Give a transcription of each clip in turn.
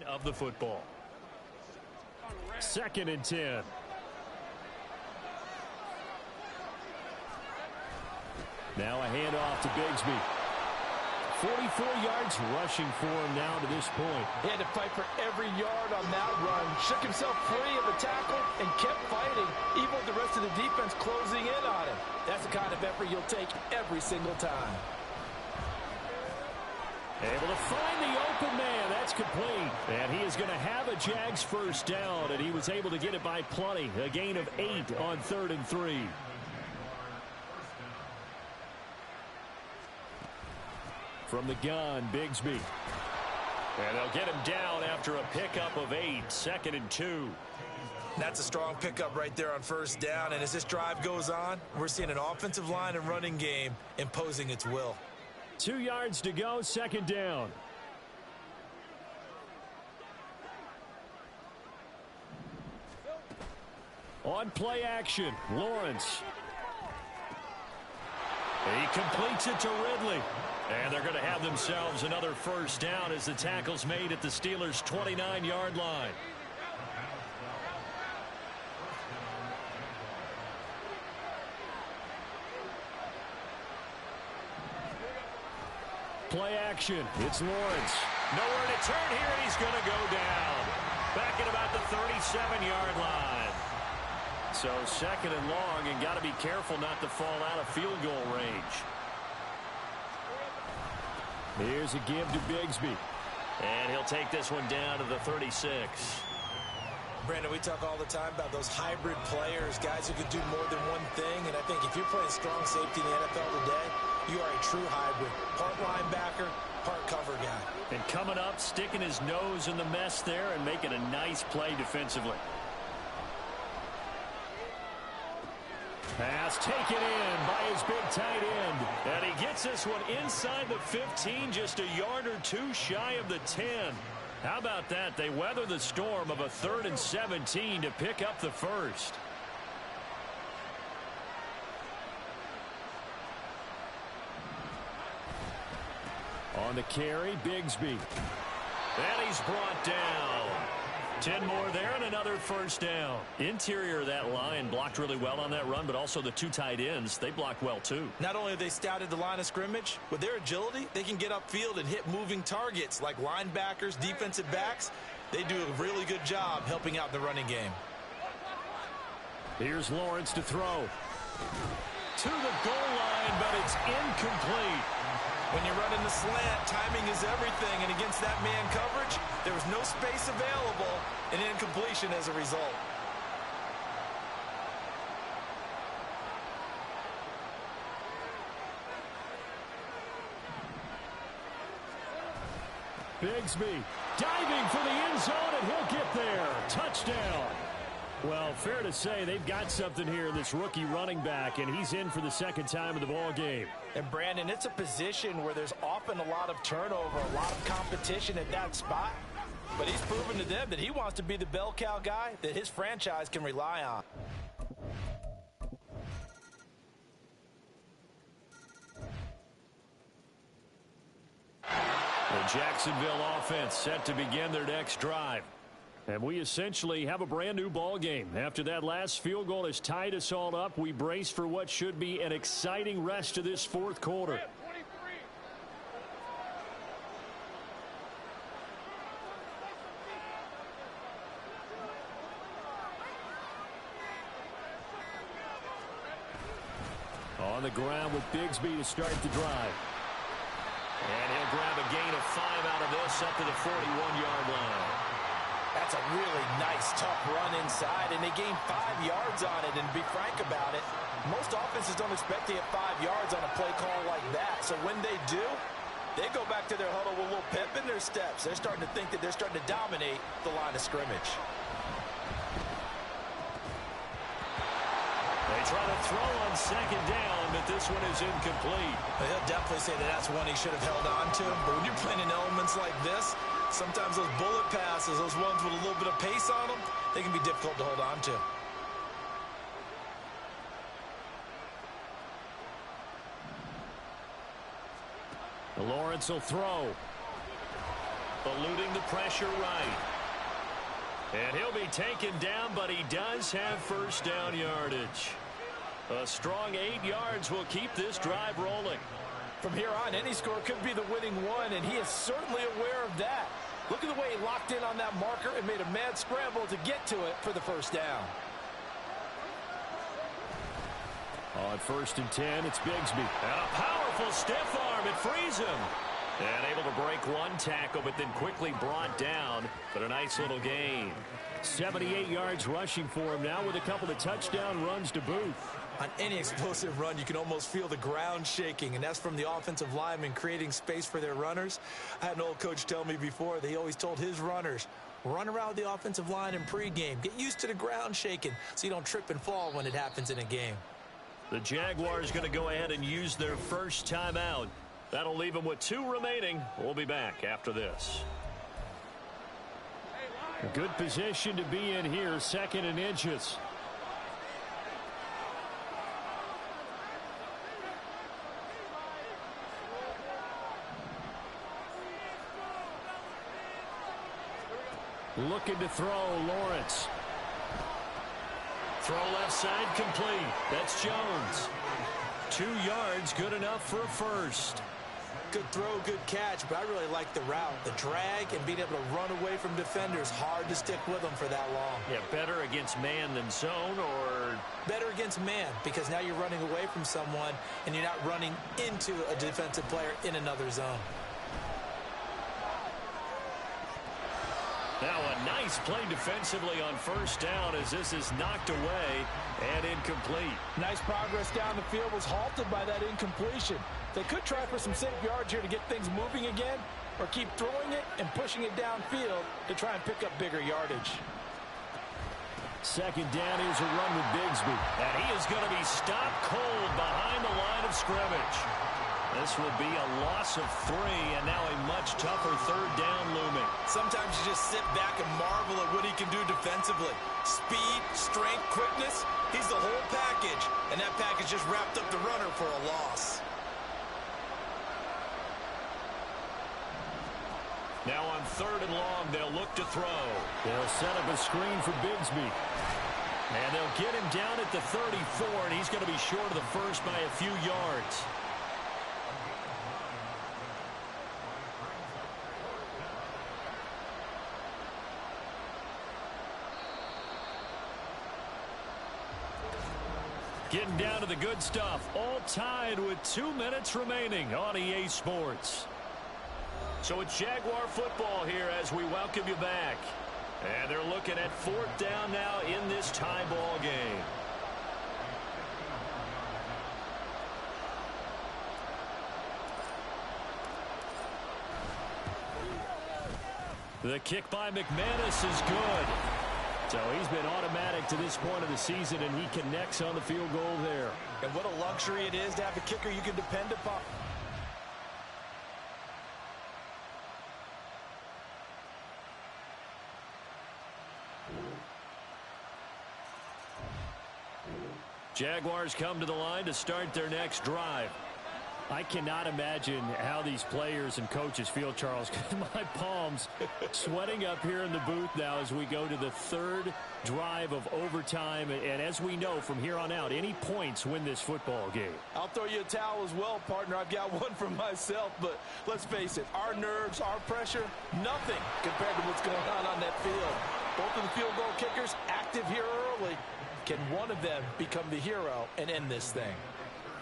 Of the football. 2nd and 10. Now a handoff to Bigsby. 44 yards rushing for him now to this point. He had to fight for every yard on that run. Shook himself free of the tackle and kept fighting, even with the rest of the defense closing in on him. That's the kind of effort you'll take every single time. Able to find the open man. That's complete. And he is going to have a Jags first down, and he was able to get it by plenty. A gain of 8 on 3rd and 3. From the gun, Bigsby. And they'll get him down after a pickup of 8. 2nd and 2. That's a strong pickup right there on first down. And as this drive goes on, we're seeing an offensive line and running game imposing its will. 2 yards to go, 2nd down. On play action, Lawrence. He completes it to Ridley. And they're going to have themselves another first down as the tackle's made at the Steelers' 29-yard line. Play action. It's Lawrence. Nowhere to turn here, and he's going to go down. Back at about the 37-yard line. So 2nd and long, and got to be careful not to fall out of field goal range. Here's a give to Bigsby. And he'll take this one down to the 36. Brandon, we talk all the time about those hybrid players, guys who can do more than one thing. And I think if you're playing strong safety in the NFL today, you are a true hybrid. Part linebacker, part cover guy. And coming up, sticking his nose in the mess there and making a nice play defensively. Pass taken in by his big tight end. And he gets this one inside the 15, just a yard or two shy of the 10. How about that? They weather the storm of a 3rd and 17 to pick up the first. On the carry, Bigsby. And he's brought down. 10 more there and another first down. Interior of that line blocked really well on that run, but also the 2 tight ends, they blocked well too. Not only have they scouted the line of scrimmage, with their agility, they can get upfield and hit moving targets like linebackers, defensive backs. They do a really good job helping out the running game. Here's Lawrence to throw. To the goal line, but it's incomplete. When you're running the slant, timing is everything, and against that man coverage, there was no space available, and incompletion as a result. Bigsby diving for the end zone, and he'll get there. Touchdown. Well, fair to say they've got something here in this rookie running back, and he's in for the 2nd time of the ball game. And, Brandon, it's a position where there's often a lot of turnover, a lot of competition at that spot. But he's proven to them that he wants to be the bell cow guy that his franchise can rely on. The Jacksonville offense set to begin their next drive. And we essentially have a brand new ball game. After that last field goal has tied us all up, we brace for what should be an exciting rest of this 4th quarter. On the ground with Bigsby to start the drive. And he'll grab a gain of 5 out of this up to the 41-yard line. That's a really nice, tough run inside, and they gained 5 yards on it. And to be frank about it, most offenses don't expect to get 5 yards on a play call like that. So when they do, they go back to their huddle with a little pep in their steps. They're starting to think that they're starting to dominate the line of scrimmage. They try to throw on 2nd down, but this one is incomplete. He'll definitely say that that's one he should have held on to. But when you're playing in elements like this, sometimes those bullet passes, those ones with a little bit of pace on them, they can be difficult to hold on to. Lawrence will throw. eluding the pressure right. And he'll be taken down, but he does have first down yardage. A strong 8 yards will keep this drive rolling. From here on, any score could be the winning one, and he is certainly aware of that. Look at the way he locked in on that marker and made a mad scramble to get to it for the first down. On 1st and 10, it's Bigsby. And a powerful stiff arm. It frees him. And able to break one tackle, but then quickly brought down. But a nice little gain. 78 yards rushing for him now with a couple of touchdown runs to boot. On any explosive run, you can almost feel the ground shaking, and that's from the offensive linemen creating space for their runners. I had an old coach tell me before, they always told his runners, run around the offensive line in pregame. Get used to the ground shaking so you don't trip and fall when it happens in a game. The Jaguars going to go ahead and use their first timeout. That'll leave them with 2 remaining. We'll be back after this. A good position to be in here, 2nd and inches. Looking to throw, Lawrence. Throw left side complete. That's Jones. 2 yards, good enough for a first. Good throw, good catch, but I really like the route. The drag and being able to run away from defenders. Hard to stick with them for that long. Yeah, better against man than zone, or? Better against man, because now you're running away from someone and you're not running into a defensive player in another zone. Now a nice play defensively on first down as this is knocked away and incomplete. Nice progress down the field, was halted by that incompletion. They could try for some safe yards here to get things moving again, or keep throwing it and pushing it downfield to try and pick up bigger yardage. 2nd down, here's a run with Bigsby. And he is going to be stopped cold behind the line of scrimmage. This will be a loss of 3, and now a much tougher 3rd down looming. Sometimes you just sit back and marvel at what he can do defensively. Speed, strength, quickness, he's the whole package. And that package just wrapped up the runner for a loss. Now on 3rd and long, they'll look to throw. They'll set up a screen for Bigsby. And they'll get him down at the 34, and he's going to be short of the first by a few yards. Getting down to the good stuff. All tied with 2 minutes remaining on EA Sports. So it's Jaguar football here as we welcome you back. And they're looking at 4th down now in this tie ball game. The kick by McManus is good. So he's been automatic to this point of the season, and he connects on the field goal there. And what a luxury it is to have a kicker you can depend upon. Jaguars come to the line to start their next drive. I cannot imagine how these players and coaches feel, Charles, because my palms sweating up here in the booth now as we go to the 3rd drive of overtime. And as we know, from here on out, any points win this football game. I'll throw you a towel as well, partner. I've got one for myself, but let's face it, our nerves, our pressure, nothing compared to what's going on that field. Both of the field goal kickers active here early. Can one of them become the hero and end this thing?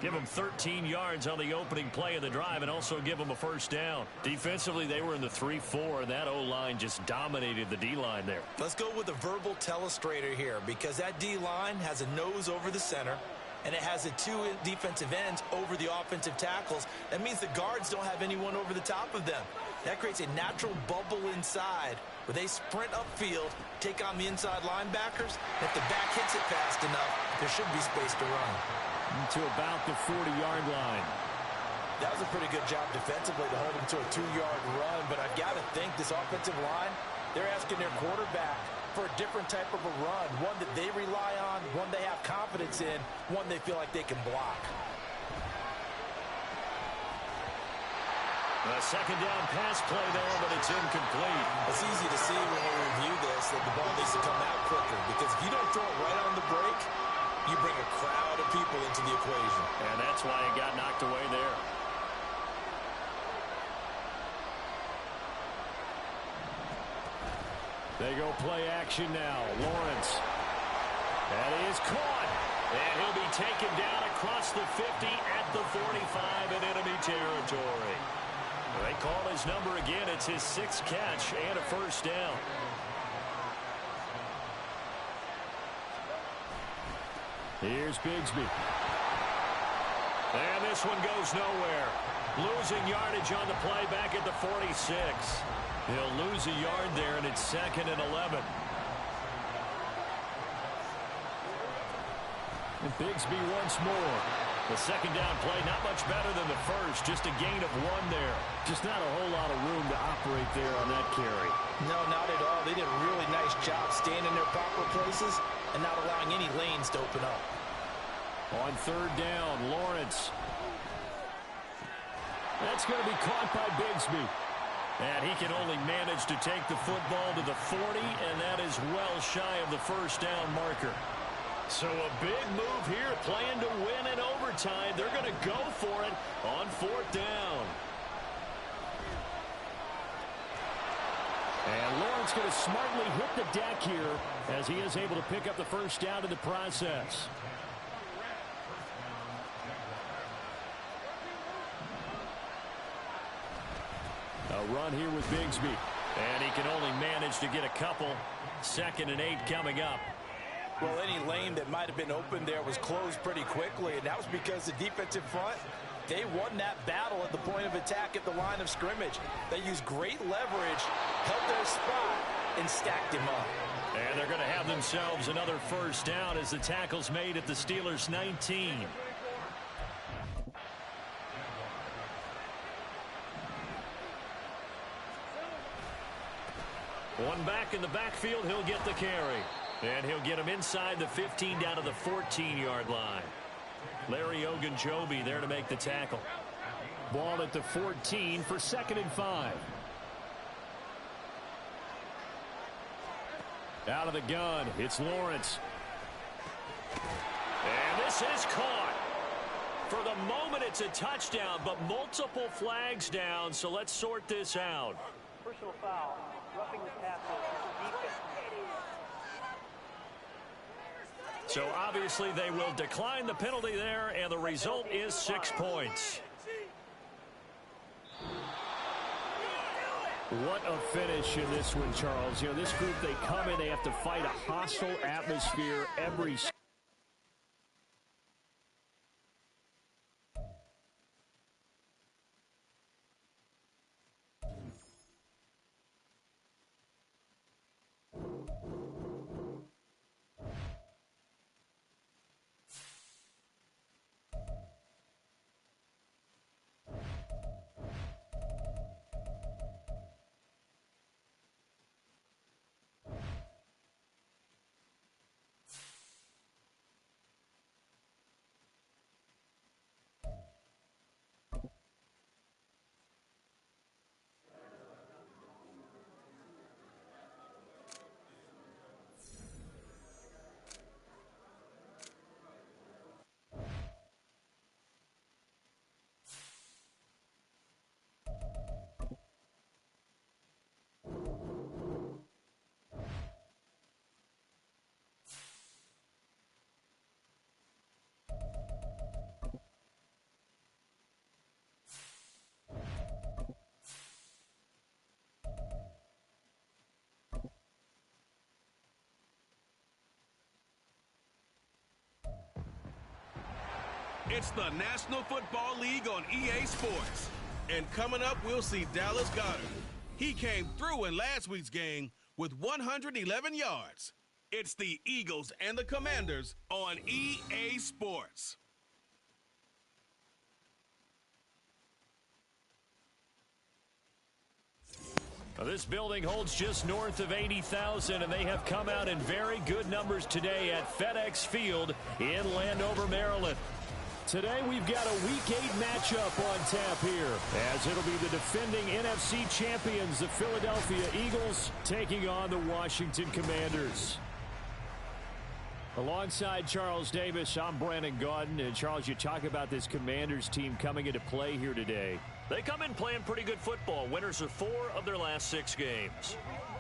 Give them 13 yards on the opening play of the drive and also give them a first down. Defensively, they were in the 3-4, and that O-line just dominated the D-line there. Let's go with a verbal telestrator here, because that D-line has a nose over the center, and it has the 2 defensive ends over the offensive tackles. That means the guards don't have anyone over the top of them. That creates a natural bubble inside where they sprint upfield, take on the inside linebackers. If the back hits it fast enough, there should be space to run. To about the 40-yard line. That was a pretty good job defensively to hold him to a 2-yard run, but I've got to think this offensive line, they're asking their quarterback for a different type of a run, one that they rely on, one they have confidence in, one they feel like they can block. A second down pass play there, but it's incomplete. It's easy to see when we review this that the ball needs to come out quicker, because if you don't throw it right on the break, you bring a crowd of people into the equation. And that's why it got knocked away there. They go play action now. Lawrence. And he is caught. And he'll be taken down across the 50 at the 45 in enemy territory. They call his number again. It's his 6th catch and a first down. Here's Bigsby. And this one goes nowhere. Losing yardage on the play back at the 46. He'll lose a yard there, and it's 2nd and 11. And Bigsby once more. The second down play, not much better than the first. Just a gain of 1 there. Just not a whole lot of room to operate there on that carry. No, not at all. They did a really nice job staying in their proper places and not allowing any lanes to open up. On 3rd down, Lawrence. That's going to be caught by Bigsby. And he can only manage to take the football to the 40, and that is well shy of the first down marker. So a big move here, playing to win in overtime. They're going to go for it on 4th down. And Lawrence going to smartly hit the deck here as he is able to pick up the first down in the process. A run here with Bigsby. And he can only manage to get a couple. 2nd and 8 coming up. Well, any lane that might have been open there was closed pretty quickly, and that was because the defensive front, they won that battle at the point of attack at the line of scrimmage. They used great leverage, held their spot, and stacked him up. And they're going to have themselves another first down as the tackle's made at the Steelers' 19. One back in the backfield, he'll get the carry. And he'll get him inside the 15 down to the 14-yard line. Larry Ogunjobi there to make the tackle. Ball at the 14 for 2nd and 5. Out of the gun, it's Lawrence. And this is caught. For the moment, it's a touchdown, but multiple flags down, so let's sort this out. Personal foul, roughing the passer, defense. So obviously they will decline the penalty there, and the result is 6 points. What a finish in this one, Charles. You know, this group, they come in, they have to fight a hostile atmosphere every It's the National Football League on EA Sports. And coming up, we'll see Dallas Goedert. He came through in last week's game with 111 yards. It's the Eagles and the Commanders on EA Sports. This building holds just north of 80,000, and they have come out in very good numbers today at FedEx Field in Landover, Maryland. Today we've got a Week 8 matchup on tap here, as it'll be the defending NFC champions, the Philadelphia Eagles, taking on the Washington Commanders. Alongside Charles Davis, I'm Brandon Gaudin. And Charles, you talk about this Commanders team coming into play here today. They come in playing pretty good football. Winners of 4 of their last 6 games.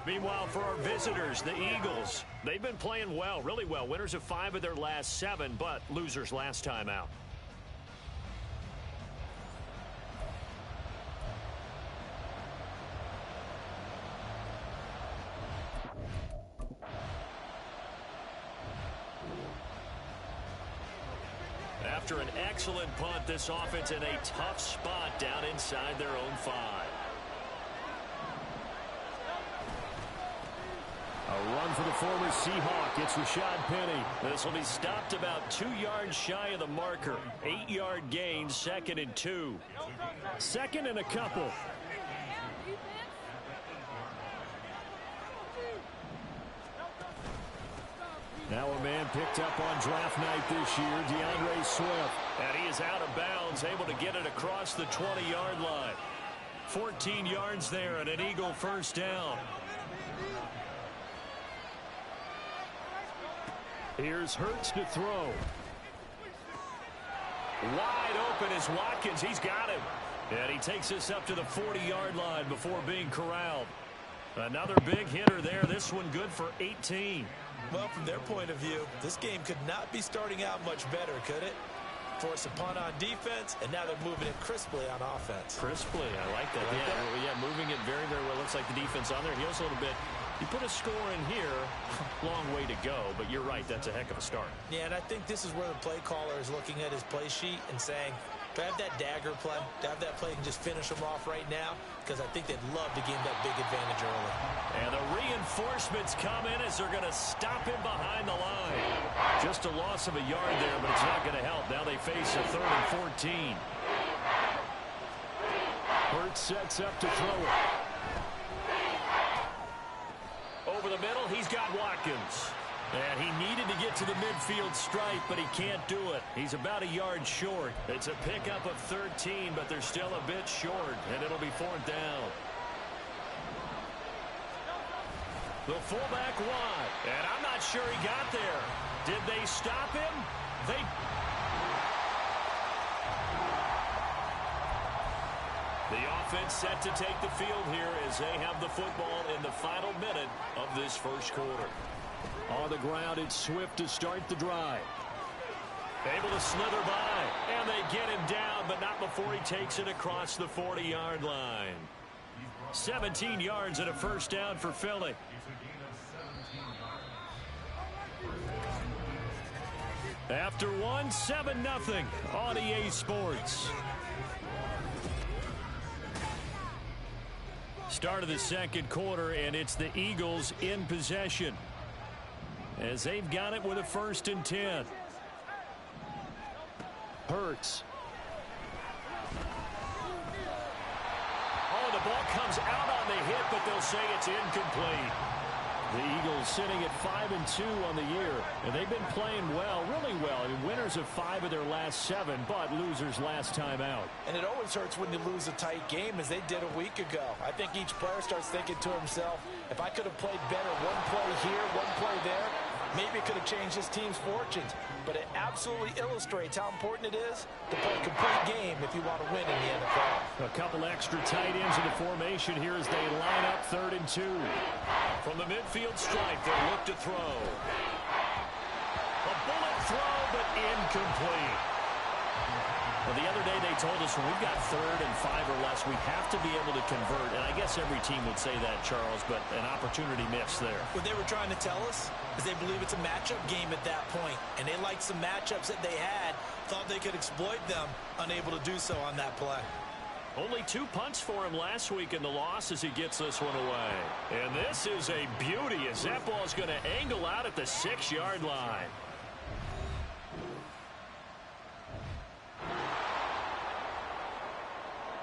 Meanwhile, for our visitors, the Eagles, they've been playing well, really well. Winners of 5 of their last 7, but losers last time out. After an excellent punt, this offense in a tough spot down inside their own 5. A run for the former Seahawk. It's Rashad Penny. This will be stopped about 2 yards shy of the marker. 8-yard gain, 2nd and 2. 2nd and a couple. Now a man picked up on draft night this year, DeAndre Swift. And he is out of bounds, able to get it across the 20-yard line. 14 yards there and an Eagle first down. Here's Hurts to throw. Wide open is Watkins. He's got him. And he takes this up to the 40-yard line before being corralled. Another big hitter there. This one good for 18. Well, from their point of view, this game could not be starting out much better, could it? Force a punt on defense, and now they're moving it crisply on offense. Crisply, I like that. Yeah, moving it very, very well. Looks like the defense on there heals a little bit. You put a score in here, long way to go, but you're right, that's a heck of a start. Yeah, and I think this is where the play caller is looking at his play sheet and saying, do I have that dagger play? Do I have that play and just finish them off right now? Because I think they'd love to gain that big advantage early. And the reinforcements come in as they're going to stop him behind the line. Just a loss of a yard there, but it's not going to help. Now they face a 3rd and 14. Hurts sets up to throw it. Over the middle, he's got Watkins. And he needed to get to the midfield stripe, but he can't do it. He's about a yard short. It's a pickup of 13, but they're still a bit short, and it'll be 4th down. The fullback wide, and I'm not sure he got there. Did they stop him? The offense set to take the field here as they have the football in the final minute of this first quarter. On the ground, it's Swift to start the drive. Able to slither by, and they get him down, but not before he takes it across the 40-yard line. 17 yards and a first down for Philly. After one, 7-0 on EA Sports. Start of the second quarter, and it's the Eagles in possession, as they've got it with a 1st and 10. Hurts. Oh, the ball comes out on the hit, but they'll say it's incomplete. The Eagles sitting at 5-2 on the year, and they've been playing well, really well. I mean, winners of 5 of their last 7, but losers last time out. And it always hurts when you lose a tight game, as they did a week ago. I think each player starts thinking to himself, if I could have played better one play here, one play there, maybe it could have changed his team's fortunes. But it absolutely illustrates how important it is to play a complete game if you want to win in the NFL. A couple extra tight ends in the formation here as they line up 3rd and 2. From the midfield stripe, they look to throw. A bullet throw, but incomplete. Well, the other day they told us when we've got 3rd and 5 or less, we have to be able to convert. And I guess every team would say that, Charles, but an opportunity missed there. What they were trying to tell us is they believe it's a matchup game at that point. And they liked some matchups that they had, thought they could exploit them, unable to do so on that play. Only 2 punts for him last week in the loss as he gets this one away. And this is a beauty as that ball is going to angle out at the 6-yard line.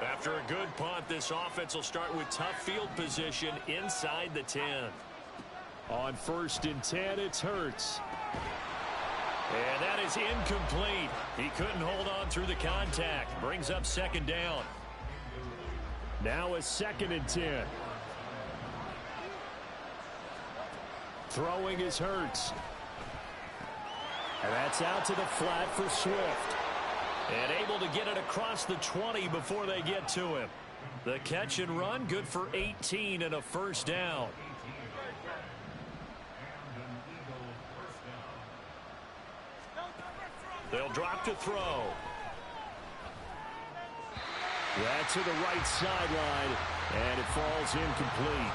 After a good punt, this offense will start with tough field position inside the 10. On 1st and 10, it's Hurts. And that is incomplete. He couldn't hold on through the contact. Brings up second down. Now a 2nd and 10. Throwing is Hurts. And that's out to the flat for Swift. And able to get it across the 20 before they get to him. The catch and run, good for 18 and a first down. They'll drop to throw. That's to the right sideline, and it falls incomplete.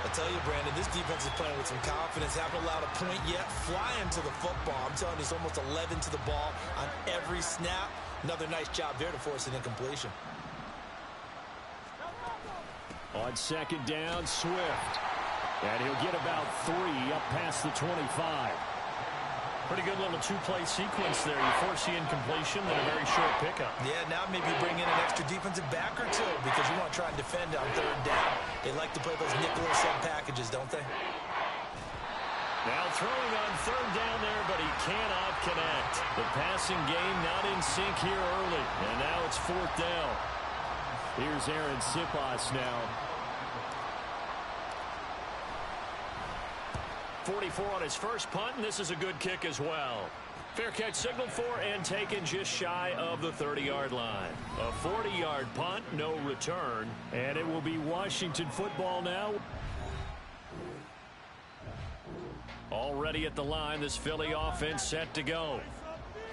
I tell you, Brandon, this defense is playing with some confidence. Haven't allowed a point yet. Flying to the football. I'm telling you, it's almost 11 to the ball on every snap. Another nice job there to force an incompletion. On 2nd down, Swift. And he'll get about 3 up past the 25. Pretty good little two-play sequence there. You force the incompletion, then a very short pickup. Yeah, now maybe bring in an extra defensive back or two because you want to try and defend on 3rd down. They like to play those nickel or sub packages, don't they? Now throwing on 3rd down there, but he cannot connect. The passing game not in sync here early. And now it's 4th down. Here's Aaron Sipas now. 44 on his first punt, and this is a good kick as well. Fair catch signaled for and taken just shy of the 30-yard line. A 40-yard punt, no return, and it will be Washington football now. Already at the line, this Philly offense set to go.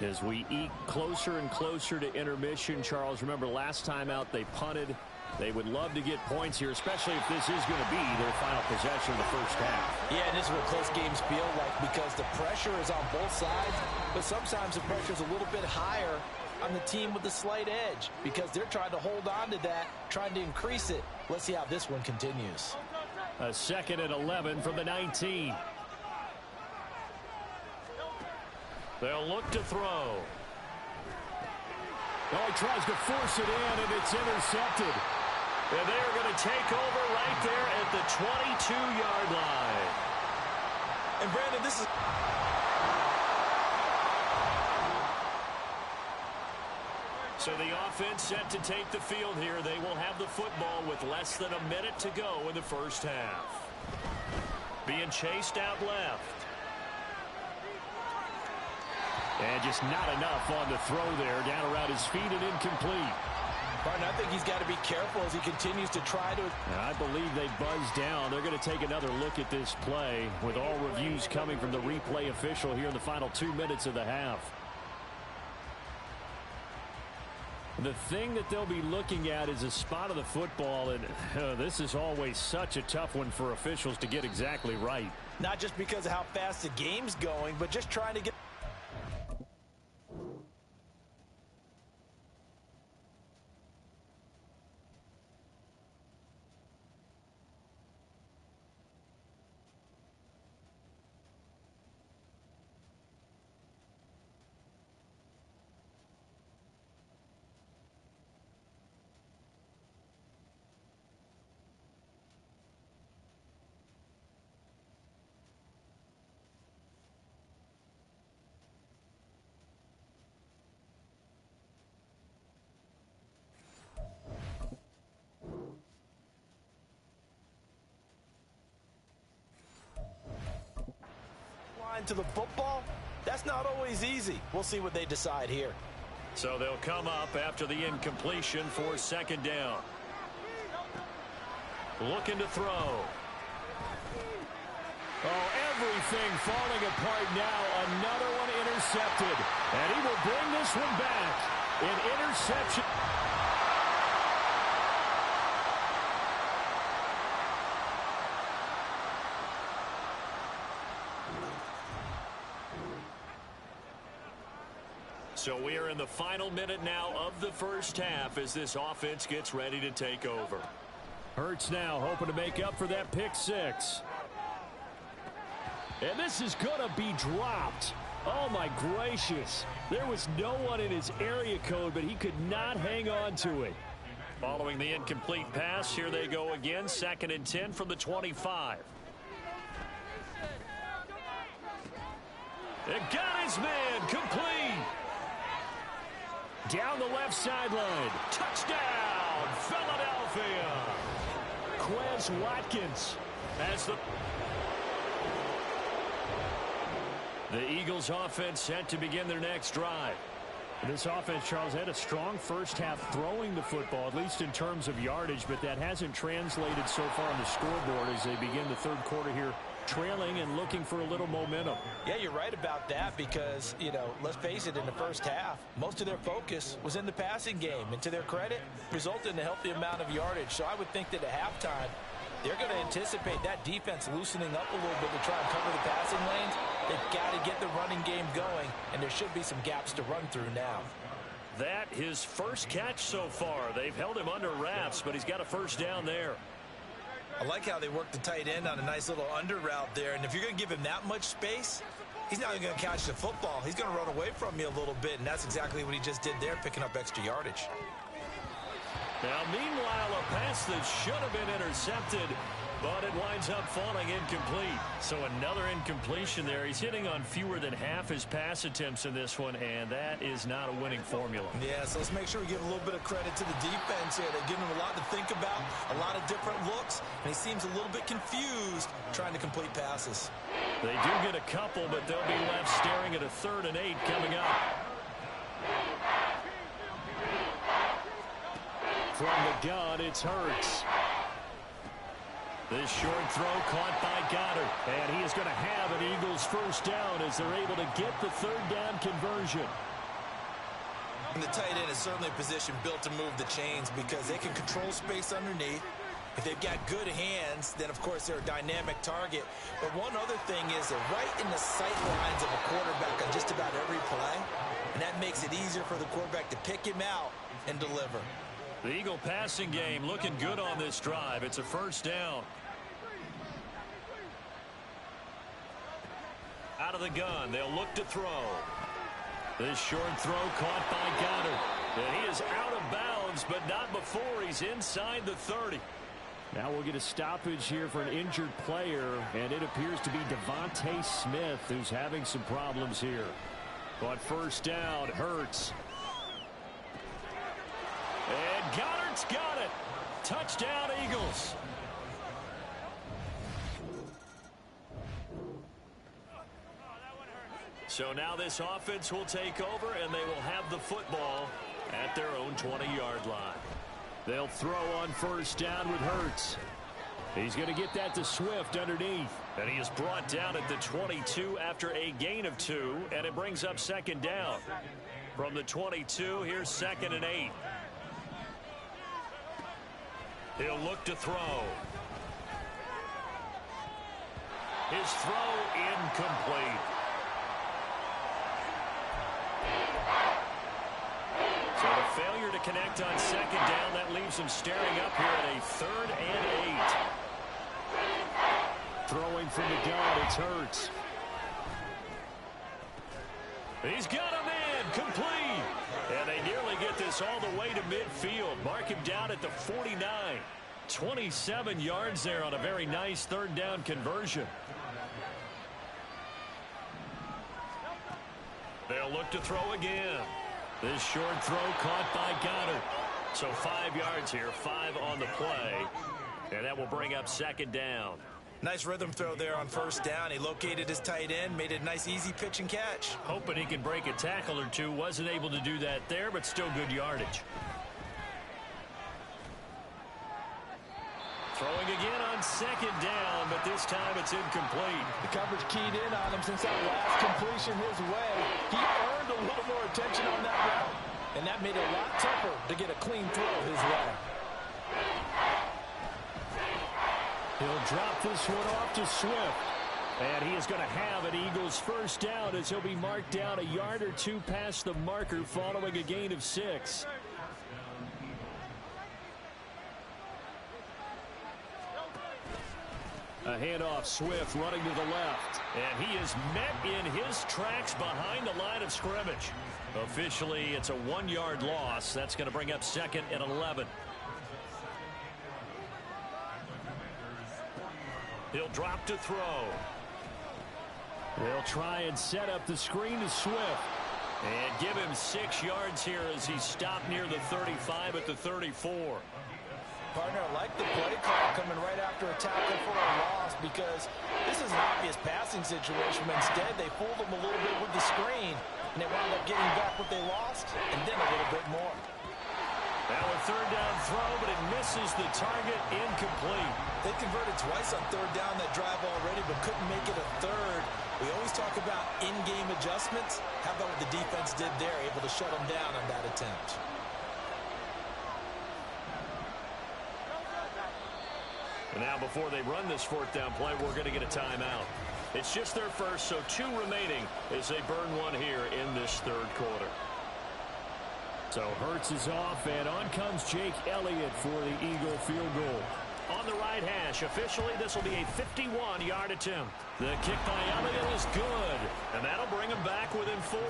As we eke closer and closer to intermission, Charles, remember last time out they punted. They would love to get points here, especially if this is going to be their final possession of the first half. Yeah, and this is what close games feel like because the pressure is on both sides, but sometimes the pressure is a little bit higher on the team with the slight edge because they're trying to hold on to that, trying to increase it. Let's see how this one continues. A 2nd and 11 from the 19. They'll look to throw. Oh, he tries to force it in, and it's intercepted. And they are going to take over right there at the 22-yard line. And, Brandon, this is... So the offense set to take the field here. They will have the football with less than a minute to go in the first half. Being chased out left. And just not enough on the throw there. Down around his feet and incomplete. Martin, I think he's got to be careful as he continues to try to... And I believe they buzzed down. They're going to take another look at this play with all reviews coming from the replay official here in the final 2 minutes of the half. The thing that they'll be looking at is a spot of the football, and this is always such a tough one for officials to get exactly right. Not just because of how fast the game's going, but just trying to get... to the football, that's not always easy. We'll see what they decide here. So they'll come up after the incompletion for second down. Looking to throw. Oh, everything falling apart now. Another one intercepted. And he will bring this one back. An interception. So we are in the final minute now of the first half as this offense gets ready to take over. Hurts now hoping to make up for that pick six. And this is going to be dropped. Oh, my gracious. There was no one in his area code, but he could not hang on to it. Following the incomplete pass, here they go again. 2nd and 10 from the 25. It got his man complete. Down the left sideline. Touchdown, Philadelphia. Quez Watkins as the Eagles offense set to begin their next drive. This offense, Charles, had a strong first half throwing the football, at least in terms of yardage, but that hasn't translated so far on the scoreboard as they begin the third quarter here, trailing and looking for a little momentum. Yeah, you're right about that because, let's face it, in the first half, most of their focus was in the passing game. And to their credit, resulted in a healthy amount of yardage. So I would think that at halftime, they're going to anticipate that defense loosening up a little bit to try and cover the passing lanes. They've got to get the running game going, and there should be some gaps to run through now. That his first catch so far. They've held him under wraps, but he's got a first down there. I like how they work the tight end on a nice little under route there. And if you're going to give him that much space, he's not even going to catch the football. He's going to run away from you a little bit, and that's exactly what he just did there, picking up extra yardage. Now, meanwhile, a pass that should have been intercepted, but it winds up falling incomplete. So another incompletion there. He's hitting on fewer than half his pass attempts in this one, and that is not a winning formula. Yeah, so let's make sure we give a little bit of credit to the defense here. They're giving him a lot to think about, a lot of different looks, and he seems a little bit confused trying to complete passes. They do get a couple, but they'll be left staring at a 3rd and 8 coming up. From the gun, it's Hurts. This short throw caught by Goddard. And he is going to have an Eagles first down as they're able to get the 3rd down conversion. And the tight end is certainly a position built to move the chains because they can control space underneath. If they've got good hands, then, of course, they're a dynamic target. But one other thing is they're right in the sight lines of a quarterback on just about every play. And that makes it easier for the quarterback to pick him out and deliver. The Eagle passing game looking good on this drive. It's a first down. Out of the gun, they'll look to throw. This short throw caught by Goddard. And he is out of bounds, but not before he's inside the 30. Now we'll get a stoppage here for an injured player, and it appears to be Devontae Smith who's having some problems here. But first down, Hurts. And Goddard's got it. Touchdown, Eagles. So now this offense will take over, and they will have the football at their own 20-yard line. They'll throw on first down with Hurts. He's going to get that to Swift underneath. And he is brought down at the 22 after a gain of 2, and it brings up second down. From the 22, here's 2nd and 8. He'll look to throw. His throw incomplete. So the failure to connect on second down, that leaves him staring up here at a 3rd and 8. Throwing from the gun, it's Hurts. He's got a man complete. And they nearly get this all the way to midfield. Mark him down at the 49. 27 yards there on a very nice 3rd down conversion. They'll look to throw again. This short throw caught by Goddard. So 5 yards here, 5 on the play. And that will bring up second down. Nice rhythm throw there on first down. He located his tight end, made it a nice easy pitch and catch. Hoping he can break a tackle or two. Wasn't able to do that there, but still good yardage. Throwing again on second down, but this time it's incomplete. The coverage keyed in on him since that last completion his way. He earned a little more attention on that route, and that made it a lot tougher to get a clean throw his way. He'll drop this one off to Swift. And he is going to have an Eagles first down as he'll be marked down a yard or 2 past the marker following a gain of 6. A handoff, Swift running to the left. And he is met in his tracks behind the line of scrimmage. Officially, it's a 1-yard loss. That's going to bring up 2nd and 11. He'll drop to throw. They'll try and set up the screen to Swift. And give him 6 yards here as he's stopped near the 35 at the 34. Partner, I like the play call coming right after a tackle for a loss because this is an obvious passing situation, but instead they fooled them a little bit with the screen, and they wound up getting back what they lost and then a little bit more. Now a third down throw, but it misses the target, incomplete. They converted twice on third down that drive already, but couldn't make it a third. We always talk about in-game adjustments. How about what the defense did there, able to shut them down on that attempt? And now before they run this fourth down play, we're going to get a timeout. It's just their first, so 2 remaining as they burn one here in this third quarter. So Hurts is off, and on comes Jake Elliott for the Eagle field goal. On the right hash, officially this will be a 51-yard attempt. The kick by Elliott is good, and that'll bring him back within 4.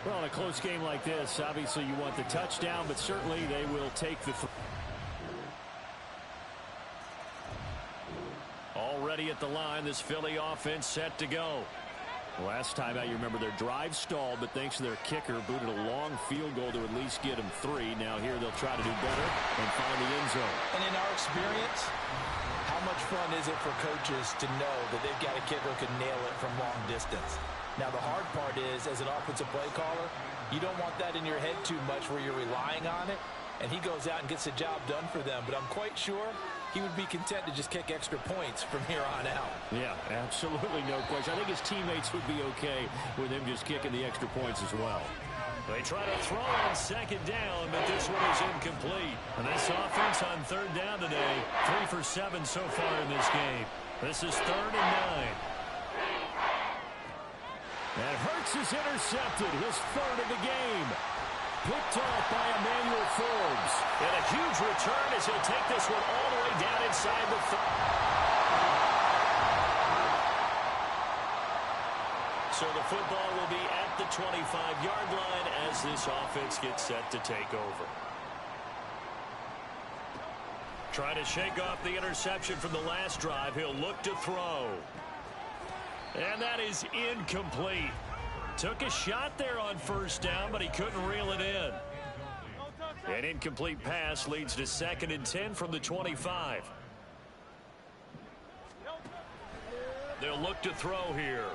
Well, in a close game like this, obviously you want the touchdown, but certainly they will take the already at the line, this Philly offense set to go. Last time out, you remember their drive stalled, but thanks to their kicker, booted a long field goal to at least get them 3. Now here they'll try to do better and find the end zone. And in our experience, how much fun is it for coaches to know that they've got a kicker who can nail it from long distance? Now the hard part is, as an offensive play caller, you don't want that in your head too much where you're relying on it, and he goes out and gets the job done for them. But I'm quite sure he would be content to just kick extra points from here on out. Yeah, absolutely no question. I think his teammates would be okay with him just kicking the extra points as well. They try to throw on second down, but this one is incomplete. And this offense on third down today, 3 for 7 so far in this game. This is 3rd and 9. And Hurts is intercepted, his 3rd of the game. Picked off by Emmanuel Forbes. And a huge return as he'll take this one all the way down inside the 5. So the football will be at the 25-yard line as this offense gets set to take over. Trying to shake off the interception from the last drive. He'll look to throw. And that is incomplete. Took a shot there on first down, but he couldn't reel it in. An incomplete pass leads to 2nd and 10 from the 25. They'll look to throw here.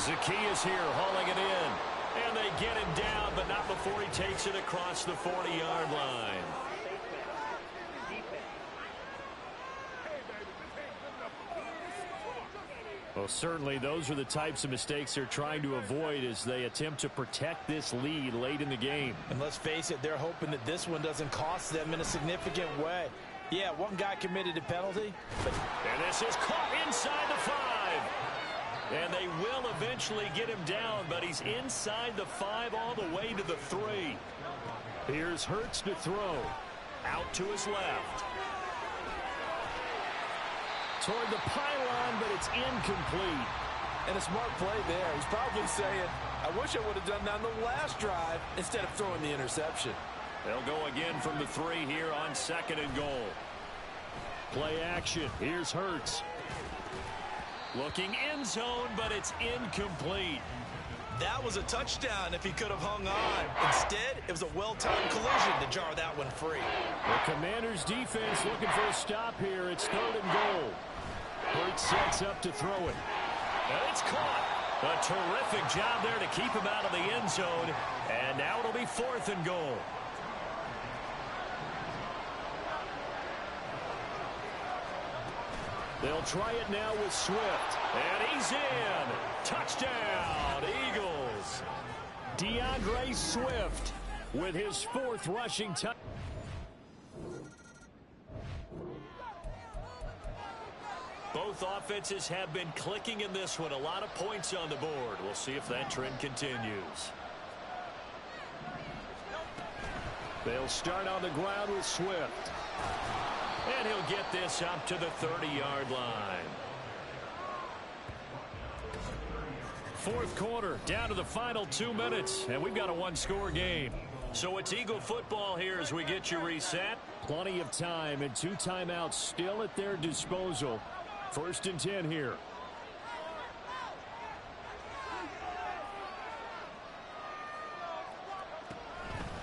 Zacchaeus here hauling it in. And they get him down, but not before he takes it across the 40-yard line. Well, certainly those are the types of mistakes they're trying to avoid as they attempt to protect this lead late in the game. And let's face it, they're hoping that this one doesn't cost them in a significant way. Yeah, one guy committed a penalty. And this is caught inside the 5. And they will eventually get him down, but he's inside the 5 all the way to the 3. Here's Hurts to throw. Out to his left. Toward the pylon, but it's incomplete. And a smart play there. He's probably saying, I wish I would have done that on the last drive instead of throwing the interception. They'll go again from the 3 here on 2nd and goal. Play action. Here's Hurts. Looking end zone, but it's incomplete. That was a touchdown if he could have hung on. Instead, it was a well-timed collision to jar that one free. The Commanders' defense looking for a stop here. It's 3rd and goal. Hurts sets up to throw it. And it's caught. A terrific job there to keep him out of the end zone. And now it'll be 4th and goal. They'll try it now with Swift. And he's in. Touchdown, Eagles. DeAndre Swift with his 4th rushing touchdown. Both offenses have been clicking in this one. A lot of points on the board. We'll see if that trend continues. They'll start on the ground with Swift. And he'll get this up to the 30-yard line. 4th quarter, down to the final 2 minutes, and we've got a 1-score game. So it's Eagle football here as we get you reset. Plenty of time and 2 timeouts still at their disposal. First and 10 here.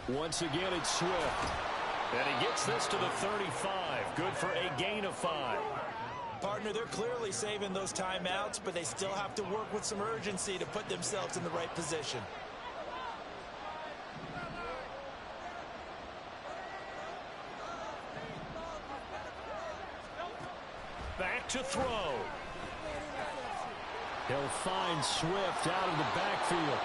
Once again, it's Swift. And he gets this to the 35. Good for a gain of 5. Partner, they're clearly saving those timeouts, but they still have to work with some urgency to put themselves in the right position. Back to throw. He'll find Swift out of the backfield.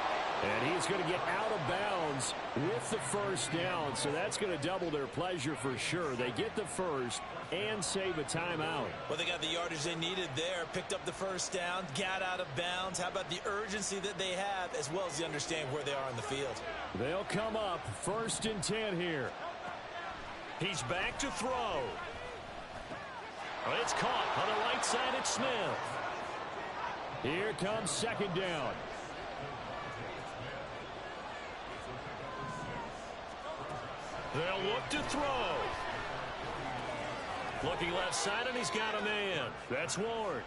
And he's going to get out of bounds with the first down. So that's going to double their pleasure for sure. They get the first and save a timeout. Well, they got the yardage they needed there. Picked up the first down, got out of bounds. How about the urgency that they have, as well as the understanding where they are on the field? They'll come up first and 10 here. He's back to throw. Well, it's caught on the right side at Smith. Here comes second down. They'll look to throw. Looking left side, and he's got a man. That's Ward.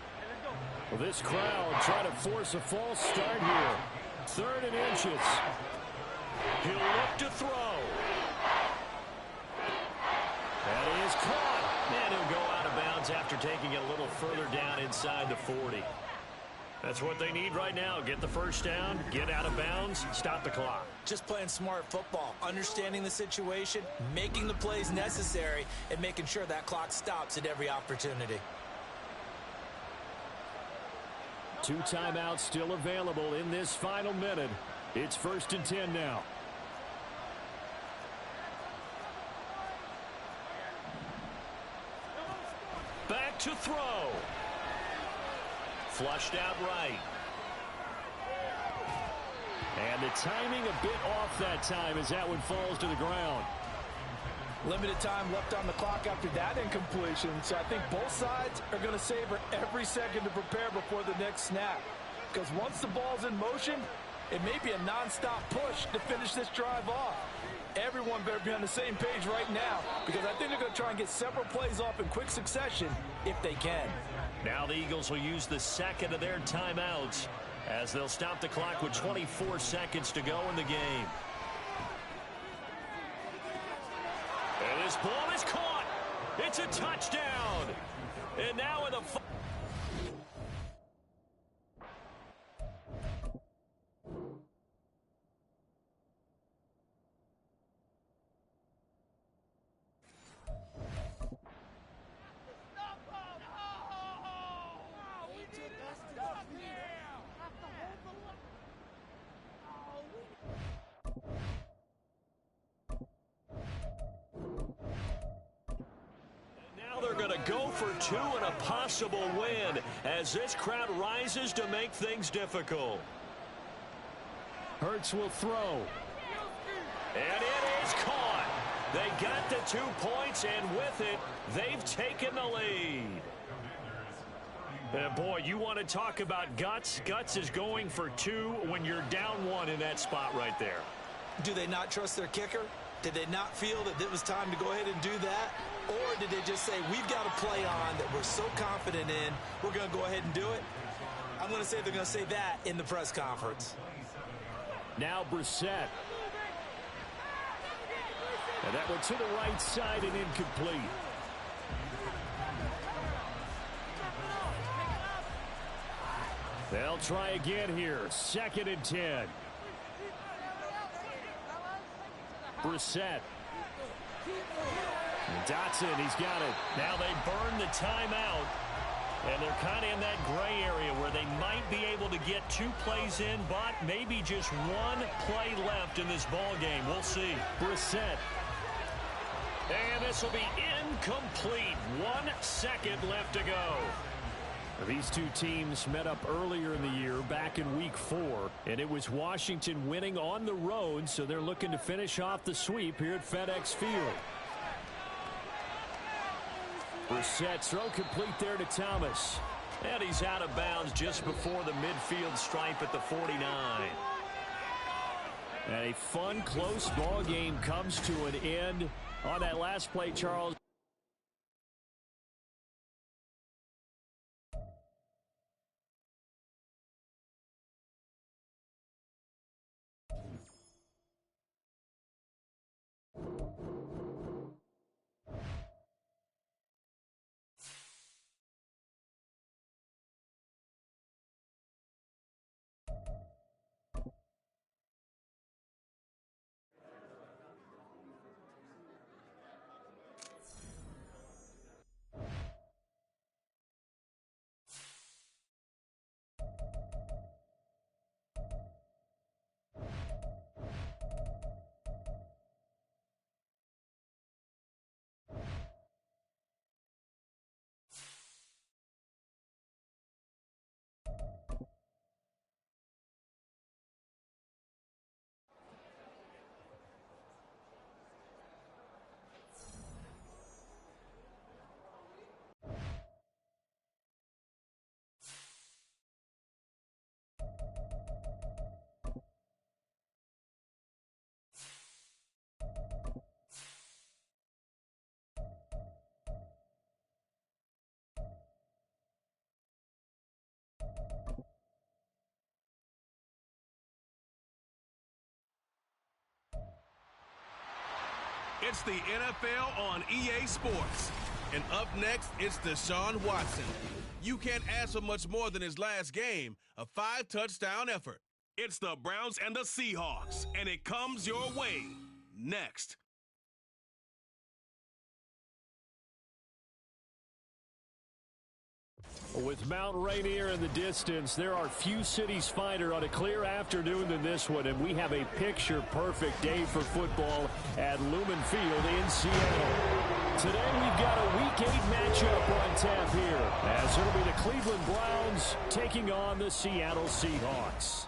Well, this crowd trying to force a false start here. Third and inches. He'll look to throw. That is caught. And he'll go out of bounds after taking it a little further down inside the 40. That's what they need right now. Get the first down, get out of bounds, stop the clock. Just playing smart football, understanding the situation, making the plays necessary, and making sure that clock stops at every opportunity. 2 timeouts still available in this final minute. It's first and 10 now. Back to throw. Flushed out right. And the timing a bit off that time as that one falls to the ground. Limited time left on the clock after that incompletion, so I think both sides are going to savor every second to prepare before the next snap. Because once the ball's in motion, it may be a non-stop push to finish this drive off. Everyone better be on the same page right now, because I think they're going to try and get several plays off in quick succession if they can. Now the Eagles will use the second of their timeouts as they'll stop the clock with 24 seconds to go in the game. And this ball is caught. It's a touchdown. And now in the... They're going to go for 2 and a possible win as this crowd rises to make things difficult. Hurts will throw. And it is caught. They got the 2 points, and with it, they've taken the lead. And boy, you want to talk about guts. Guts is going for 2 when you're down 1 in that spot right there. Do they not trust their kicker? Did they not feel that it was time to go ahead and do that? Or did they just say, we've got a play on that we're so confident in, we're going to go ahead and do it? I'm going to say they're going to say that in the press conference. Now Brissett. And that one to the right side and incomplete. They'll try again here. 2nd and 10. Brissett. Dotson, he's got it. Now they burn the timeout. And they're kind of in that gray area where they might be able to get 2 plays in, but maybe just 1 play left in this ball game. We'll see. Brissett. And this will be incomplete. 1 second left to go. These 2 teams met up earlier in the year, back in week 4, and it was Washington winning on the road, so they're looking to finish off the sweep here at FedEx Field. Brissett throw complete there to Thomas. And he's out of bounds just before the midfield stripe at the 49. And a fun, close ball game comes to an end on that last play, Charles. It's the NFL on EA Sports. And up next, it's Deshaun Watson. You can't ask for much more than his last game, a 5-touchdown effort. It's the Browns and the Seahawks, and it comes your way next. With Mount Rainier in the distance, there are few cities finer on a clear afternoon than this one, and we have a picture-perfect day for football at Lumen Field in Seattle. Today we've got a Week 8 matchup on tap here, as it'll be the Cleveland Browns taking on the Seattle Seahawks.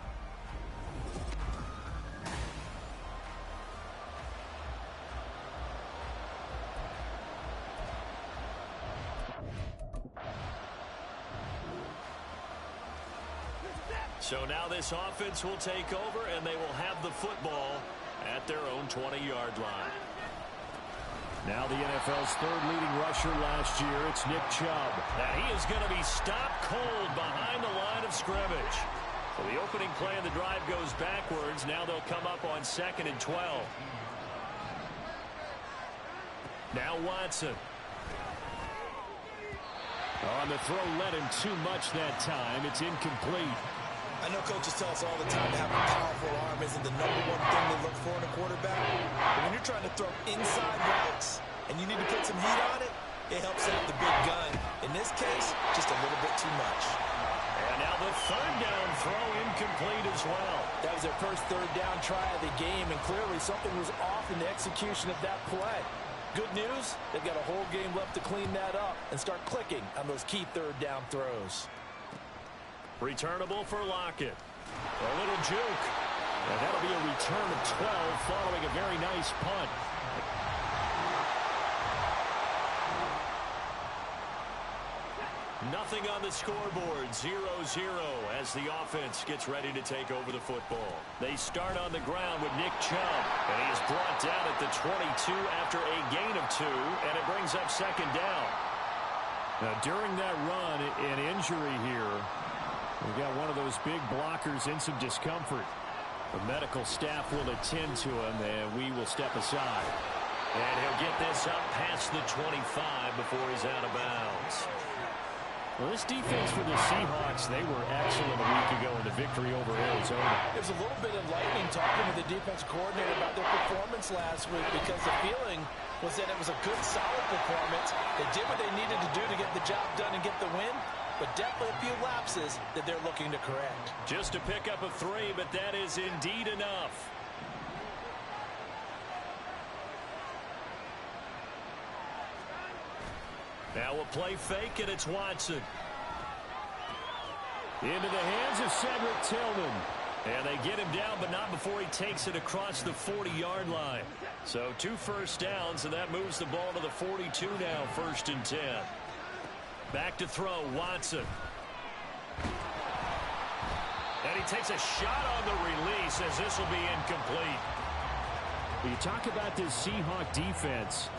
So now this offense will take over, and they will have the football at their own 20-yard line. Now the NFL's third leading rusher last year, it's Nick Chubb. Now he is going to be stopped cold behind the line of scrimmage. So the opening play of the drive goes backwards. Now they'll come up on 2nd and 12. Now Watson. On the throw, led him too much that time. It's incomplete. I know coaches tell us all the time that having a powerful arm isn't the number one thing they look for in a quarterback. But when you're trying to throw inside routes and you need to put some heat on it, it helps out the big gun. In this case, just a little bit too much. And now the third down throw incomplete as well. That was their first third down try of the game, and clearly something was off in the execution of that play. Good news, they've got a whole game left to clean that up and start clicking on those key third down throws. Returnable for Lockett. A little juke. And that'll be a return of 12 following a very nice punt. Nothing on the scoreboard. 0-0 as the offense gets ready to take over the football. They start on the ground with Nick Chubb. And he is brought down at the 22 after a gain of 2. And it brings up 2nd down. Now, during that run, an injury here. We've got one of those big blockers in some discomfort. The medical staff will attend to him, and we will step aside. And he'll get this up past the 25 before he's out of bounds. Well, this defense for the Seahawks, they were excellent a week ago in the victory over Arizona. It was a little bit enlightening talking to the defense coordinator about their performance last week, because the feeling was that it was a good, solid performance. They did what they needed to do to get the job done and get the win. But definitely a few lapses that they're looking to correct. Just a pickup of 3, but that is indeed enough. Now we'll play fake, and it's Watson. Into the hands of Cedric Tillman. And they get him down, but not before he takes it across the 40-yard line. So 2 first downs, and that moves the ball to the 42 now, 1st and 10. Back to throw, Watson. And he takes a shot on the release as this will be incomplete. When you talk about this Seahawk defense,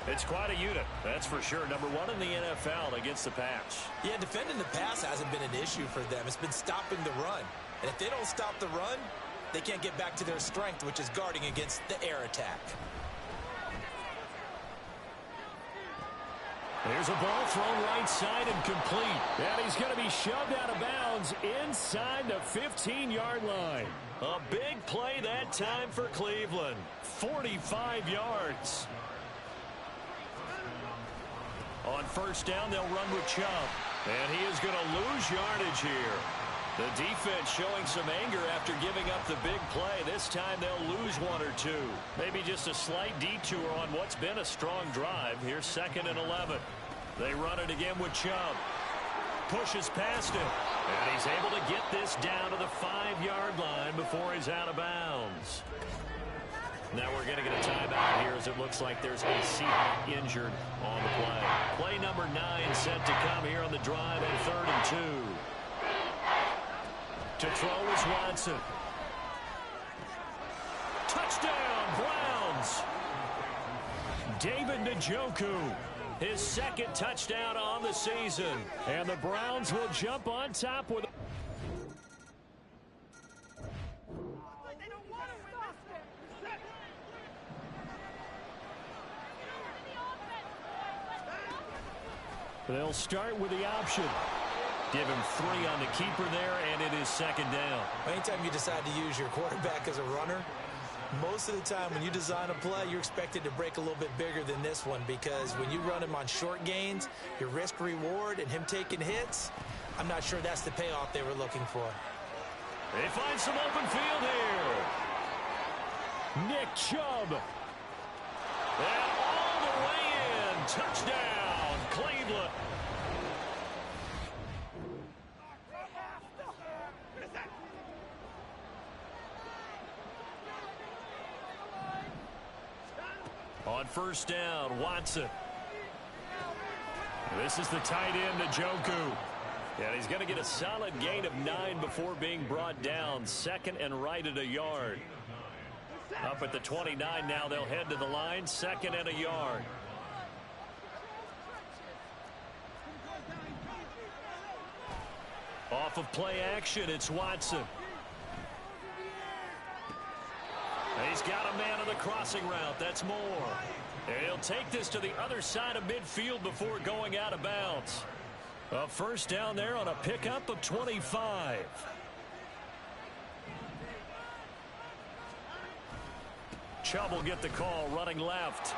it's quite a unit, that's for sure. Number 1 in the NFL against the pass. Yeah, defending the pass hasn't been an issue for them. It's been stopping the run. And if they don't stop the run, they can't get back to their strength, which is guarding against the air attack. There's a ball thrown right side and complete. And he's going to be shoved out of bounds inside the 15-yard line. A big play that time for Cleveland. 45 yards. On 1st down, they'll run with Chubb. And he is going to lose yardage here. The defense showing some anger after giving up the big play. This time they'll lose 1 or 2. Maybe just a slight detour on what's been a strong drive. Here's 2nd and 11. They run it again with Chubb. Pushes past him. And he's able to get this down to the 5-yard line before he's out of bounds. Now we're going to get a timeout here as it looks like there's a Seahawk injured on the play. Play number 9 set to come here on the drive on 3rd and 2. To throw is Watson. Touchdown, Browns. David Njoku, his 2nd touchdown on the season. And the Browns will jump on top with... They'll start with the option. Give him 3 on the keeper there, and it is second down. Anytime you decide to use your quarterback as a runner, most of the time when you design a play, you're expected to break a little bit bigger than this one, because when you run him on short gains, your risk-reward and him taking hits, I'm not sure that's the payoff they were looking for. They find some open field here. Nick Chubb. And all the way in. Touchdown, Cleveland. On first down, Watson. This is the tight end, Njoku. And he's going to get a solid gain of 9 before being brought down. Second and right at a yard. Up at the 29 now, they'll head to the line. Second and a yard. Off of play action, it's Watson. He's got a man on the crossing route. That's Moore. And he'll take this to the other side of midfield before going out of bounds. A first down there on a pickup of 25. Chubb will get the call, running left.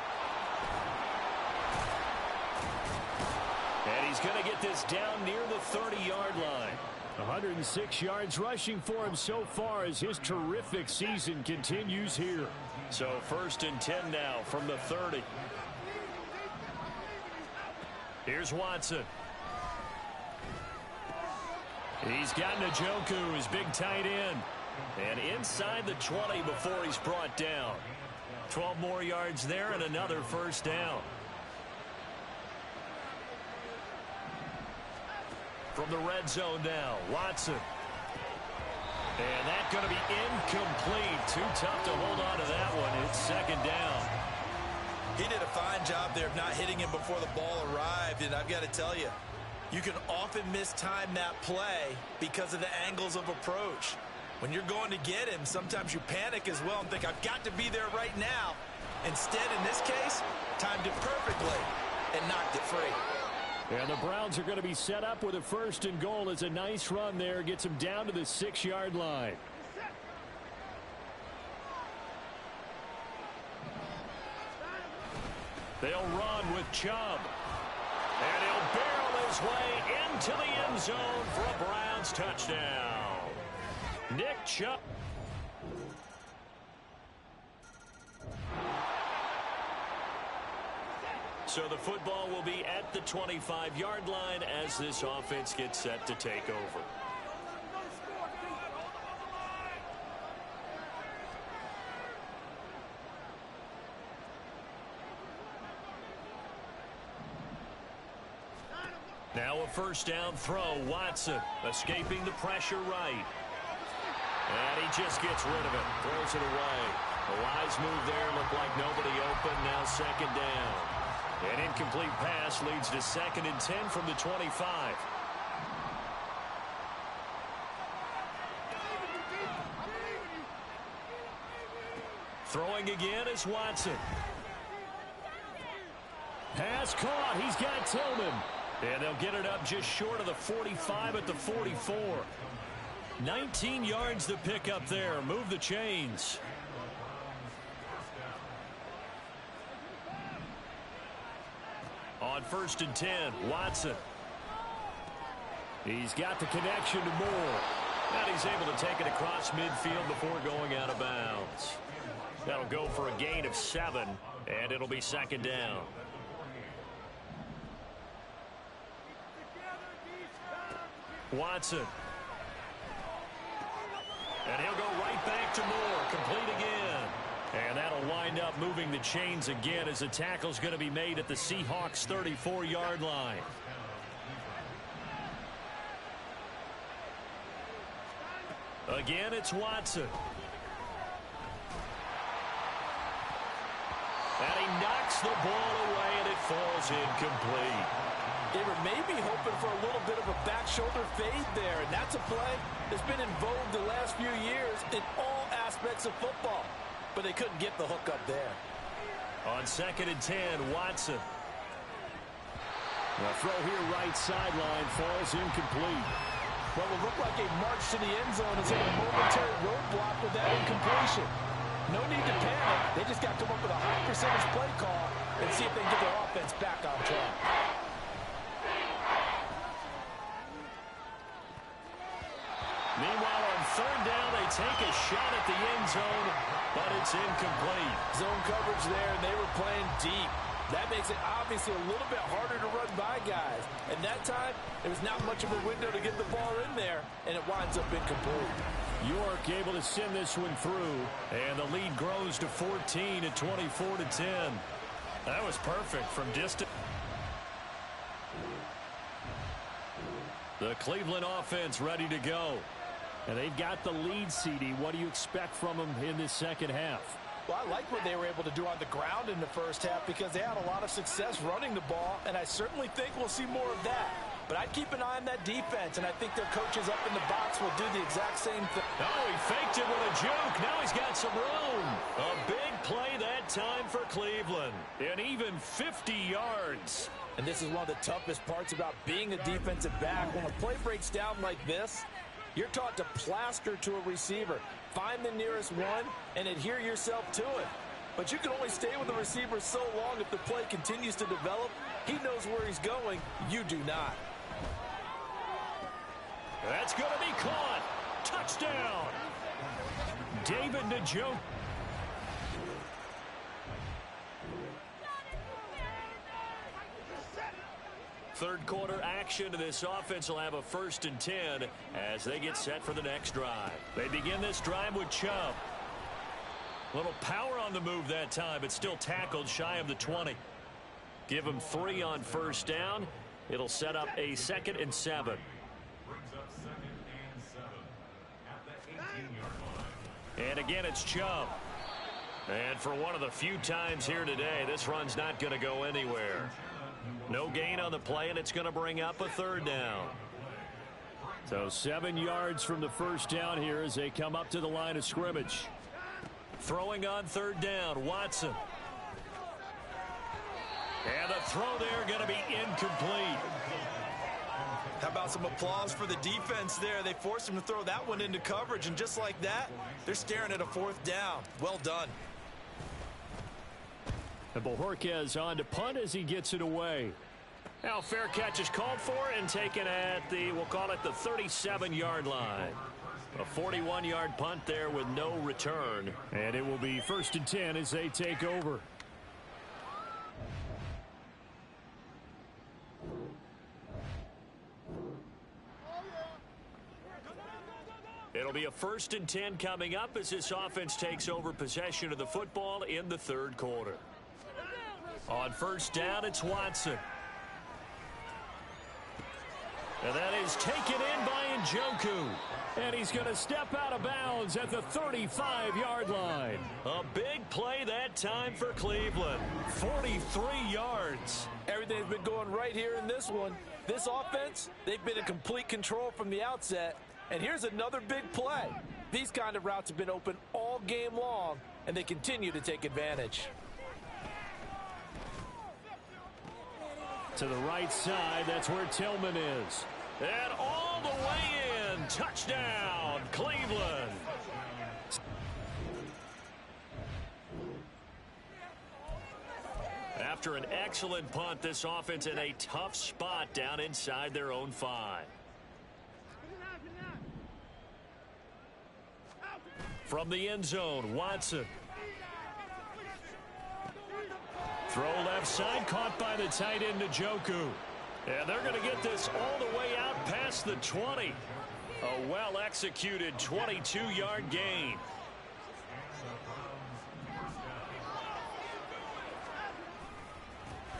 And he's going to get this down near the 30-yard line. 106 yards rushing for him so far as his terrific season continues here. So first and 10 now from the 30. Here's Watson. He's got Njoku, his big tight end. And inside the 20 before he's brought down. 12 more yards there and another first down. From the red zone now, Watson. And that's going to be incomplete. Too tough to hold on to that one. It's second down. He did a fine job there of not hitting him before the ball arrived, and I've got to tell you, you can often mistime that play because of the angles of approach. When you're going to get him, sometimes you panic as well and think, I've got to be there right now. Instead, in this case, timed it perfectly and knocked it free. And the Browns are going to be set up with a first and goal. As a nice run there gets him down to the 6-yard line. They'll run with Chubb. And he'll barrel his way into the end zone for a Browns touchdown. Nick Chubb. So the football will be at the 25-yard line as this offense gets set to take over. Now a first down throw. Watson escaping the pressure right. And he just gets rid of it. Throws it away. A wise move there. Looked like nobody open. Now second down. An incomplete pass leads to second and 10 from the 25. Throwing again is Watson. Pass caught. He's got Tillman. And they'll get it up just short of the 45 at the 44. 19 yards to pick up there. Move the chains. On first and 10, Watson. He's got the connection to Moore. And he's able to take it across midfield before going out of bounds. That'll go for a gain of 7, and it'll be second down. Watson. And he'll go right back to Moore. Complete again. And that'll wind up moving the chains again as the tackle's going to be made at the Seahawks' 34-yard line. Again, it's Watson. And he knocks the ball away, and it falls incomplete. They were maybe hoping for a little bit of a back shoulder fade there, and that's a play that's been in vogue the last few years in all aspects of football. But they couldn't get the hook up there. On second and 10, Watson. The throw here right sideline falls incomplete. What will look like a march to the end zone is a momentary roadblock with that incompletion. No need to panic. They just got to come up with a high percentage play call and see if they can get their offense back on track. Meanwhile, on third down, they take a shot at the end zone, but it's incomplete. Zone coverage there, and they were playing deep. That makes it obviously a little bit harder to run by guys. And that time, there was not much of a window to get the ball in there, and it winds up incomplete. York able to send this one through, and the lead grows to 14 at 24-10. That was perfect from distance. The Cleveland offense ready to go. And they've got the lead, CD. What do you expect from them in this second half? Well, I like what they were able to do on the ground in the first half because they had a lot of success running the ball, and I certainly think we'll see more of that. But I'd keep an eye on that defense, and I think their coaches up in the box will do the exact same thing. Oh, he faked it with a juke. Now he's got some room. A big play that time for Cleveland. And even 50 yards. And this is one of the toughest parts about being a defensive back. When a play breaks down like this, you're taught to plaster to a receiver. Find the nearest one and adhere yourself to it. But you can only stay with the receiver so long if the play continues to develop. He knows where he's going. You do not. That's going to be caught. Touchdown. David Njoku. Third quarter action to this offense will have a 1st and 10 as they get set for the next drive. They begin this drive with Chubb. A little power on the move that time, but still tackled shy of the 20. Give him 3 on 1st down. It'll set up a 2nd and 7. And again, it's Chubb. And for one of the few times here today, this run's not going to go anywhere. No gain on the play, and it's going to bring up a 3rd down. So 7 yards from the 1st down here as they come up to the line of scrimmage. Throwing on 3rd down, Watson. And the throw there going to be incomplete. How about some applause for the defense there? They forced him to throw that one into coverage, and just like that, they're staring at a 4th down. Well done. And Bojorquez on to punt as he gets it away. Now fair catch is called for and taken at the, we'll call it the 37-yard line. A 41-yard punt there with no return. And it will be 1st and 10 as they take over. It'll be a 1st and 10 coming up as this offense takes over possession of the football in the 3rd quarter. On 1st down, it's Watson. And that is taken in by Njoku. And he's going to step out of bounds at the 35-yard line. A big play that time for Cleveland. 43 yards. Everything's been going right here in this one. This offense, they've been in complete control from the outset. And here's another big play. These kind of routes have been open all game long, and they continue to take advantage. To the right side, that's where Tillman is. And all the way in. Touchdown, Cleveland. After an excellent punt, this offense in a tough spot down inside their own 5. From the end zone, Watson. Throw left side, caught by the tight end, Njoku. And they're going to get this all the way out past the 20. A well-executed 22-yard gain.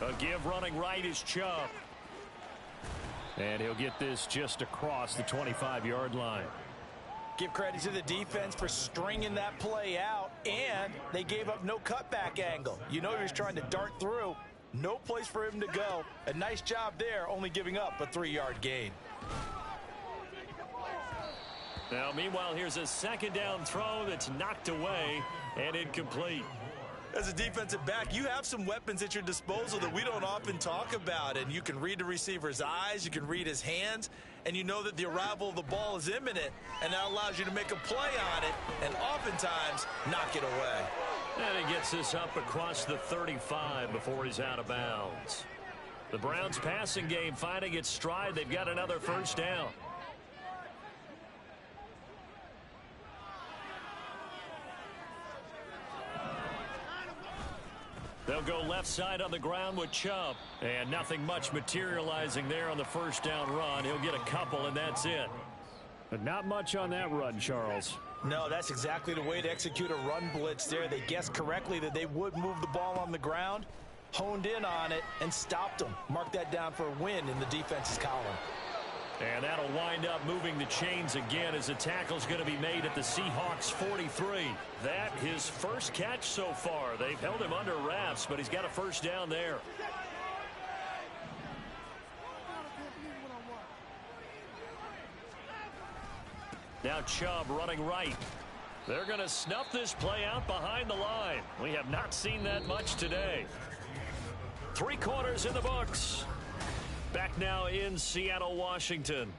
A give running right is Chubb. And he'll get this just across the 25-yard line. Give credit to the defense for stringing that play out, and they gave up no cutback angle. You know he was trying to dart through. No place for him to go. A nice job there, only giving up a 3-yard gain. Now, meanwhile, here's a 2nd down throw that's knocked away and incomplete. As a defensive back, you have some weapons at your disposal that we don't often talk about. And you can read the receiver's eyes, you can read his hands, and you know that the arrival of the ball is imminent, and that allows you to make a play on it and oftentimes knock it away. And he gets this up across the 35 before he's out of bounds. The Browns passing game finding its stride. They've got another first down. They'll go left side on the ground with Chubb. And nothing much materializing there on the first down run. He'll get a couple, and that's it. But not much on that run, Charles. No, that's exactly the way to execute a run blitz there. They guessed correctly that they would move the ball on the ground, honed in on it, and stopped them. Mark that down for a win in the defense's column. And that'll wind up moving the chains again as the tackle's going to be made at the Seahawks 43. That his first catch so far. They've held him under wraps, but he's got a first down there. Now Chubb running right. They're going to snuff this play out behind the line. We have not seen that much today. 3 quarters in the books. Back now in Seattle, Washington.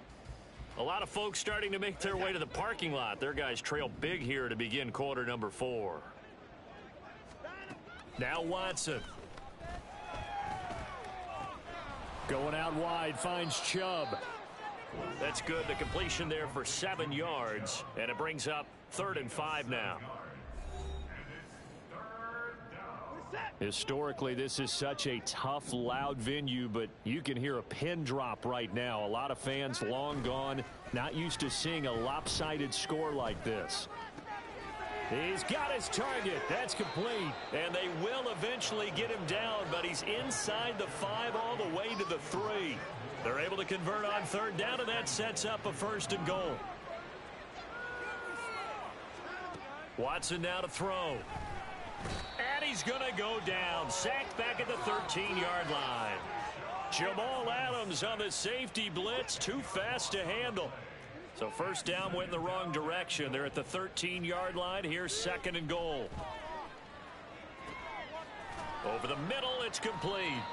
A lot of folks starting to make their way to the parking lot. Their guys trail big here to begin quarter number 4. Now Watson. Going out wide, finds Chubb. That's good. The completion there for 7 yards, and it brings up 3rd and 5 now. Historically, this is such a tough, loud venue, but you can hear a pin drop right now. A lot of fans long gone, not used to seeing a lopsided score like this. He's got his target. That's complete. And they will eventually get him down, but he's inside the 5 all the way to the 3. They're able to convert on 3rd down, and that sets up a 1st and goal. Watson now to throw. And he's going to go down. Sacked back at the 13-yard line. Jamal Adams on the safety blitz. Too fast to handle. So first down went in the wrong direction. They're at the 13-yard line. Here's 2nd and goal. Over the middle, it's complete.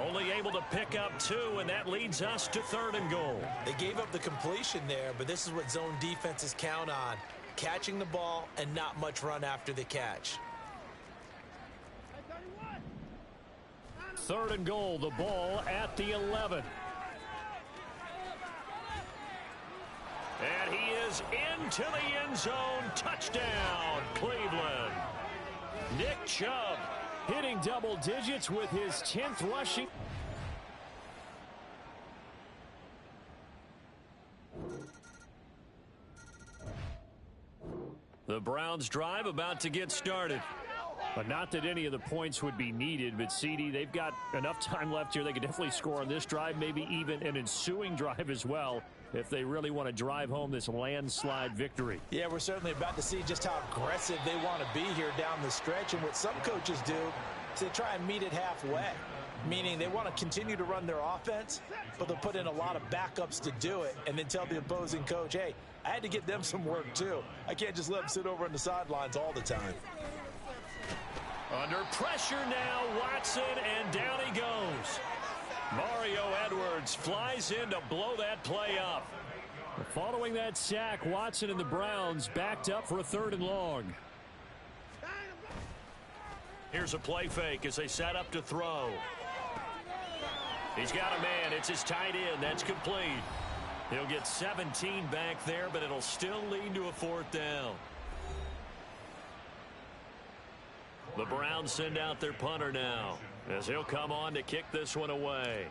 Only able to pick up 2, and that leads us to 3rd and goal. They gave up the completion there, but this is what zone defenses count on. Catching the ball and not much run after the catch. 3rd and goal, the ball at the 11. And he is into the end zone. Touchdown, Cleveland. Nick Chubb hitting double digits with his 10th rushing. The Browns drive about to get started. But not that any of the points would be needed, but CD, they've got enough time left here. They could definitely score on this drive, maybe even an ensuing drive as well, if they really want to drive home this landslide victory. Yeah, we're certainly about to see just how aggressive they want to be here down the stretch. And what some coaches do is they try and meet it halfway, meaning they want to continue to run their offense, but they'll put in a lot of backups to do it and then tell the opposing coach, hey, I had to get them some work too. I can't just let them sit over on the sidelines all the time. Under pressure now, Watson, and down he goes. Mario Edwards flies in to blow that play up. Following that sack, Watson and the Browns backed up for a 3rd and long. Here's a play fake as they set up to throw. He's got a man. It's his tight end. That's complete. He'll get 17 back there, but it'll still lead to a 4th down. The Browns send out their punter now, as he'll come on to kick this one away.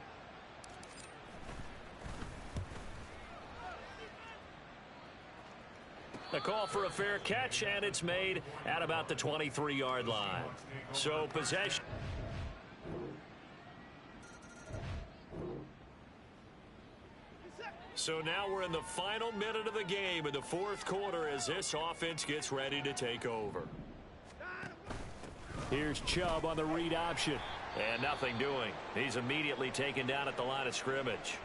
The call for a fair catch, and it's made at about the 23-yard line. So possession. So now we're in the final minute of the game in the 4th quarter as this offense gets ready to take over. Here's Chubb on the read option. And nothing doing. He's immediately taken down at the line of scrimmage.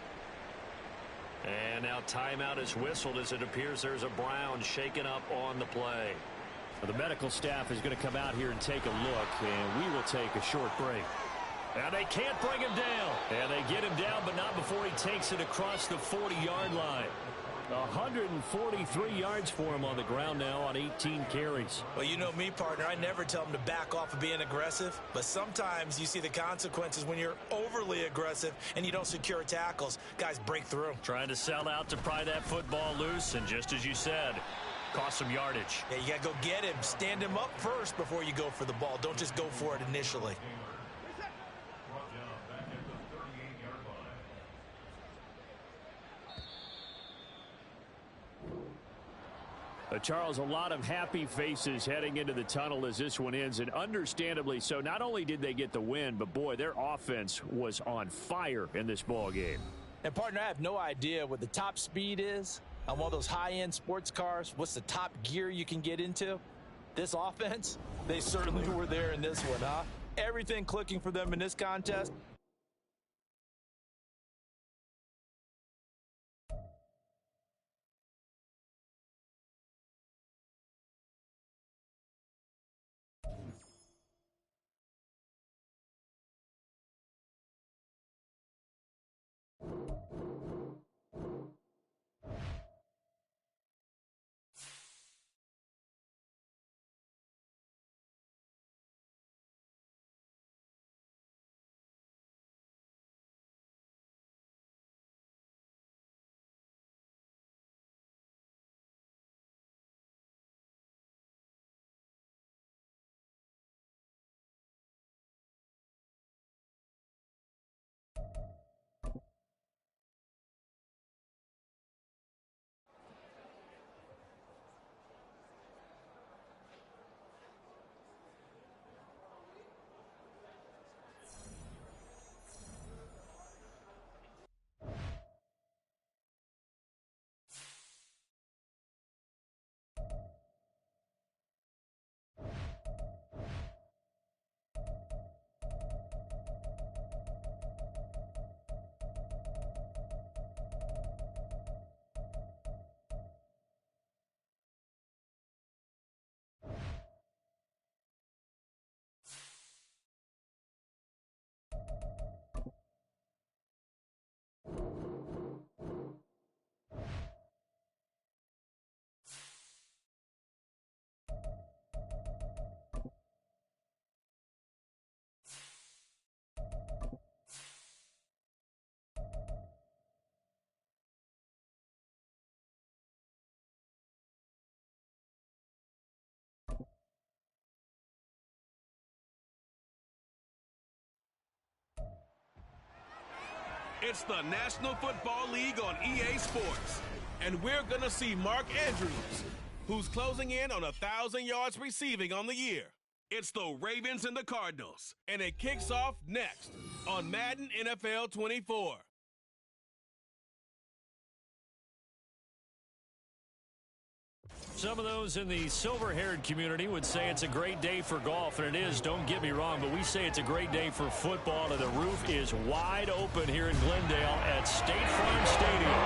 And now timeout is whistled as it appears there's a Brown shaken up on the play. The medical staff is going to come out here and take a look, and we will take a short break. And they can't bring him down. And they get him down, but not before he takes it across the 40-yard line. 143 yards for him on the ground now on 18 carries. Well, you know me, partner. I never tell him to back off of being aggressive. But sometimes you see the consequences when you're overly aggressive and you don't secure tackles. Guys break through. Trying to sell out to pry that football loose, and just as you said, cost some yardage. Yeah, you got to go get him. Stand him up first before you go for the ball. Don't just go for it initially. Charles, a lot of happy faces heading into the tunnel as this one ends, and understandably so. Not only did they get the win, but, boy, their offense was on fire in this ball game. And, partner, I have no idea what the top speed is on one of those high-end sports cars. What's the top gear you can get into? This offense, they certainly were there in this one, huh? Everything clicking for them in this contest. It's the National Football League on EA Sports. And we're going to see Mark Andrews, who's closing in on 1,000 yards receiving on the year. It's the Ravens and the Cardinals. And it kicks off next on Madden NFL 24. Some of those in the silver-haired community would say it's a great day for golf, and it is, don't get me wrong, but we say it's a great day for football, and the roof is wide open here in Glendale at State Farm Stadium.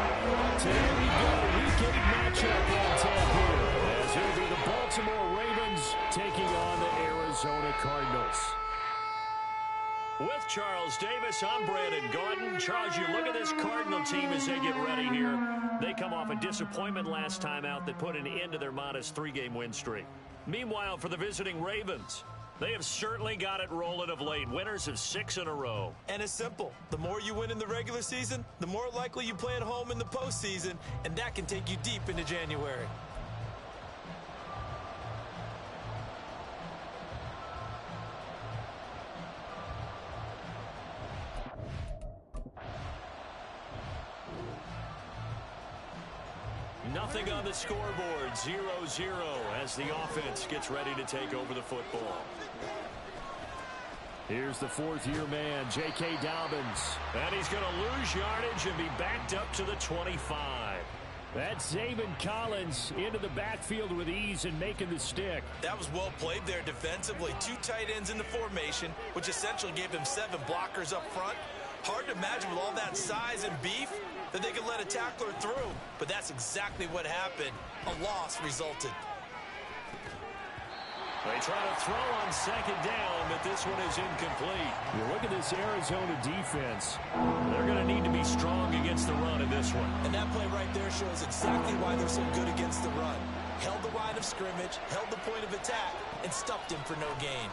Today we got a weekend matchup on tap here, as it'll be the Baltimore Ravens taking on the Arizona Cardinals. With Charles Davis, I'm Brandon Gaudin. Charles, you look at this Cardinal team as they get ready here. They come off a disappointment last time out that put an end to their modest 3-game win streak. Meanwhile, for the visiting Ravens, they have certainly got it rolling of late. Winners of 6 in a row. And it's simple. The more you win in the regular season, the more likely you play at home in the postseason, and that can take you deep into January. Nothing on the scoreboard, 0-0 as the offense gets ready to take over the football. Here's the fourth-year man, J.K. Dobbins. And he's going to lose yardage and be backed up to the 25. That's Zaven Collins into the backfield with ease and making the stick. That was well played there defensively. 2 tight ends in the formation, which essentially gave him 7 blockers up front. Hard to imagine with all that size and beef that they could let a tackler through, but that's exactly what happened. A loss resulted. They try to throw on second down, but this one is incomplete. You look at this Arizona defense. They're going to need to be strong against the run in this one. And that play right there shows exactly why they're so good against the run. Held the line of scrimmage, held the point of attack, and stuffed him for no gain.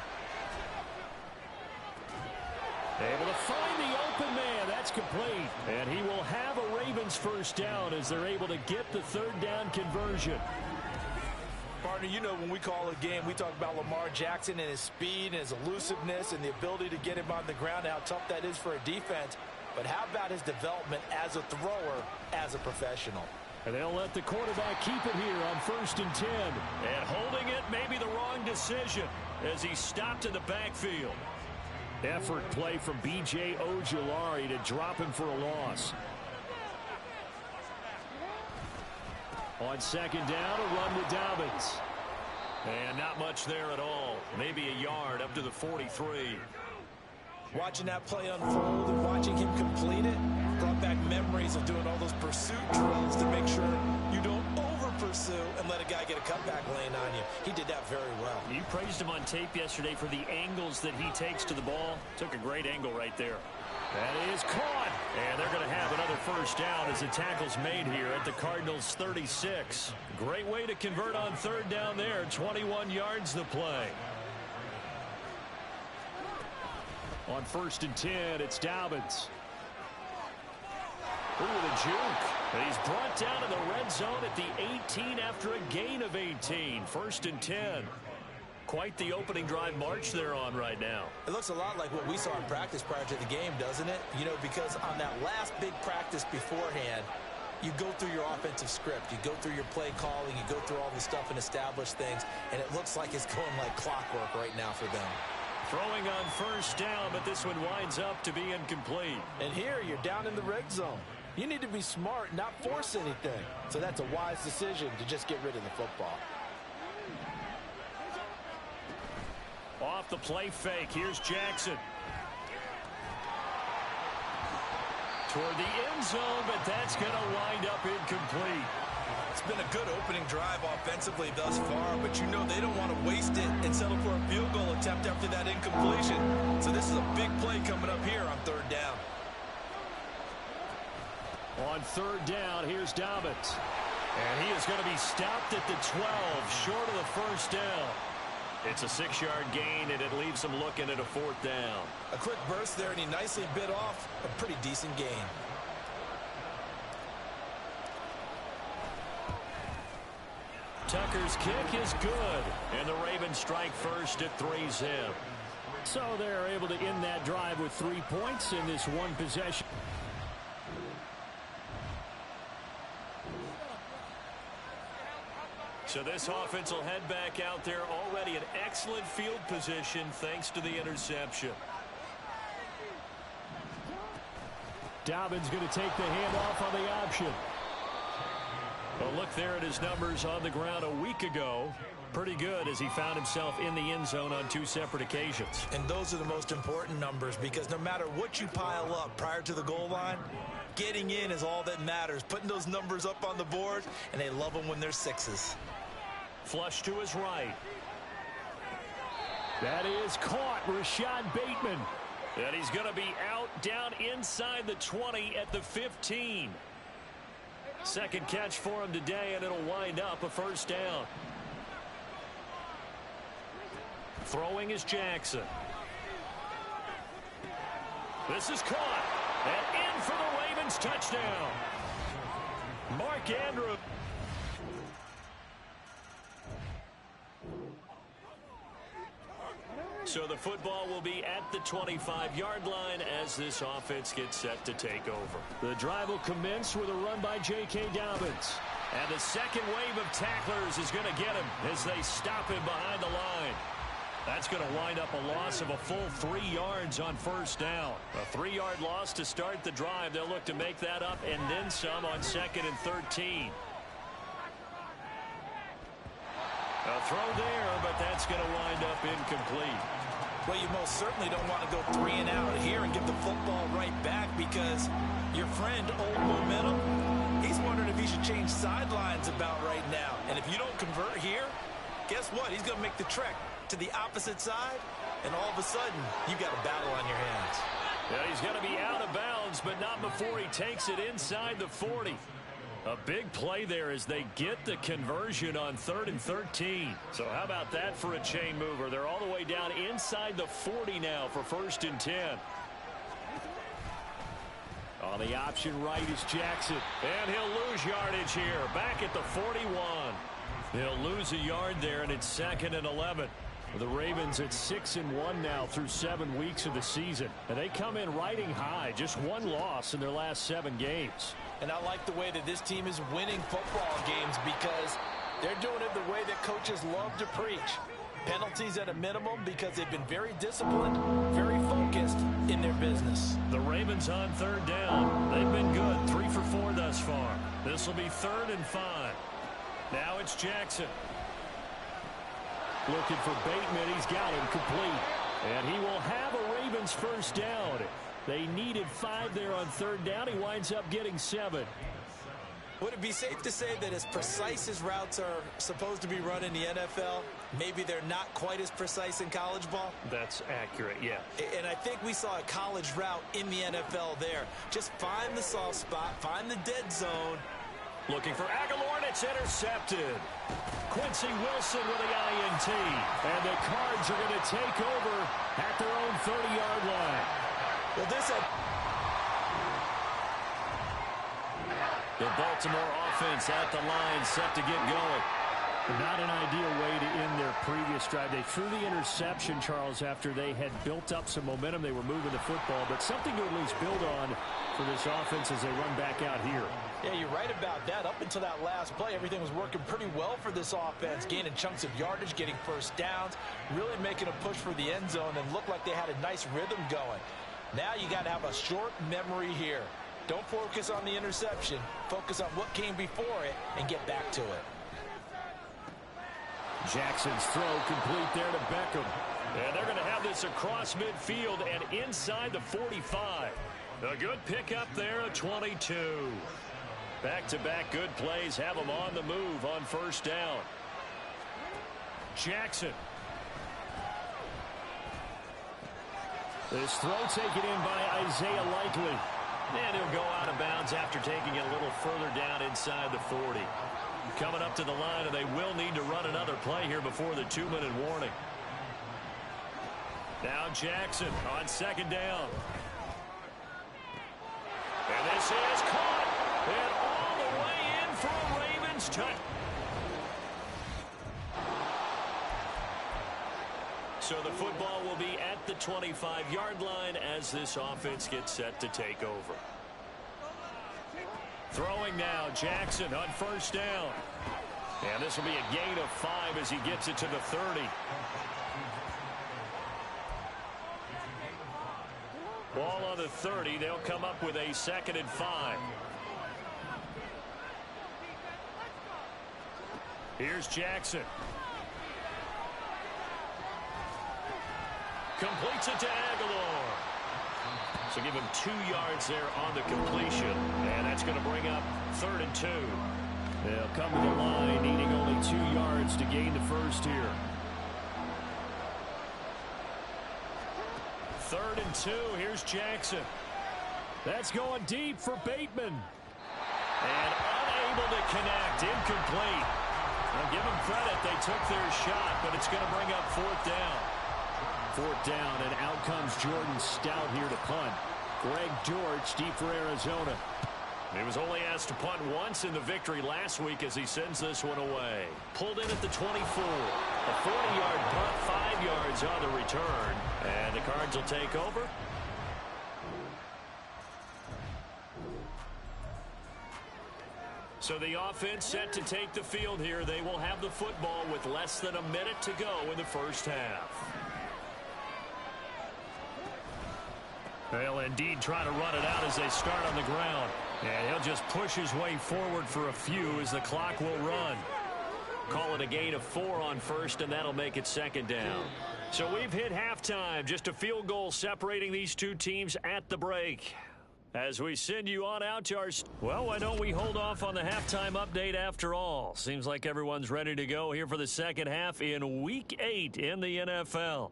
Able to find the open man. That's complete. And he will have a Ravens first down as they're able to get the third down conversion. Partner, you know when we call a game, we talk about Lamar Jackson and his speed and his elusiveness and the ability to get him on the ground, how tough that is for a defense. But how about his development as a thrower, as a professional? And they'll let the quarterback keep it here on 1st and 10. And holding it may be the wrong decision as he stopped in the backfield. Effort play from B.J. Ojulari to drop him for a loss. On second down, a run with Dobbins. And not much there at all. Maybe a yard up to the 43. Watching that play unfold and watching him complete it brought back memories of doing all those pursuit drills to make sure you don't over-pursue and let a guy get a cutback lane on you. He did that very well. You praised him on tape yesterday for the angles that he takes to the ball. Took a great angle right there. That is caught. And they're going to have another first down as the tackle's made here at the Cardinals' 36. Great way to convert on third down there. 21 yards the play. On 1st and 10, it's Dobbins. Ooh, the juke. And he's brought down in the red zone at the 18 after a gain of 18. 1st and 10. Quite the opening drive march they're on right now. It looks a lot like what we saw in practice prior to the game, doesn't it? You know, because on that last big practice beforehand, you go through your offensive script. You go through your play calling. You go through all the stuff and establish things. And it looks like it's going like clockwork right now for them. Throwing on first down, but this one winds up to be incomplete. And here you're down in the red zone. You need to be smart, not force anything. So that's a wise decision to just get rid of the football. Off the play fake. Here's Jackson. Toward the end zone, but that's going to wind up incomplete. It's been a good opening drive offensively thus far, but you know they don't want to waste it and settle for a field goal attempt after that incompletion. So this is a big play coming up here on third down. On third down, here's Dobbins. And he is going to be stopped at the 12, short of the first down. It's a 6-yard gain, and it leaves him looking at a 4th down. A quick burst there, and he nicely bit off a pretty decent gain. Tucker's kick is good, and the Ravens strike first at 3-zip. So they're able to end that drive with 3 points in this one possession. So this offense will head back out there, already in excellent field position thanks to the interception. Dobbins going to take the handoff on the option. Well, look there at his numbers on the ground a week ago. Pretty good as he found himself in the end zone on 2 separate occasions. And those are the most important numbers because no matter what you pile up prior to the goal line, getting in is all that matters. Putting those numbers up on the board, and they love them when they're 6s. Flush to his right. That is caught. Rashad Bateman. And he's going to be out down inside the 20 at the 15. Second catch for him today, and it'll wind up a first down. Throwing is Jackson. This is caught. And in for the Ravens touchdown. Mark Andrews. So the football will be at the 25-yard line as this offense gets set to take over. The drive will commence with a run by J.K. Dobbins. And the second wave of tacklers is going to get him as they stop him behind the line. That's going to wind up a loss of a full 3 yards on first down. A 3-yard loss to start the drive. They'll look to make that up and then some on 2nd and 13. A throw there, but that's going to wind up incomplete. Well, you most certainly don't want to go 3 and out here and give the football right back because your friend, Old Momentum, he's wondering if he should change sidelines about right now. And if you don't convert here, guess what? He's going to make the trek to the opposite side, and all of a sudden, you've got a battle on your hands. Yeah, he's going to be out of bounds, but not before he takes it inside the 40. A big play there as they get the conversion on 3rd and 13. So how about that for a chain mover? They're all the way down inside the 40 now for 1st and 10. On the option right is Jackson. And he'll lose yardage here. Back at the 41. He'll lose a yard there, and it's 2nd and 11. The Ravens at 6-1 now through 7 weeks of the season. And they come in riding high. Just 1 loss in their last 7 games. And I like the way that this team is winning football games because they're doing it the way that coaches love to preach. Penalties at a minimum because they've been very disciplined, very focused in their business. The Ravens on 3rd down. They've been good. 3 for 4 thus far. This will be 3rd and 5. Now it's Jackson. Looking for Bateman. He's got him complete. And he will have a Ravens 1st down. They needed 5 there on 3rd down. He winds up getting 7. Would it be safe to say that as precise as routes are supposed to be run in the NFL, maybe they're not quite as precise in college ball? That's accurate, yeah. And I think we saw a college route in the NFL there. Just find the soft spot, find the dead zone. Looking for Aguilar, and it's intercepted. Quincy Wilson with the INT. And the Cards are going to take over at their own 30-yard line. Well, the Baltimore offense at the line, set to get going. Not an ideal way to end their previous drive. They threw the interception, Charles, after they had built up some momentum. They were moving the football, but something to at least build on for this offense as they run back out here. Yeah, you're right about that. Up until that last play, everything was working pretty well for this offense, gaining chunks of yardage, getting 1st downs, really making a push for the end zone, and looked like they had a nice rhythm going. Now you got to have a short memory here. Don't focus on the interception. Focus on what came before it and get back to it. Jackson's throw complete there to Beckham. And they're going to have this across midfield and inside the 45. A good pickup there at 22. Back-to-back good plays have them on the move on 1st down. Jackson. This throw taken in by Isaiah Likely. And he'll go out of bounds after taking it a little further down inside the 40. Coming up to the line, and they will need to run another play here before the 2-minute warning. Now Jackson on 2nd down. And this is caught. And all the way in for a Ravens touchdown. So the football will be at the 25-yard line as this offense gets set to take over. Throwing now, Jackson on 1st down. And this will be a gain of 5 as he gets it to the 30. Ball on the 30. They'll come up with a 2nd and 5. Here's Jackson. Completes it to Aguilar. So give him 2 yards there on the completion. And that's going to bring up 3rd and 2. They'll come to the line needing only 2 yards to gain the 1st here. 3rd and 2. Here's Jackson. That's going deep for Bateman. And unable to connect. Incomplete. I'll give them credit. They took their shot, but it's going to bring up 4th down. 4th down, and out comes Jordan Stout here to punt. Greg George deep for Arizona. He was only asked to punt once in the victory last week as he sends this one away. Pulled in at the 24. A 40-yard punt, 5 yards on the return. And the Cards will take over. So the offense set to take the field here. They will have the football with less than a minute to go in the 1st half. They'll indeed try to run it out as they start on the ground. And he'll just push his way forward for a few as the clock will run. Call it a gain of 4 on 1st, and that'll make it 2nd down. So we've hit halftime. Just a field goal separating these two teams at the break. As we send you on out to our... Well, why don't we hold off on the halftime update after all? Seems like everyone's ready to go here for the second half in Week 8 in the NFL.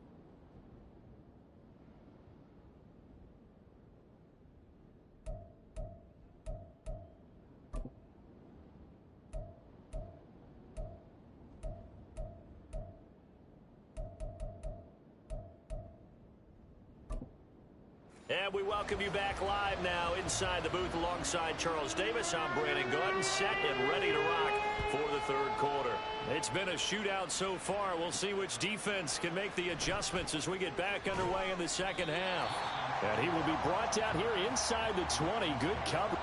And we welcome you back live now inside the booth alongside Charles Davis. I'm Brandon Gordon, set and ready to rock for the third quarter. It's been a shootout so far. We'll see which defense can make the adjustments as we get back underway in the second half. And he will be brought down here inside the 20. Good cover.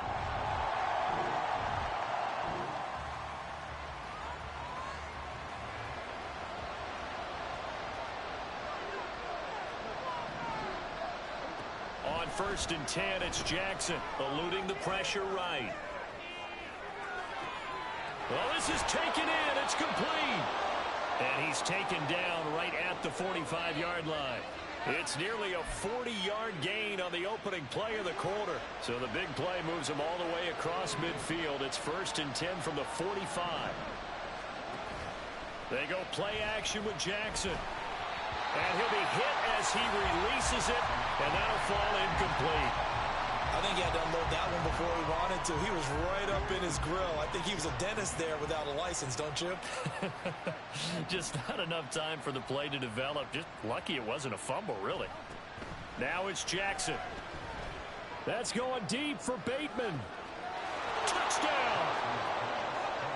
First and 10, it's Jackson eluding the pressure right. Well, this is taken in. It's complete. And he's taken down right at the 45-yard line. It's nearly a 40-yard gain on the opening play of the quarter. So the big play moves him all the way across midfield. It's first and 10 from the 45. They go play action with Jackson. And he'll be hit as he releases it, and that'll fall incomplete. I think he had to unload that one before he wanted to. He was right up in his grill. I think he was a dentist there without a license, don't you? Just not enough time for the play to develop. Just lucky it wasn't a fumble, really. Now it's Jackson. That's going deep for Bateman. Touchdown!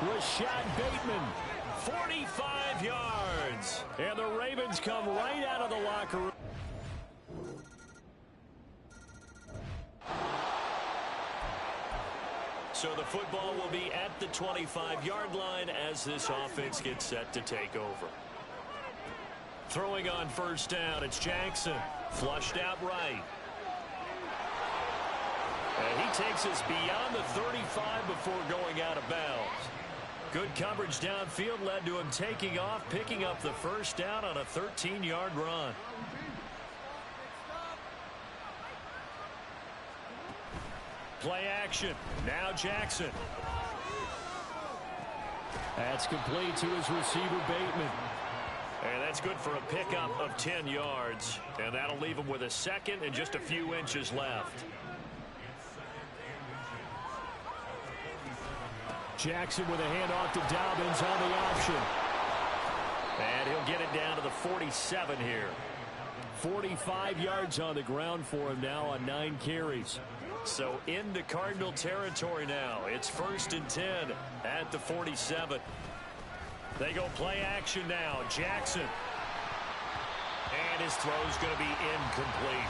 Rashad Bateman. 45 yards. And the Ravens come right out of the locker room. So the football will be at the 25-yard line as this offense gets set to take over. Throwing on first down, it's Jackson. Flushed out right. And he takes us beyond the 35 before going out of bounds. Good coverage downfield led to him taking off, picking up the first down on a 13-yard run. Play action. Now Jackson. That's complete to his receiver, Bateman. And that's good for a pickup of 10 yards. And that'll leave him with a second and just a few inches left. Jackson with a handoff to Dobbins on the option. And he'll get it down to the 47 here. 45 yards on the ground for him now on 9 carries. So into Cardinal territory now. It's first and 10 at the 47. They go play action now. Jackson. And his throw's going to be incomplete.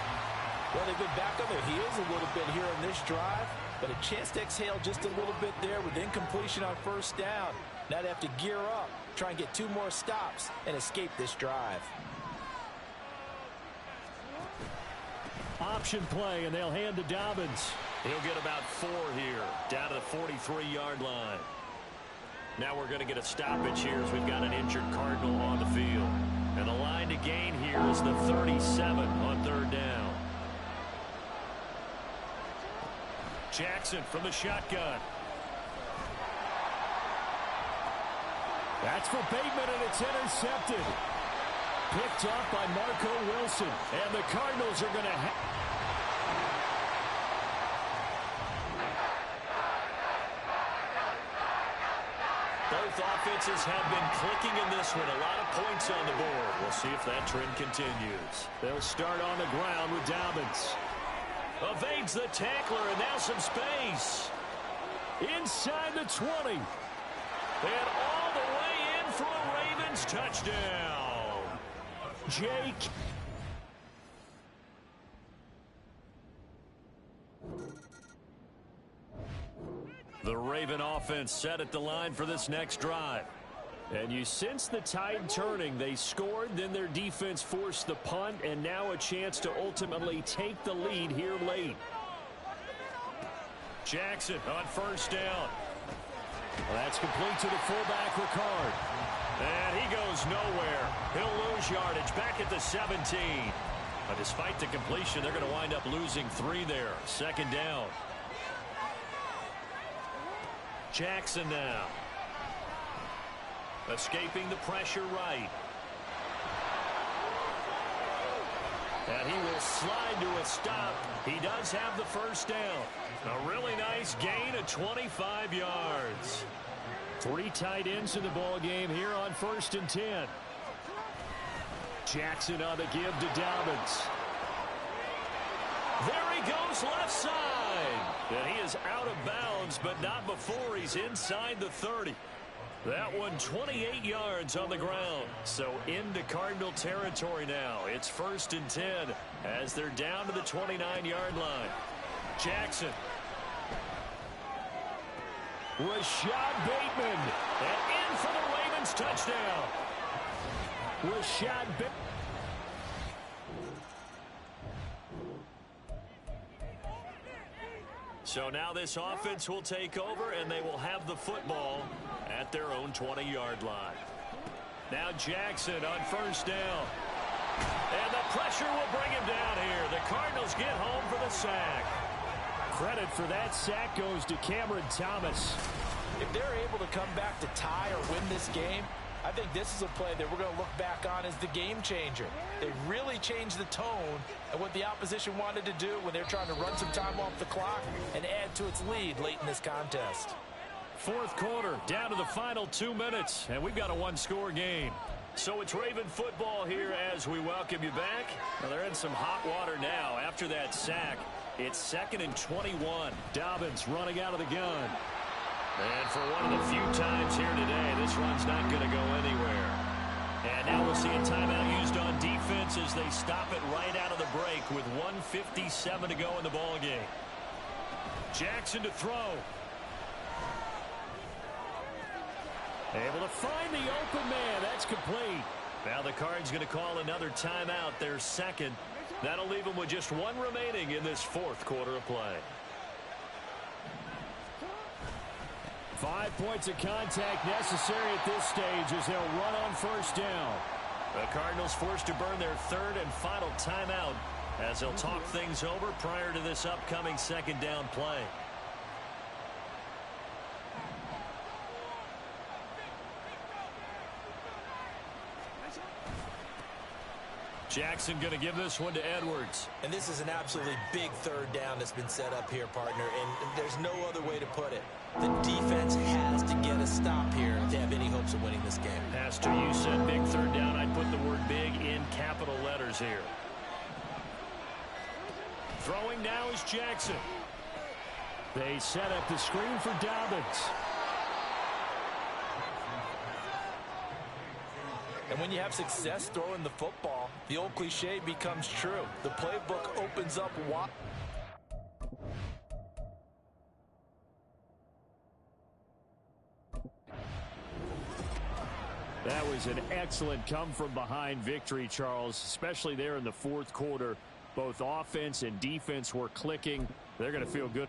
Well, they've been back on their heels a little bit here on this drive, but a chance to exhale just a little bit there with incompletion on first down. Now they have to gear up, try and get 2 more stops, and escape this drive. Option play, and they'll hand to Dobbins. He'll get about 4 here, down to the 43-yard line. Now we're going to get a stoppage here as we've got an injured Cardinal on the field. And the line to gain here is the 37 on third down. Jackson from the shotgun. That's for Bateman, and it's intercepted. Picked up by Marco Wilson. And the Cardinals are going to have... Both offenses have been clicking in this one. A lot of points on the board. We'll see if that trend continues. They'll start on the ground with Dobbins. Evades the tackler, and now some space. Inside the 20. And all the way in for a Ravens touchdown. Jake. The Raven offense set at the line for this next drive. And you sense the tide turning. They scored, then their defense forced the punt, and now a chance to ultimately take the lead here late. Jackson on first down. Well, that's complete to the fullback, Ricard. And he goes nowhere. He'll lose yardage back at the 17. But despite the completion, they're going to wind up losing 3 there. Second down. Jackson now. Escaping the pressure right. And he will slide to a stop. He does have the first down. A really nice gain of 25 yards. 3 tight ends in the ball game here on 1st and 10. Jackson on the give to Dobbins. There he goes left side. And he is out of bounds, but not before he's inside the 30. That one 28 yards on the ground. So into Cardinal territory now. It's 1st and 10 as they're down to the 29-yard line. Jackson. Rashad Bateman. And in for the Ravens touchdown. Rashad Bateman. So now this offense will take over, and they will have the football at their own 20-yard line. Now Jackson on 1st down. And the pressure will bring him down here. The Cardinals get home for the sack. Credit for that sack goes to Cameron Thomas. If they're able to come back to tie or win this game, I think this is a play that we're going to look back on as the game changer. They really changed the tone of what the opposition wanted to do when they're trying to run some time off the clock and add to its lead late in this contest. 4th quarter, down to the final 2 minutes, and we've got a 1-score game. So it's Raven football here as we welcome you back. Well, they're in some hot water now after that sack. It's 2nd and 21. Dobbins running out of the gun. And for one of the few times here today, this run's not going to go anywhere. And now we'll see a timeout used on defense as they stop it right out of the break with 1:57 to go in the ball game. Jackson to throw. Able to find the open man. That's complete. Now the Cards going to call another timeout, their 2nd. That'll leave them with just 1 remaining in this 4th quarter of play. 5 points of contact necessary at this stage as they'll run on 1st down. The Cardinals forced to burn their 3rd and final timeout as they'll talk things over prior to this upcoming 2nd down play. Jackson going to give this one to Edwards. And this is an absolutely big 3rd down that's been set up here, partner, and there's no other way to put it. The defense has to get a stop here to have any hopes of winning this game. Pastor, you said big 3rd down. I'd put the word big in capital letters here. Throwing now is Jackson. They set up the screen for Dobbins. And when you have success throwing the football, the old cliche becomes true. The playbook opens up wide. That was an excellent come-from-behind victory, Charles, especially there in the 4th quarter. Both offense and defense were clicking. They're going to feel good.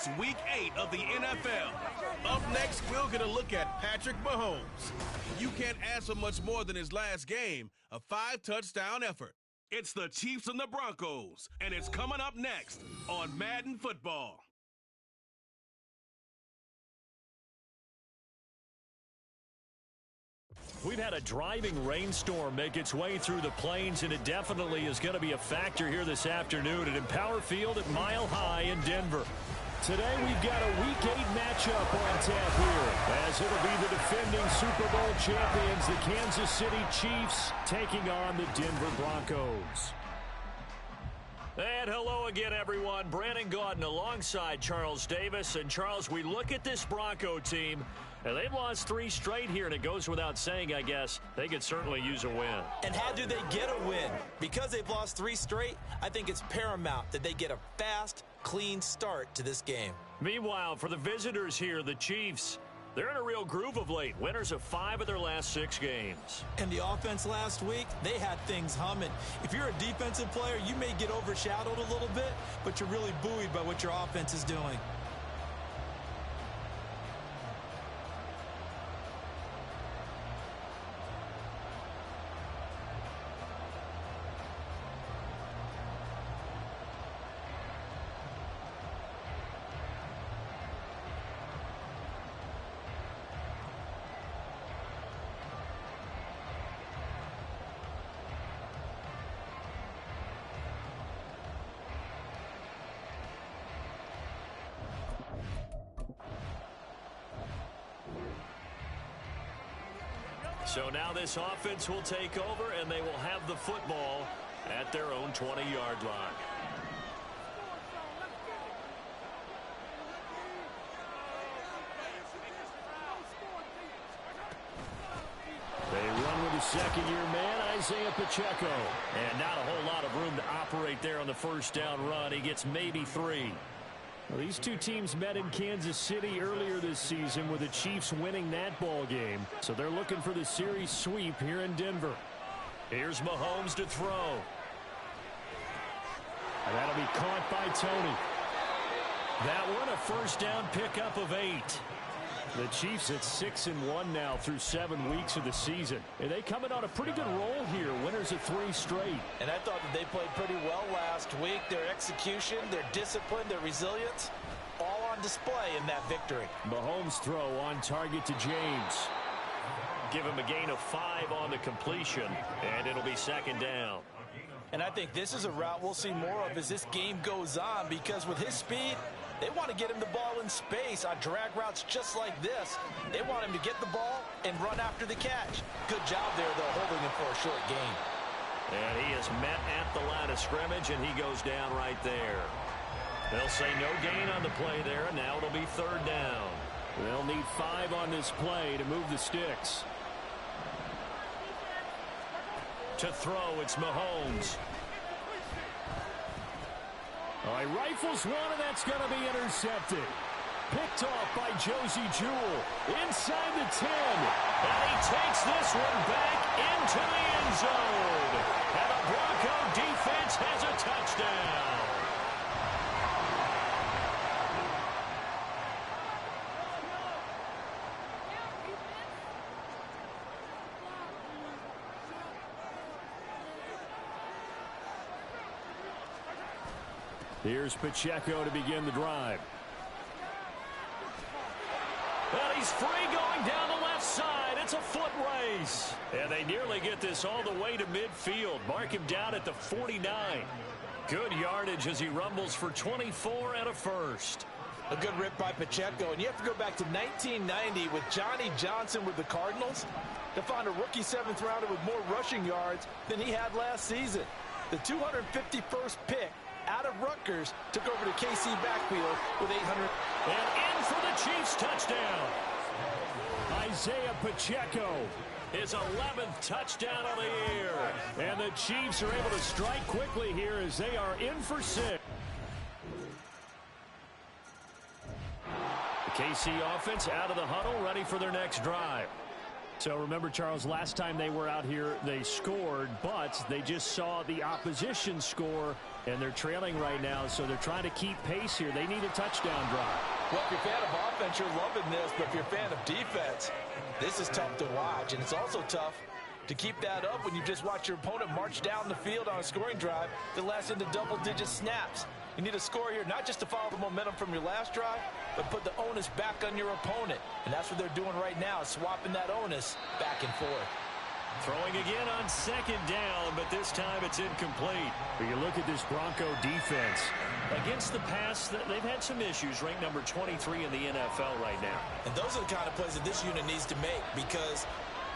It's Week 8 of the NFL. Up next, we'll get a look at Patrick Mahomes. You can't ask for much more than his last game, a 5-touchdown effort. It's the Chiefs and the Broncos, and it's coming up next on Madden Football. We've had a driving rainstorm make its way through the plains, and it definitely is going to be a factor here this afternoon at Empower Field at Mile High in Denver. Today we've got a Week 8 matchup on tap here, as it'll be the defending Super Bowl champions, the Kansas City Chiefs, taking on the Denver Broncos. And hello again, everyone. Brandon Gaudin alongside Charles Davis. And Charles, we look at this Bronco team, and they've lost 3 straight here, and it goes without saying, I guess, they could certainly use a win. And how do they get a win? Because they've lost 3 straight, I think it's paramount that they get a fast, clean start to this game. Meanwhile, for the visitors here, the Chiefs, they're in a real groove of late. Winners of 5 of their last 6 games. And the offense last week, they had things humming. If you're a defensive player, you may get overshadowed a little bit, but you're really buoyed by what your offense is doing. So now this offense will take over, and they will have the football at their own 20-yard line. They run with the second-year man, Isaiah Pacheco. And not a whole lot of room to operate there on the first down run. He gets maybe 3. Well, these two teams met in Kansas City earlier this season with the Chiefs winning that ball game. So they're looking for the series sweep here in Denver. Here's Mahomes to throw. And that'll be caught by Tony. That one a first down pickup of 8. The Chiefs at 6-1 now through 7 weeks of the season. And they coming on a pretty good roll here, winners of 3 straight. And I thought that they played pretty well last week. Their execution, their discipline, their resilience, all on display in that victory. Mahomes' throw on target to James. Give him a gain of 5 on the completion, and it'll be second down. And I think this is a route we'll see more of as this game goes on, because with his speed, they want to get him the ball in space on drag routes just like this. They want him to get the ball and run after the catch. Good job there, though, holding him for a short gain. And he is met at the line of scrimmage, and he goes down right there. They'll say no gain on the play there, and now it'll be third down. They'll need 5 on this play to move the sticks. To throw, it's Mahomes. All right, rifles one, and that's going to be intercepted. Picked off by Josie Jewell inside the 10. And he takes this one back into the end zone. And the Bronco defense has a touchdown. Here's Pacheco to begin the drive. And he's free going down the left side. It's a foot race. And they nearly get this all the way to midfield. Mark him down at the 49. Good yardage as he rumbles for 24 and a first. A good rip by Pacheco. And you have to go back to 1990 with Johnny Johnson with the Cardinals to find a rookie 7th rounder with more rushing yards than he had last season. The 251st pick out of Rutgers took over to KC backfield with 800. And in for the Chiefs touchdown. Isaiah Pacheco, his 11th touchdown of the year. And the Chiefs are able to strike quickly here as they are in for 6. The KC offense out of the huddle, ready for their next drive. So remember, Charles, last time they were out here, they scored, but they just saw the opposition score, and they're trailing right now, so they're trying to keep pace here. They need a touchdown drive. Well, if you're a fan of offense, you're loving this, but if you're a fan of defense, this is tough to watch, and it's also tough to keep that up when you just watch your opponent march down the field on a scoring drive that lasts into double-digit snaps. You need a score here, not just to follow the momentum from your last drive, but put the onus back on your opponent. And that's what they're doing right now, swapping that onus back and forth. Throwing again on second down, but this time it's incomplete. But you look at this Bronco defense. Against the pass, they've had some issues, ranked number 23 in the NFL right now. And those are the kind of plays that this unit needs to make, because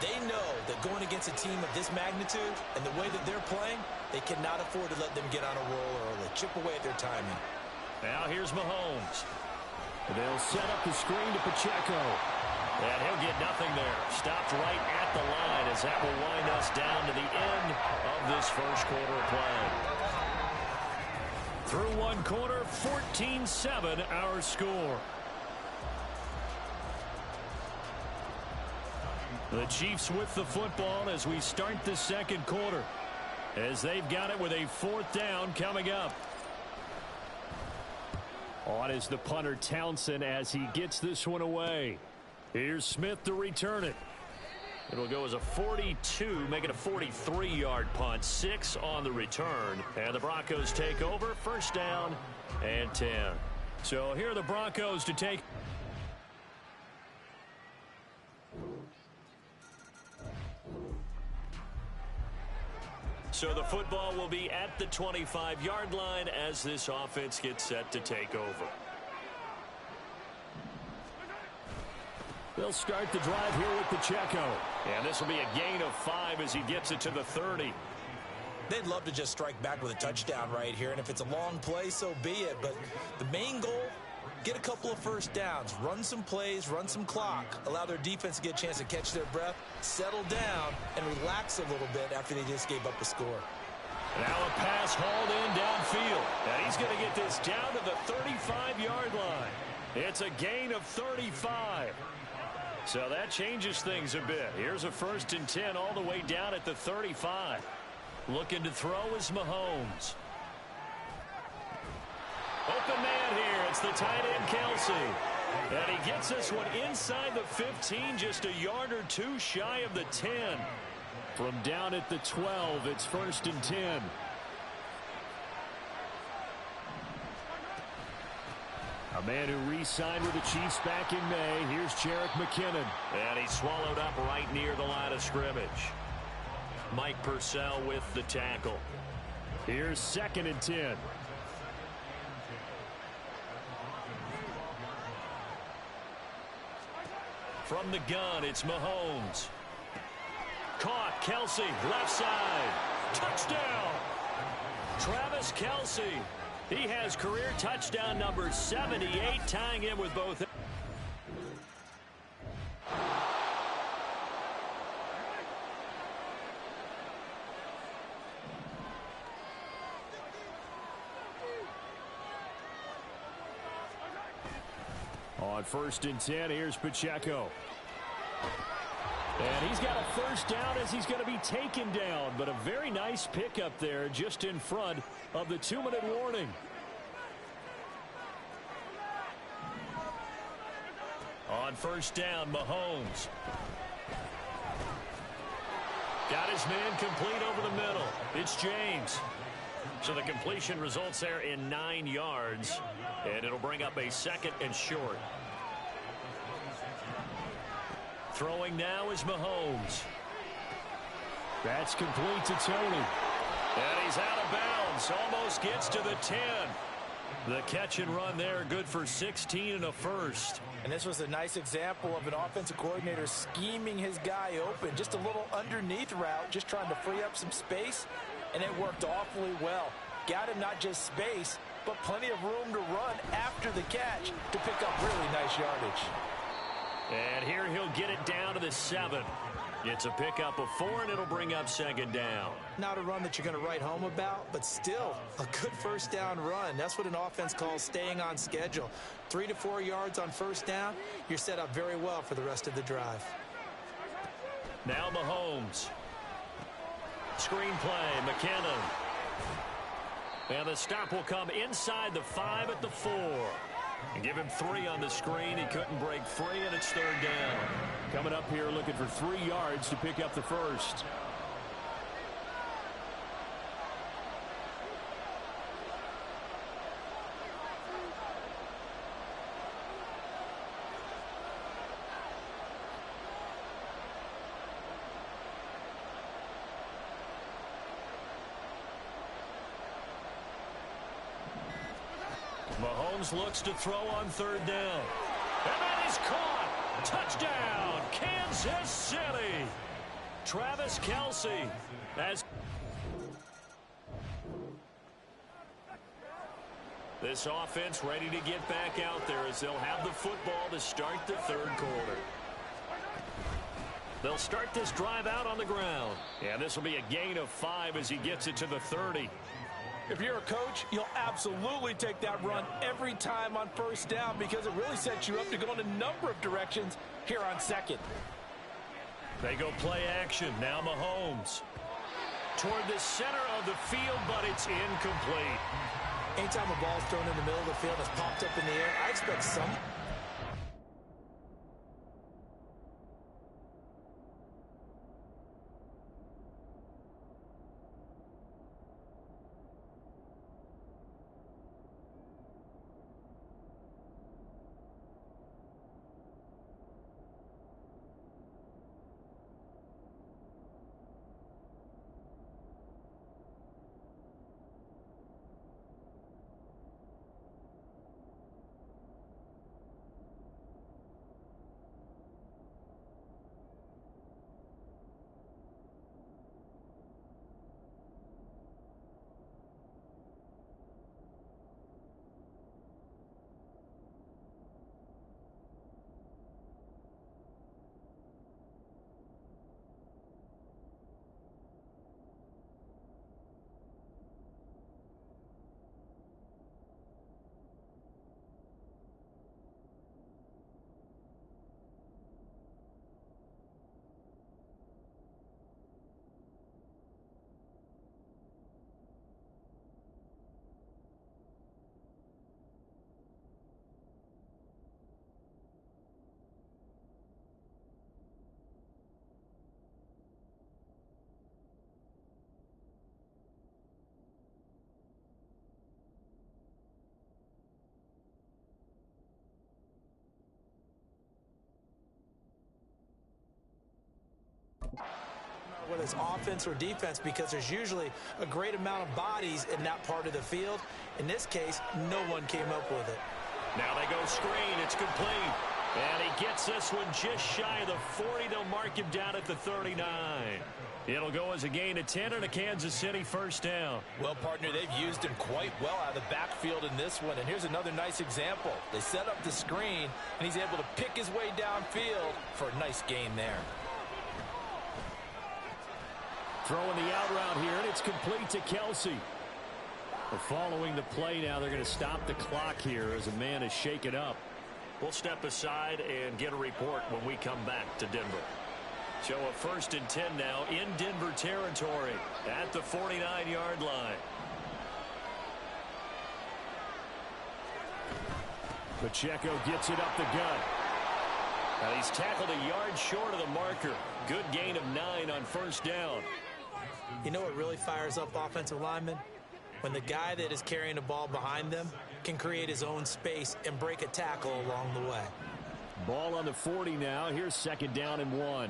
they know that going against a team of this magnitude and the way that they're playing, they cannot afford to let them get on a roll early. Chip away at their timing. Now here's Mahomes. They'll set up the screen to Pacheco. And he'll get nothing there. Stopped right at the line as that will wind us down to the end of this first quarter of play. Through one quarter, 14-7 our score. The Chiefs with the football as we start the second quarter, as they've got it with a fourth down coming up. On is the punter Townsend as he gets this one away. Here's Smith to return it. It'll go as a 42, make it a 43-yard punt. 6 on the return. And the Broncos take over. First down and 10. So here are the Broncos to take. So the football will be at the 25-yard line as this offense gets set to take over. They'll start the drive here with Pacheco. And this will be a gain of 5 as he gets it to the 30. They'd love to just strike back with a touchdown right here, and if it's a long play, so be it. But the main goal, get a couple of first downs, run some plays, run some clock, allow their defense to get a chance to catch their breath, settle down, and relax a little bit after they just gave up a score. Now a pass hauled in downfield. And he's going to get this down to the 35-yard line. It's a gain of 35. So that changes things a bit. Here's a 1st and 10 all the way down at the 35. Looking to throw is Mahomes. Open man here. It's the tight end, Kelsey. And he gets this one inside the 15, just a yard or two shy of the 10. From down at the 12, it's 1st and 10. A man who re-signed with the Chiefs back in May. Here's Jerick McKinnon. And he's swallowed up right near the line of scrimmage. Mike Purcell with the tackle. Here's 2nd and 10. From the gun, it's Mahomes. Caught, Kelsey, left side. Touchdown! Travis Kelsey. He has career touchdown number 78, tying him with both. On 1st and 10, here's Pacheco. And he's got a first down as he's going to be taken down. But a very nice pickup there just in front of the 2-minute warning. On 1st down, Mahomes. Got his man complete over the middle. It's James. So the completion results there in 9 yards. And it'll bring up a 2nd and short. Throwing now is Mahomes. That's complete to Tony. And he's out of bounds. Almost gets to the 10. The catch and run there, good for 16 and a first. And this was a nice example of an offensive coordinator scheming his guy open. Just a little underneath route, just trying to free up some space. And it worked awfully well. Got him not just space, but plenty of room to run after the catch to pick up really nice yardage. And here he'll get it down to the 7. It's a pickup of 4, and it'll bring up 2nd down. Not a run that you're going to write home about, but still a good first down run. That's what an offense calls staying on schedule. 3 to 4 yards on first down, you're set up very well for the rest of the drive. Now Mahomes. Screenplay, McKinnon. And the stop will come inside the 5 at the 4. And give him 3 on the screen. He couldn't break free, and it's 3rd down. Coming up here looking for 3 yards to pick up the first. Mahomes looks to throw on 3rd down. And that is caught. Touchdown, Kansas City. Travis Kelce as this offense ready to get back out there as they'll have the football to start the 3rd quarter. They'll start this drive out on the ground. And this will be a gain of 5 as he gets it to the 30. If you're a coach, you'll absolutely take that run every time on 1st down because it really sets you up to go in a number of directions here on 2nd. They go play action. Now Mahomes. Toward the center of the field, but it's incomplete. Anytime a ball's thrown in the middle of the field that's popped up in the air, I expect some. Whether it's offense or defense, because there's usually a great amount of bodies in that part of the field. In this case, no one came up with it. Now they go screen. It's complete. And he gets this one just shy of the 40. They'll mark him down at the 39. It'll go as a gain of 10 and a Kansas City 1st down. Well, partner, they've used him quite well out of the backfield in this one. And here's another nice example. They set up the screen, and he's able to pick his way downfield for a nice gain there. Throwing the out route here, and it's complete to Kelce. But following the play now, they're going to stop the clock here as a man is shaken up. We'll step aside and get a report when we come back to Denver. So a 1st and 10 now in Denver territory at the 49-yard line. Pacheco gets it up the gut. Now he's tackled a yard short of the marker. Good gain of 9 on 1st down. You know what really fires up offensive linemen? When the guy that is carrying the ball behind them can create his own space and break a tackle along the way. Ball on the 40 now. Here's 2nd down and 1.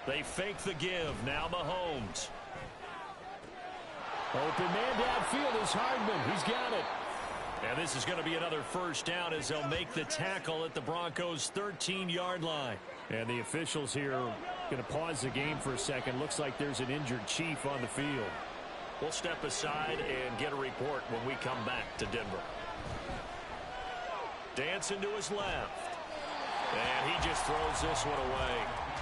They fake the give. Now Mahomes. Open man downfield is Hardman. He's got it. And this is going to be another 1st down as they'll make the tackle at the Broncos' 13-yard line. And the officials here are going to pause the game for a second. Looks like there's an injured Chief on the field. We'll step aside and get a report when we come back to Denver. Dancing to his left. And he just throws this one away.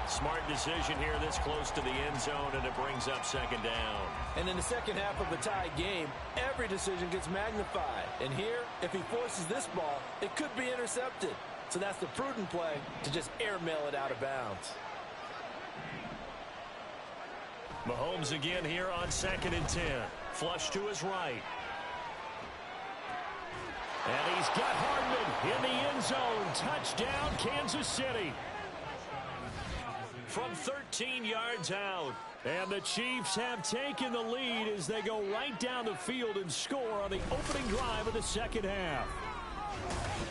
Smart decision here this close to the end zone, and it brings up 2nd down. And in the second half of a tie game, every decision gets magnified. And here, if he forces this ball, it could be intercepted. So that's the prudent play to just airmail it out of bounds. Mahomes again here on 2nd and 10. Flush to his right. And he's got Hardman in the end zone. Touchdown, Kansas City. From 13 yards out. And the Chiefs have taken the lead as they go right down the field and score on the opening drive of the second half.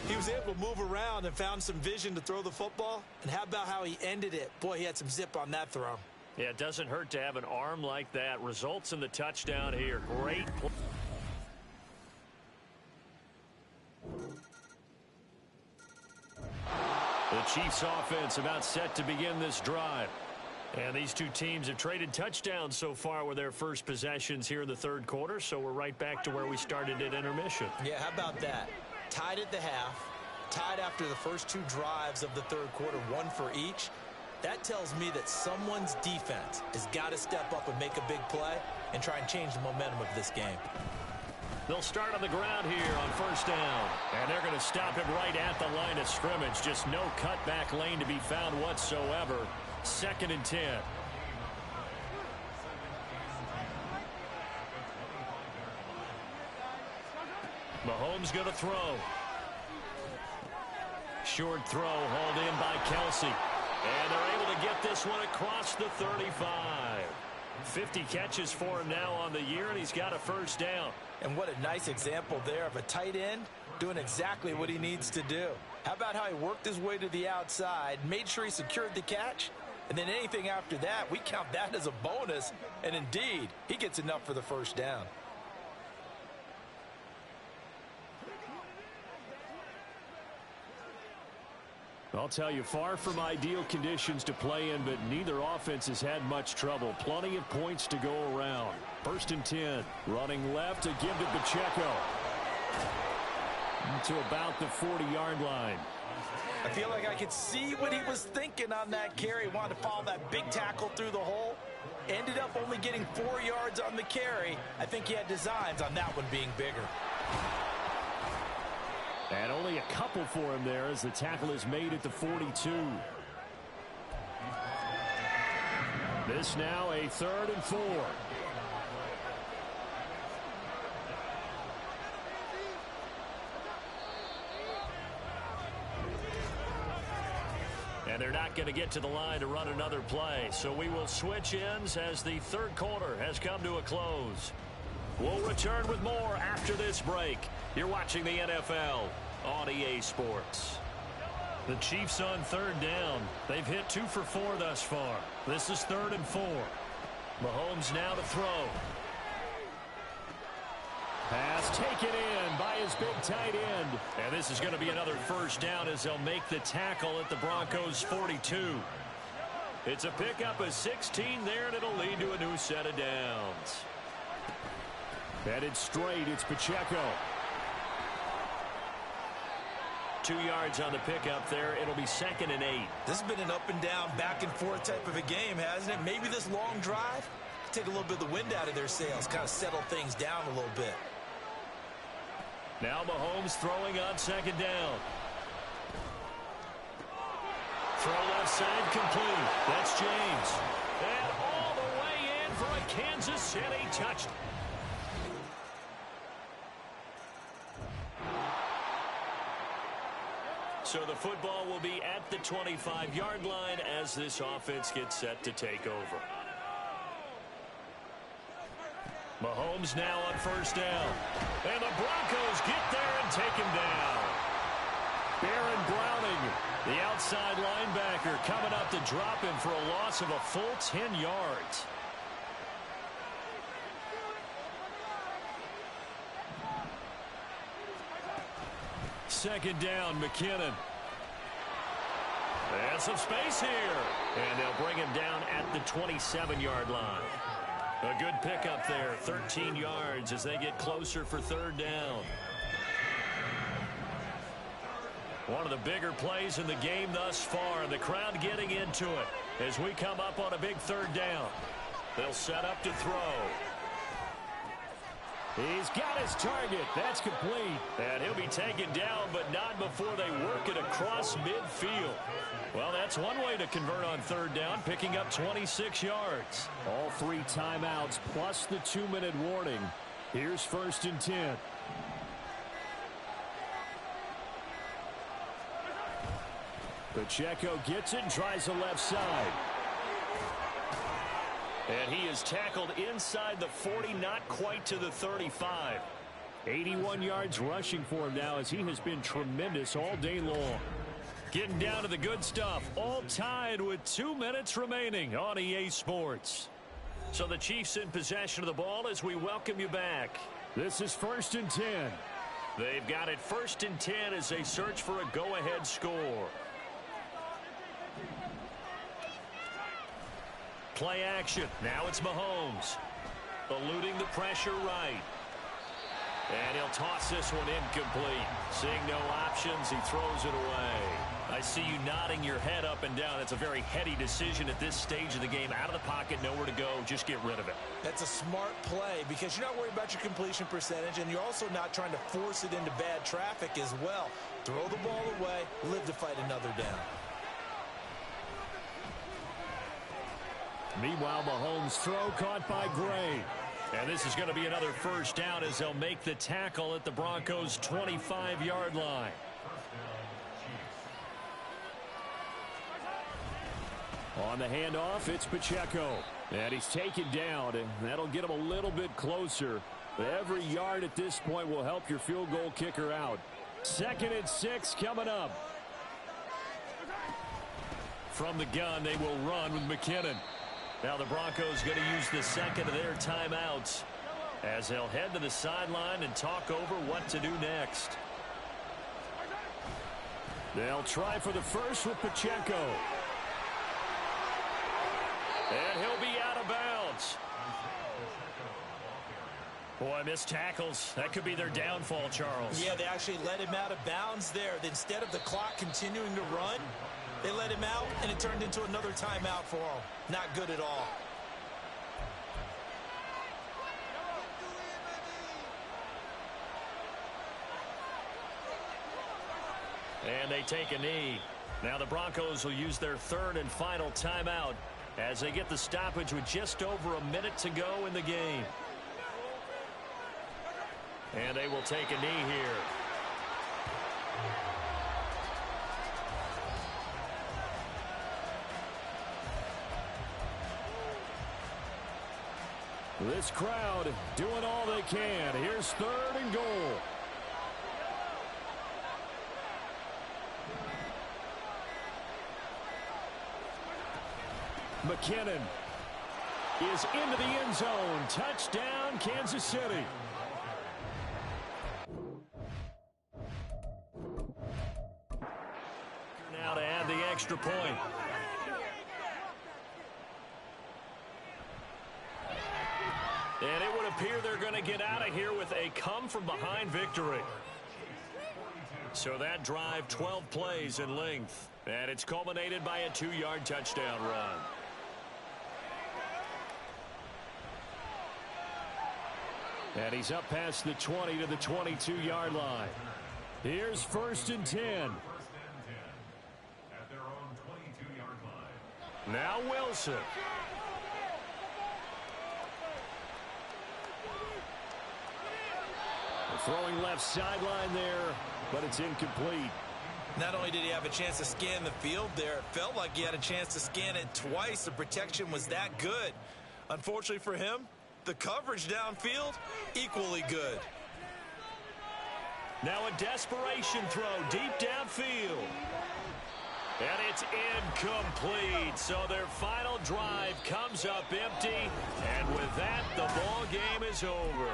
He was able to move around and found some vision to throw the football. And how about how he ended it? Boy, he had some zip on that throw. Yeah, it doesn't hurt to have an arm like that. Results in the touchdown here. Great play. The Chiefs offense about set to begin this drive. And these two teams have traded touchdowns so far with their first possessions here in the third quarter, so we're right back to where we started at intermission. Yeah, how about that? Tied at the half, tied after the first two drives of the third quarter, one for each. That tells me that someone's defense has got to step up and make a big play and try and change the momentum of this game. They'll start on the ground here on first down. And they're going to stop him right at the line of scrimmage. Just no cutback lane to be found whatsoever. 2nd and 10. Mahomes going to throw. Short throw hauled in by Kelsey. And they're able to get this one across the 35. 50 catches for him now on the year, and he's got a first down. And what a nice example there of a tight end doing exactly what he needs to do. How about how he worked his way to the outside, made sure he secured the catch, and then anything after that, we count that as a bonus. And indeed, he gets enough for the first down. I'll tell you, far from ideal conditions to play in, but neither offense has had much trouble. Plenty of points to go around. 1st and 10. Running left to give to Pacheco. To about the 40-yard line. I feel like I could see what he was thinking on that carry. He wanted to follow that big tackle through the hole. Ended up only getting 4 yards on the carry. I think he had designs on that one being bigger. And only a couple for him there as the tackle is made at the 42. This now a 3rd and 4. And they're not going to get to the line to run another play. So we will switch ends as the third quarter has come to a close. We'll return with more after this break. You're watching the NFL on EA Sports. The Chiefs on 3rd down. They've hit 2 for 4 thus far. This is 3rd and 4. Mahomes now to throw. Pass taken in by his big tight end. And this is going to be another first down as they'll make the tackle at the Broncos' 42. It's a pickup of 16 there, and it'll lead to a new set of downs. Headed straight, it's Pacheco. 2 yards on the pickup there. It'll be 2nd and 8. This has been an up and down, back and forth type of a game, hasn't it? Maybe this long drive take a little bit of the wind out of their sails, kind of settle things down a little bit. Now Mahomes throwing on 2nd down. Throw left side complete. That's James. And all the way in for a Kansas City touchdown. So the football will be at the 25-yard line as this offense gets set to take over. Mahomes now on 1st down. And the Broncos get there and take him down. Baron Browning, the outside linebacker, coming up to drop him for a loss of a full 10 yards. Second down, McKinnon. And some space here. And they'll bring him down at the 27-yard line. A good pickup there, 13 yards as they get closer for 3rd down. One of the bigger plays in the game thus far. The crowd getting into it as we come up on a big 3rd down. They'll set up to throw. He's got his target. That's complete. And he'll be taken down, but not before they work it across midfield. Well, that's one way to convert on third down, picking up 26 yards. All 3 timeouts plus the 2-minute warning. Here's 1st and 10. Pacheco gets it and tries the left side. And he is tackled inside the 40, not quite to the 35. 81 yards rushing for him now as he has been tremendous all day long. Getting down to the good stuff, all tied with 2 minutes remaining on EA Sports. So the Chiefs in possession of the ball as we welcome you back. This is 1st and 10. They've got it 1st and 10 as they search for a go-ahead score. Play action. Now it's Mahomes. Eluding the pressure right. And he'll toss this one incomplete. Seeing no options, he throws it away. I see you nodding your head up and down. It's a very heady decision at this stage of the game. Out of the pocket, nowhere to go. Just get rid of it. That's a smart play because you're not worried about your completion percentage, and you're also not trying to force it into bad traffic as well. Throw the ball away, live to fight another down. Meanwhile, Mahomes' throw caught by Gray. And this is going to be another 1st down as they'll make the tackle at the Broncos' 25-yard line. On the handoff, it's Pacheco. And he's taken down, and that'll get him a little bit closer. But every yard at this point will help your field goal kicker out. 2nd and 6 coming up. From the gun, they will run with McKinnon. Now the Broncos going to use the 2nd of their timeouts as they'll head to the sideline and talk over what to do next. They'll try for the 1st with Pacheco. And he'll be out of bounds. Boy, missed tackles. That could be their downfall, Charles. Yeah, they actually let him out of bounds there. Instead of the clock continuing to run, they let him out, and it turned into another timeout for him. Not good at all. And they take a knee. Now the Broncos will use their 3rd and final timeout as they get the stoppage with just over a minute to go in the game. And they will take a knee here. This crowd doing all they can. Here's 3rd and goal. McKinnon is into the end zone. Touchdown, Kansas City. Now to add the extra point. And it would appear they're going to get out of here with a come-from-behind victory. So that drive, 12 plays in length. And it's culminated by a 2-yard touchdown run. And he's up past the 20 to the 22-yard line. Here's 1st and 10. At their own 22-yard line. Now Wilson. Throwing left sideline there, but it's incomplete. Not only did he have a chance to scan the field there, it felt like he had a chance to scan it twice. The protection was that good. Unfortunately for him, the coverage downfield, equally good. Now a desperation throw deep downfield. And it's incomplete. So their final drive comes up empty. And with that, the ball game is over.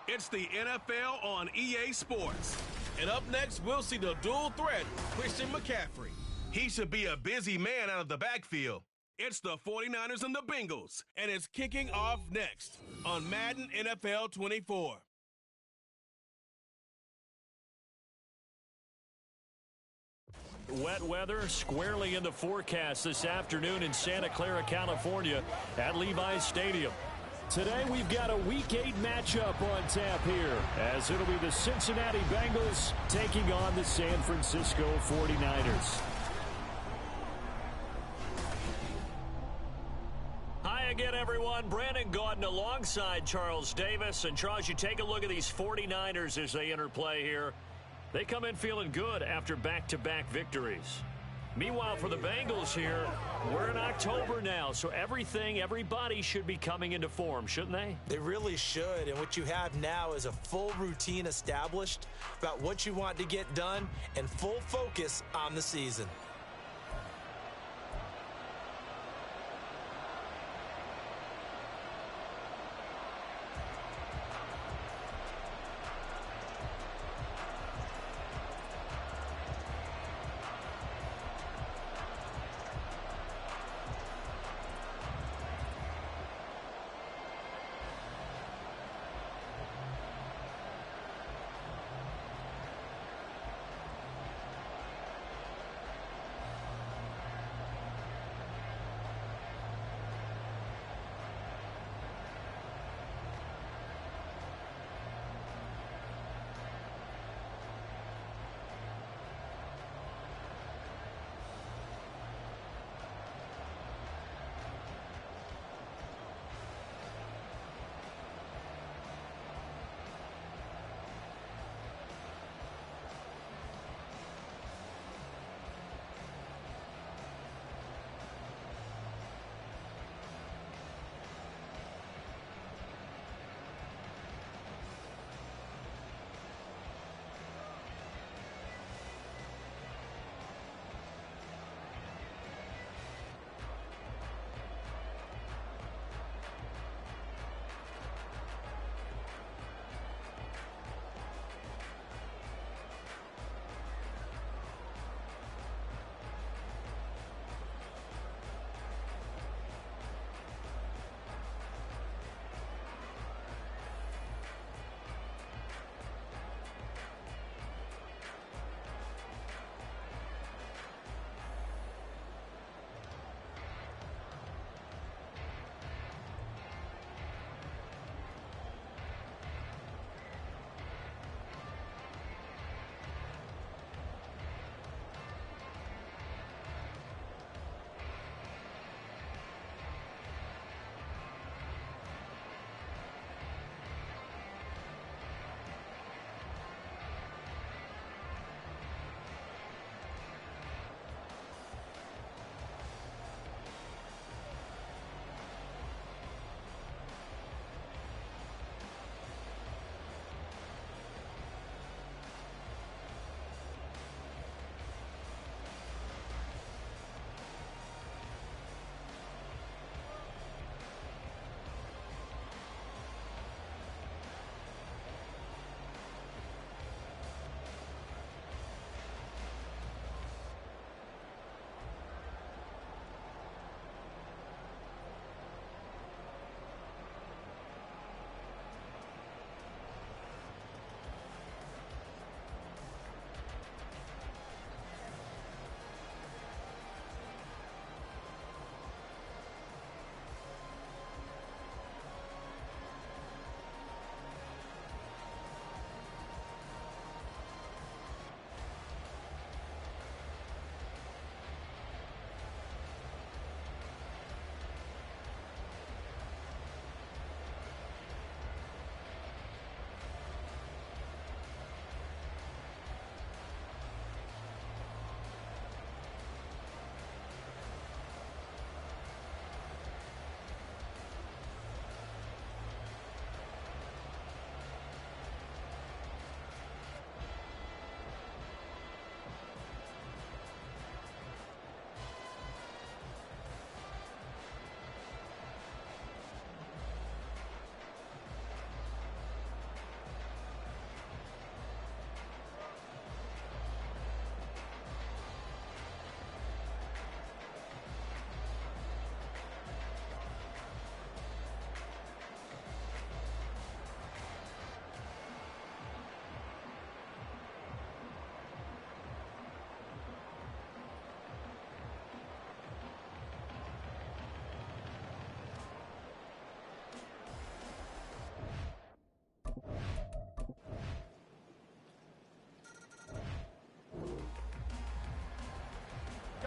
It's the NFL on EA Sports. And up next, we'll see the dual threat, Christian McCaffrey. He should be a busy man out of the backfield. It's the 49ers and the Bengals, and it's kicking off next on Madden NFL 24. Wet weather squarely in the forecast this afternoon in Santa Clara, California at Levi's Stadium. Today we've got a Week 8 matchup on tap here, as it'll be the Cincinnati Bengals taking on the San Francisco 49ers. Hi again, everyone. Brandon Gaudin alongside Charles Davis. And Charles, you take a look at these 49ers as they enter play here. They come in feeling good after back-to-back victories. Meanwhile, for the Bengals here, we're in October now, so everybody should be coming into form, shouldn't they? They really should, and what you have now is a full routine established about what you want to get done and full focus on the season.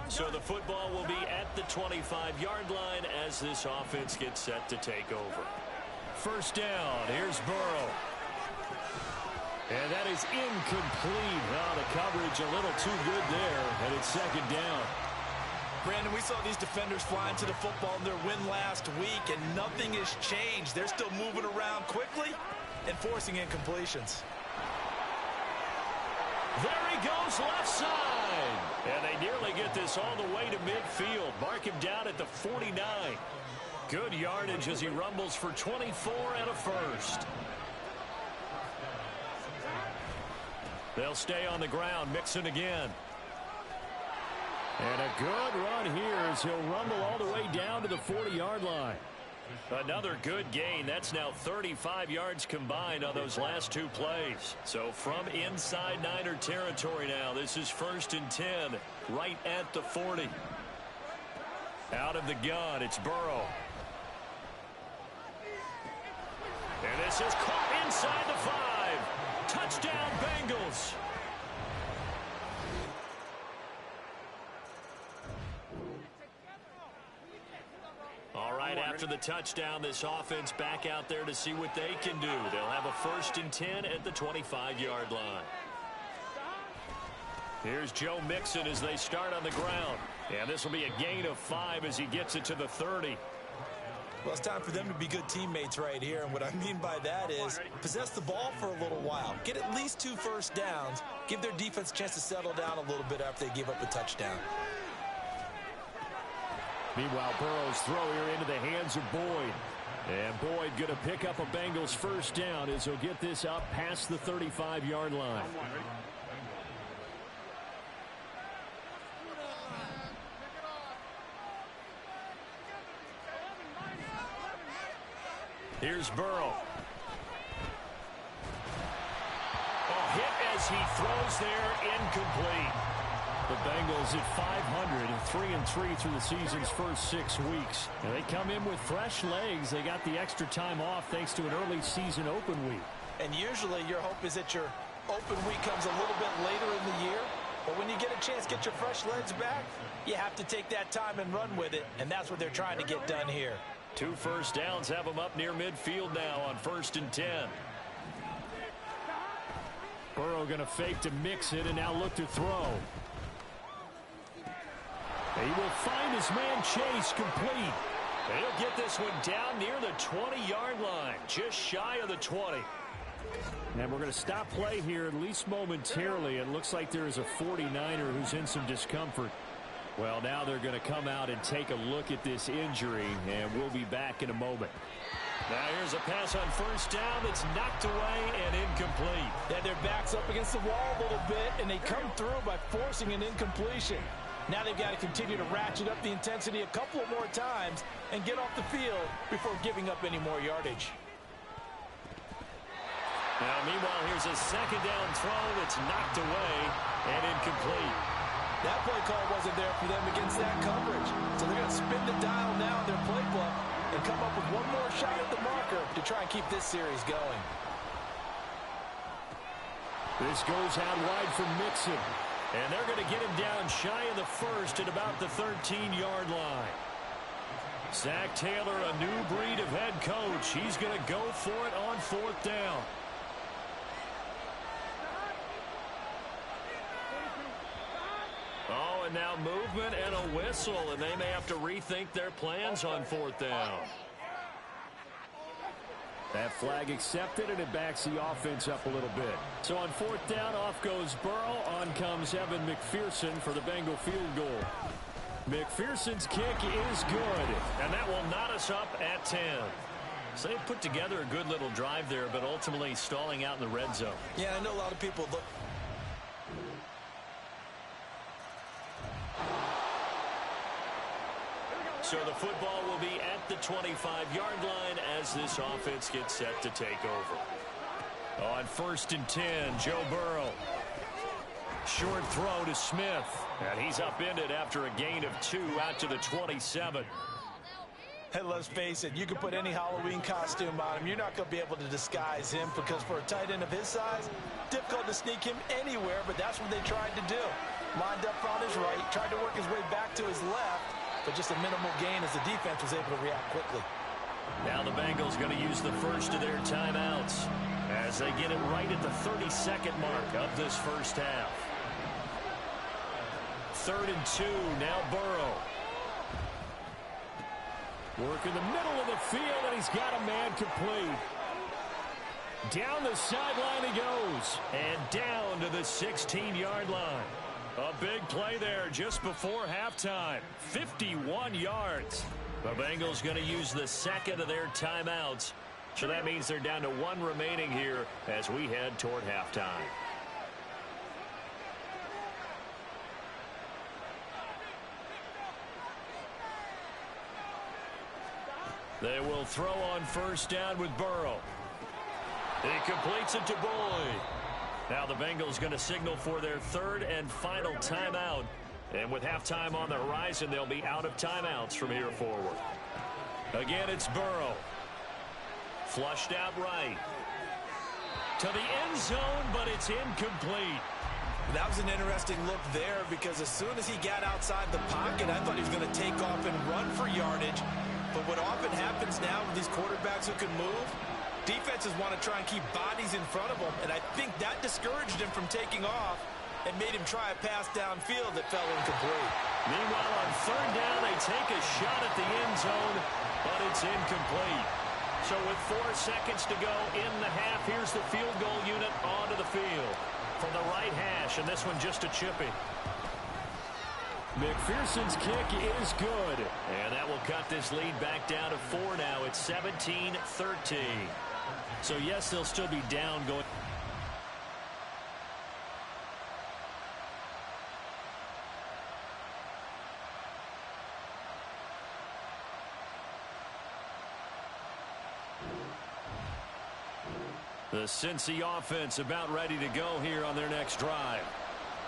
So the football will be at the 25-yard line as this offense gets set to take over. First down. Here's Burrow. And that is incomplete. Oh, the coverage a little too good there, and it's second down. Brandon, we saw these defenders flying to the football in their win last week, and nothing has changed. They're still moving around quickly and forcing incompletions. There he goes, left side. And they nearly get this all the way to midfield. Mark him down at the 49. Good yardage as he rumbles for 24 and a first. They'll stay on the ground, Mixon again. And a good run here as he'll rumble all the way down to the 40-yard line. Another good gain. That's now 35 yards combined on those last two plays. So from inside Niner territory now, this is 1st and 10, right at the 40. Out of the gun, it's Burrow. And this is caught inside the 5. Touchdown, Bengals. All right, after the touchdown, this offense back out there to see what they can do. They'll have a 1st and 10 at the 25-yard line. Here's Joe Mixon as they start on the ground. And this will be a gain of 5 as he gets it to the 30. Well, it's time for them to be good teammates right here. And what I mean by that is possess the ball for a little while. Get at least 2 first downs. Give their defense a chance to settle down a little bit after they give up a touchdown. Meanwhile, Burrow's throw here into the hands of Boyd. And Boyd going to pick up a Bengals first down as he'll get this up past the 35-yard line. Here's Burrow. Oh, hit as he throws there, incomplete. The Bengals at 500, 3-3 through the season's first 6 weeks. And they come in with fresh legs. They got the extra time off thanks to an early season open week. And usually your hope is that your open week comes a little bit later in the year. But when you get a chance to get your fresh legs back, you have to take that time and run with it. And that's what they're trying to get done here. 2 first downs have them up near midfield now on 1st and 10. Burrow going to fake to mix it and now look to throw. He will find his man Chase complete. He'll get this one down near the 20-yard line, just shy of the 20. And we're going to stop play here at least momentarily. It looks like there is a 49er who's in some discomfort. Well, now they're going to come out and take a look at this injury, and we'll be back in a moment. Now here's a pass on first down that's knocked away and incomplete. Yeah, their back's up against the wall a little bit, and they come through by forcing an incompletion. Now they've got to continue to ratchet up the intensity a couple of more times and get off the field before giving up any more yardage. Now, meanwhile, here's a second down throw that's knocked away and incomplete. That play call wasn't there for them against that coverage. So they're going to spin the dial now in their playbook and come up with one more shot at the marker to try and keep this series going. This goes out wide for Mixon. And they're going to get him down shy of the first at about the 13-yard line. Zach Taylor, a new breed of head coach. He's going to go for it on 4th down. Oh, and now movement and a whistle, and they may have to rethink their plans on 4th down. That flag accepted, and it backs the offense up a little bit. So on 4th down, off goes Burrow. On comes Evan McPherson for the Bengal field goal. McPherson's kick is good, and that will knot us up at 10. So they put together a good little drive there, but ultimately stalling out in the red zone. Yeah, I know a lot of people look. So the football will be at the 25-yard line as this offense gets set to take over. On 1st and 10, Joe Burrow. Short throw to Smith. And he's upended after a gain of 2 out to the 27. Hey, let's face it, you can put any Halloween costume on him. You're not going to be able to disguise him because for a tight end of his size, difficult to sneak him anywhere, but that's what they tried to do. lined up on his right, tried to work his way back to his left, but just a minimal gain as the defense was able to react quickly. Now the Bengals going to use the first of their timeouts as they get it right at the 32nd mark of this first half. 3rd and 2, now Burrow. Work in the middle of the field, and he's got a man complete. Down the sideline he goes, and down to the 16-yard line. A big play there just before halftime. 51 yards. The Bengals going to use the second of their timeouts. So that means they're down to 1 remaining here as we head toward halftime. They will throw on first down with Burrow. He completes it to Boyd. Now the Bengals going to signal for their 3rd and final timeout. And with halftime on the horizon, they'll be out of timeouts from here forward. Again, it's Burrow. Flushed out right. To the end zone, but it's incomplete. That was an interesting look there because as soon as he got outside the pocket, I thought he was going to take off and run for yardage. But what often happens now with these quarterbacks who can move, defenses want to try and keep bodies in front of them, and I think that discouraged him from taking off and made him try a pass downfield that fell incomplete. Meanwhile, on 3rd down, they take a shot at the end zone, but it's incomplete. So with 4 seconds to go in the half, here's the field goal unit onto the field from the right hash, and this one just a chippy. McPherson's kick is good. And that will cut this lead back down to 4 now. It's 17-13. So, yes, they'll still be down going. The Cincy offense about ready to go here on their next drive.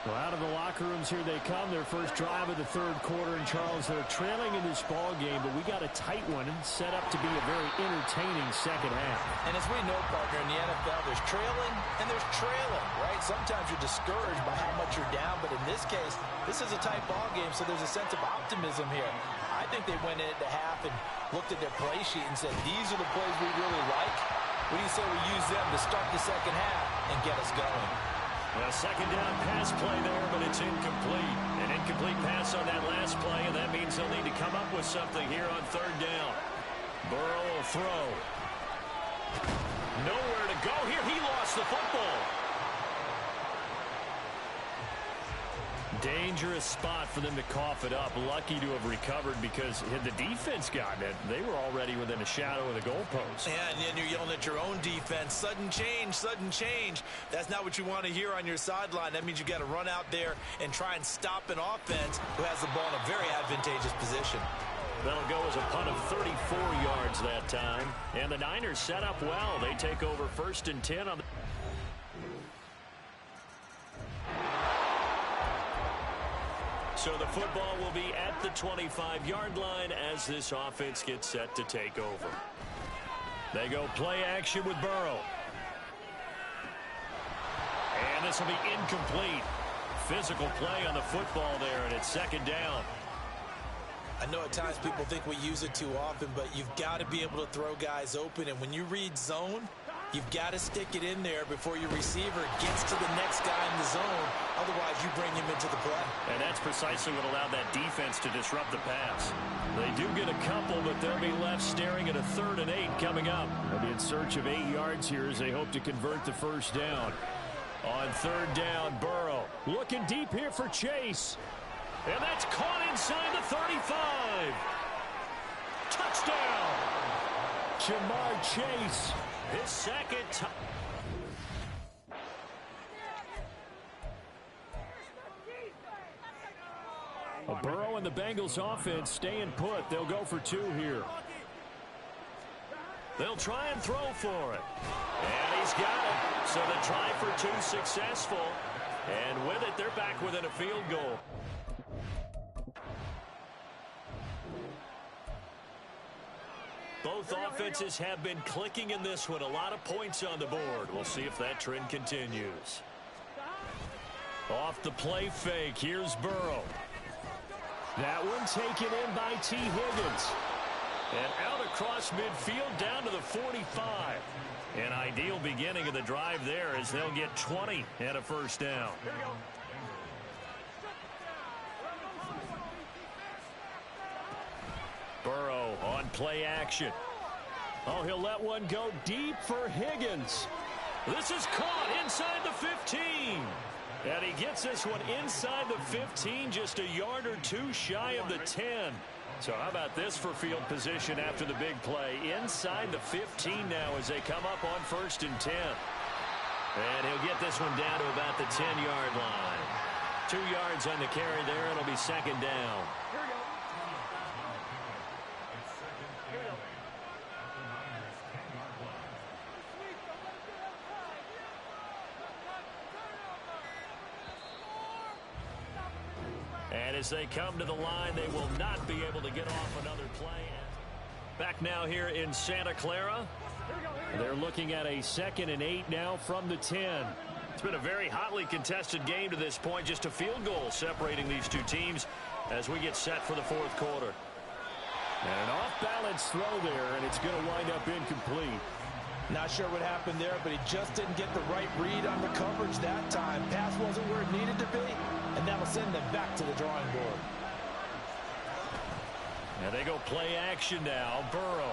Well, out of the locker rooms here they come. Their first drive of the 3rd quarter. And, Charles, they're trailing in this ball game, but we got a tight one set up to be a very entertaining second half. And as we know, partner, in the NFL, there's trailing and there's trailing, right? Sometimes you're discouraged by how much you're down, but in this case, this is a tight ball game, so there's a sense of optimism here. I think they went into half and looked at their play sheet and said, these are the plays we really like. What do you say we use them to start the second half and get us going? A 2nd down pass play there, but it's incomplete. An incomplete pass on that last play, and that means they'll need to come up with something here on 3rd down. Burrow will throw. Nowhere to go here. He lost the football. Dangerous spot for them to cough it up. Lucky to have recovered because had the defense gotten it, they were already within a shadow of the goalpost. Yeah, and then you're yelling at your own defense. Sudden change, sudden change. That's not what you want to hear on your sideline. That means you got to run out there and try and stop an offense who has the ball in a very advantageous position. That'll go as a punt of 34 yards that time. And the Niners set up well. They take over 1st and 10 on the... So the football will be at the 25-yard line as this offense gets set to take over. They go play action with Burrow. And this will be incomplete. Physical play on the football there, and it's 2nd down. I know at times people think we use it too often, but you've got to be able to throw guys open. And when you read zone, you've got to stick it in there before your receiver gets to the next guy in the zone. Otherwise, you bring him into the play. And that's precisely what allowed that defense to disrupt the pass. They do get a couple, but they'll be left staring at a 3rd and 8 coming up. They'll be in search of 8 yards here as they hope to convert the first down. On 3rd down, Burrow looking deep here for Chase. And that's caught inside the 35. Touchdown. Jamar Chase. His 2nd Burrow and the Bengals offense staying put. They'll go for 2 here. They'll try and throw for it. And he's got it. So the try for 2 successful. And with it, they're back within a field goal. Both offenses have been clicking in this one. A lot of points on the board. We'll see if that trend continues. Off the play fake, here's Burrow. That one taken in by T. Higgins. And out across midfield down to the 45. An ideal beginning of the drive there as they'll get 20 and a first down. Burrow on play action. Oh, he'll let one go deep for Higgins. This is caught inside the 15. And he gets this one inside the 15, just a yard or two shy of the 10. So how about this for field position after the big play? Inside the 15 now as they come up on 1st and 10. And he'll get this one down to about the 10-yard line. 2 yards on the carry there. It'll be 2nd down. And as they come to the line, they will not be able to get off another play. Back now here in Santa Clara. They're looking at a 2nd and 8 now from the 10. It's been a very hotly contested game to this point. Just a field goal separating these two teams as we get set for the 4th quarter. And an off-balance throw there, and it's going to wind up incomplete. Not sure what happened there, but he just didn't get the right read on the coverage that time. Pass wasn't where it needed to be, and that'll send them back to the drawing board. And they go play action now. Burrow.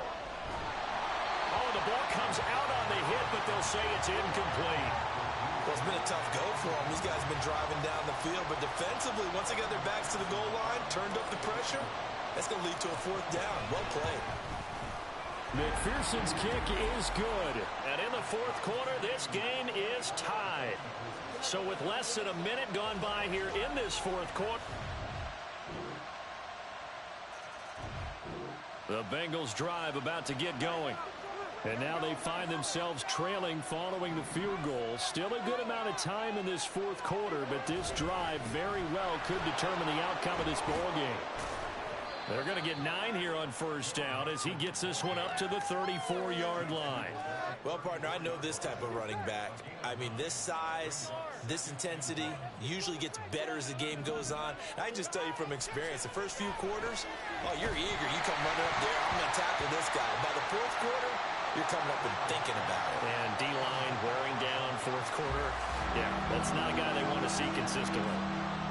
Oh, the ball comes out on the hit, but they'll say it's incomplete. Well, it's been a tough go for them. These guys have been driving down the field, but defensively, once they got their backs to the goal line, turned up the pressure, that's going to lead to a 4th down. Well played. McPherson's kick is good. And in the 4th quarter, this game is tied. So with less than a minute gone by here in this 4th quarter, the Bengals drive about to get going. And now they find themselves trailing following the field goal. Still a good amount of time in this 4th quarter, but this drive very well could determine the outcome of this ball game. They're going to get 9 here on 1st down as he gets this one up to the 34-yard line. Well, partner, I know this type of running back. I mean, this size, this intensity usually gets better as the game goes on. I can just tell you from experience, the first few quarters, oh, you're eager. You come running up there, I'm going to tackle this guy. By the 4th quarter, you're coming up and thinking about it. And D-line wearing down 4th quarter. Yeah, that's not a guy they want to see consistently.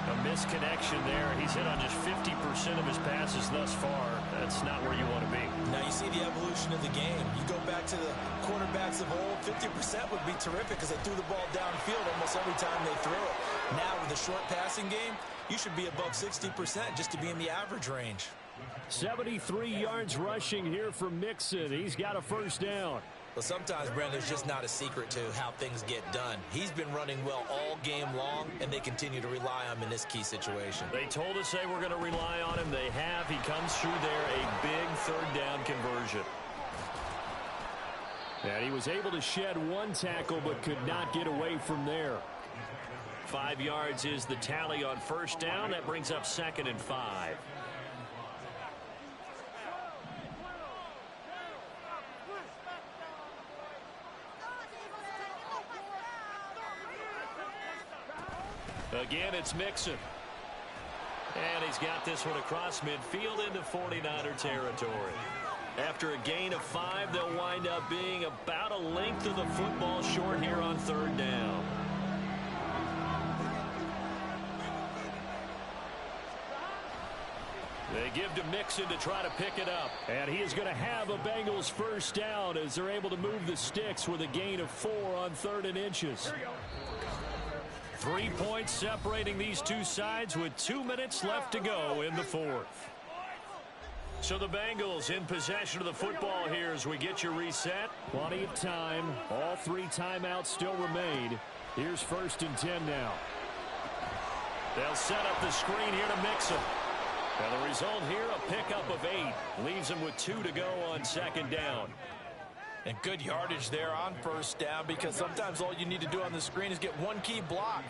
A misconnection there. He's hit on just 50% of his passes thus far. That's not where you want to be. Now you see the evolution of the game. You go back to the quarterbacks of old, 50% would be terrific because they threw the ball downfield almost every time they threw it. Now with a short passing game, you should be above 60% just to be in the average range. 73 yards rushing here for Mixon. He's got a 1st down. Well, sometimes, Brent, there's just not a secret to how things get done. He's been running well all game long, and they continue to rely on him in this key situation. They told us they were going to rely on him. They have. He comes through there, a big 3rd down conversion. And he was able to shed 1 tackle, but could not get away from there. 5 yards is the tally on 1st down. That brings up 2nd and 5. Again, it's Mixon. And he's got this one across midfield into 49er territory. After a gain of 5, they'll wind up being about a length of the football short here on 3rd down. They give to Mixon to try to pick it up. And he is going to have a Bengals 1st down as they're able to move the sticks with a gain of 4 on 3rd and inches. 3 points separating these two sides with 2 minutes left to go in the 4th. So the Bengals in possession of the football here as we get you reset. Plenty of time. All 3 timeouts still remain. Here's 1st and 10 now. They'll set up the screen here to Mixon. And the result here, a pickup of 8. Leaves them with 2 to go on 2nd down. And good yardage there on 1st down because sometimes all you need to do on the screen is get 1 key block.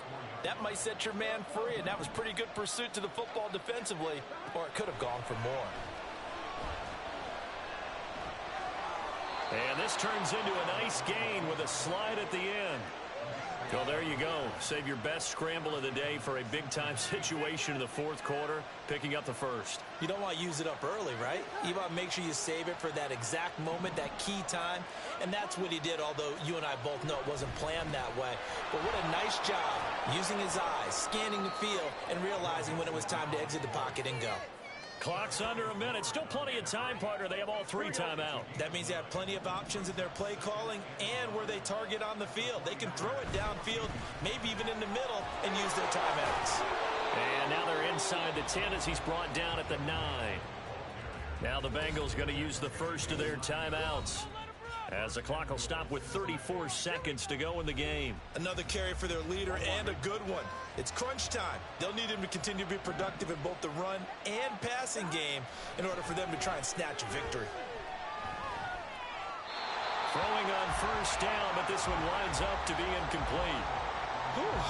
That might set your man free, and that was pretty good pursuit to the football defensively, or it could have gone for more. And this turns into a nice gain with a slide at the end. Well, there you go. Save your best scramble of the day for a big-time situation in the fourth quarter, picking up the first. You don't want to use it up early, right? You want to make sure you save it for that exact moment, that key time. And that's what he did, although you and I both know it wasn't planned that way. But what a nice job using his eyes, scanning the field, and realizing when it was time to exit the pocket and go. Clock's under a minute. Still plenty of time, partner. They have all 3 timeout. That means they have plenty of options in their play calling and where they target on the field. They can throw it downfield, maybe even in the middle, and use their timeouts. And now they're inside the 10 as he's brought down at the 9. Now the Bengals going to use the first of their timeouts, as the clock will stop with 34 seconds to go in the game. Another carry for their leader and a good one. It's crunch time. They'll need him to continue to be productive in both the run and passing game in order for them to try and snatch a victory. Throwing on first down, but this one winds up to be incomplete.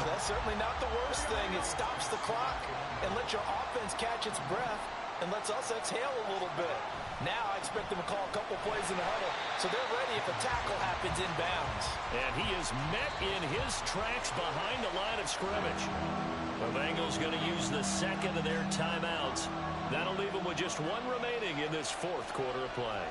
That's certainly not the worst thing. It stops the clock and lets your offense catch its breath and lets us exhale a little bit. Now I expect them to call a couple plays in the huddle, so they're ready if a tackle happens inbounds. And he is met in his tracks behind the line of scrimmage. The Bengals going to use the second of their timeouts. That'll leave them with just 1 remaining in this fourth quarter of play.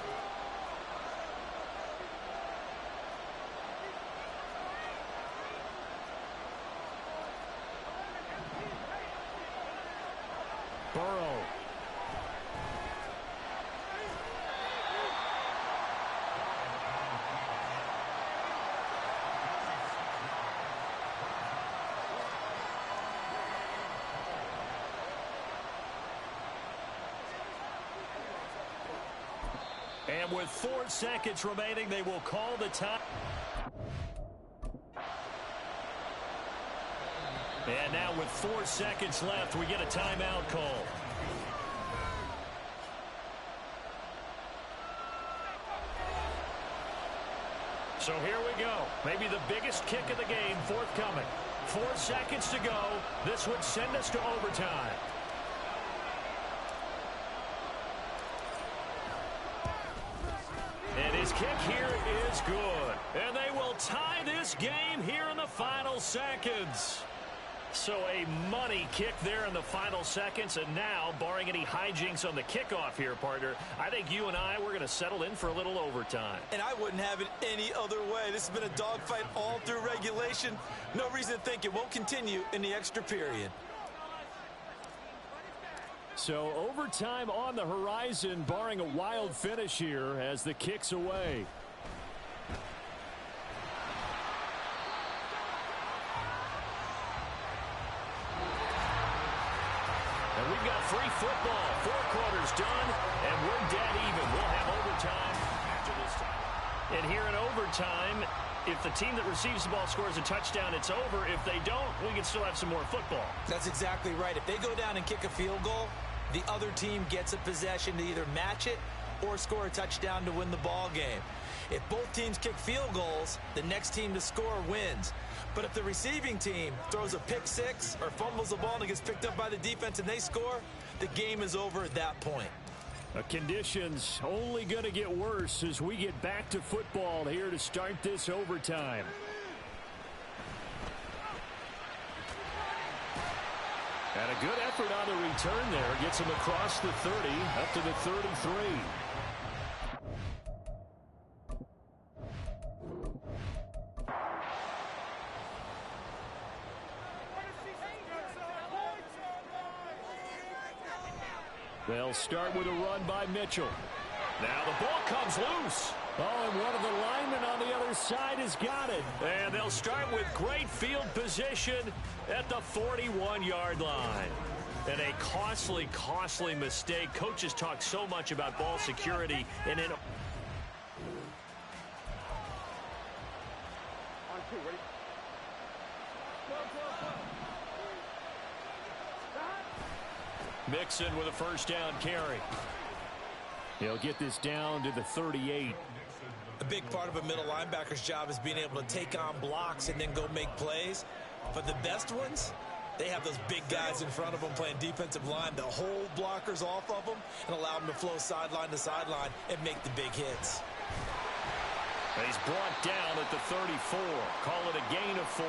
Burrow. And with 4 seconds remaining, they will call the time. And now with 4 seconds left, we get a timeout call. So here we go. Maybe the biggest kick of the game forthcoming. 4 seconds to go. This would send us to overtime. And his kick here is good. And they will tie this game here in the final seconds. So a money kick there in the final seconds. And now, barring any hijinks on the kickoff here, partner, I think you and I, we're going to settle in for a little overtime. And I wouldn't have it any other way. This has been a dogfight all through regulation. No reason to think it won't continue in the extra period. So overtime on the horizon, barring a wild finish here as the kick's away. And we've got free football. 4 quarters done, and we're dead even. We'll have overtime after this time. And here in overtime, if the team that receives the ball scores a touchdown, it's over. If they don't, we can still have some more football. That's exactly right. If they go down and kick a field goal, the other team gets a possession to either match it or score a touchdown to win the ball game. If both teams kick field goals, the next team to score wins. But if the receiving team throws a pick six or fumbles the ball and it gets picked up by the defense and they score, the game is over at that point. The conditions only going to get worse as we get back to football here to start this overtime. And a good effort on the return there. Gets him across the 30, up to the 33. They'll start with a run by Mitchell. Now the ball comes loose. Oh, and one of the linemen on the other side has got it. And they'll start with great field position at the 41-yard line. And a costly, costly mistake. Coaches talk so much about ball security. And in Mixon with a first down carry. He'll get this down to the 38. A big part of a middle linebacker's job is being able to take on blocks and then go make plays. But the best ones, they have those big guys in front of them playing defensive line that hold blockers off of them and allow them to flow sideline to sideline and make the big hits. He's brought down at the 34. Call it a gain of 4.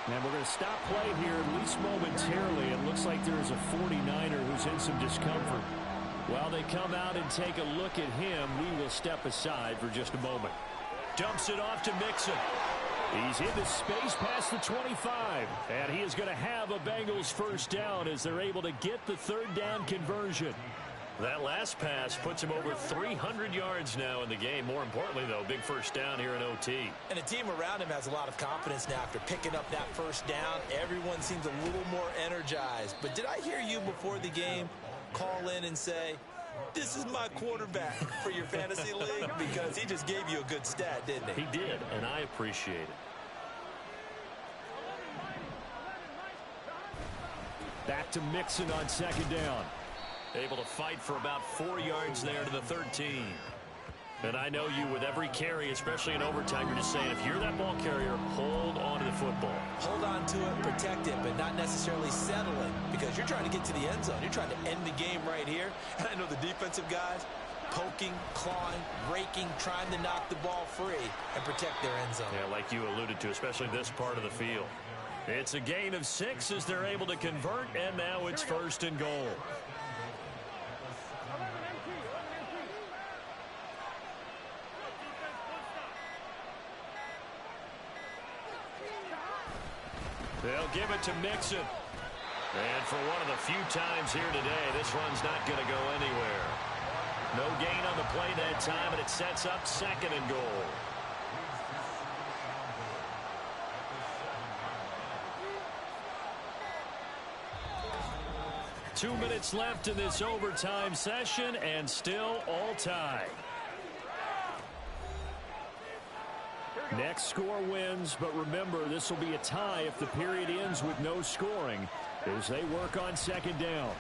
And we're going to stop play here, at least momentarily. It looks like there's a 49er who's in some discomfort. While they come out and take a look at him, we will step aside for just a moment. Dumps it off to Mixon. He's into space past the 25. And he is going to have a Bengals first down as they're able to get the third down conversion. That last pass puts him over 300 yards now in the game. More importantly, though, big first down here in OT. And the team around him has a lot of confidence now after picking up that first down. Everyone seems a little more energized. But did I hear you before the game call in and say, this is my quarterback for your fantasy league? Because he just gave you a good stat, didn't he? He did, and I appreciate it. Back to Mixon on second down. Able to fight for about 4 yards there to the 13. And I know you with every carry, especially in overtime, you're just saying if you're that ball carrier, hold on to the football. Hold on to it, protect it, but not necessarily settle it because you're trying to get to the end zone. You're trying to end the game right here. And I know the defensive guys poking, clawing, raking, trying to knock the ball free and protect their end zone. Yeah, like you alluded to, especially this part of the field. It's a gain of 6 as they're able to convert, and now it's first and goal. They'll give it to Mixon. And for one of the few times here today, this run's not going to go anywhere. No gain on the play that time, and it sets up second and goal. Two minutes left in this overtime session, and still all tied. Next score wins, but remember, this will be a tie if the period ends with no scoring as they work on second down.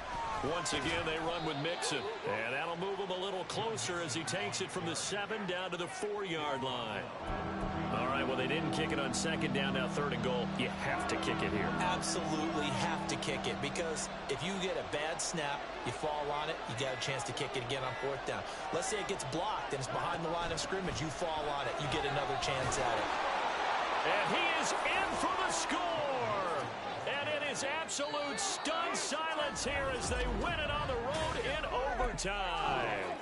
Once again, they run with Mixon, and that'll move him a little closer as he takes it from the 7 down to the 4-yard line. All right, well, they didn't kick it on second down, now third and goal. You have to kick it here. Absolutely have to kick it because if you get a bad snap, you fall on it, you got a chance to kick it again on fourth down. Let's say it gets blocked and it's behind the line of scrimmage. You fall on it, you get another chance at it. And he is in for the score. And it is absolute stunned silence here as they win it on the road in overtime.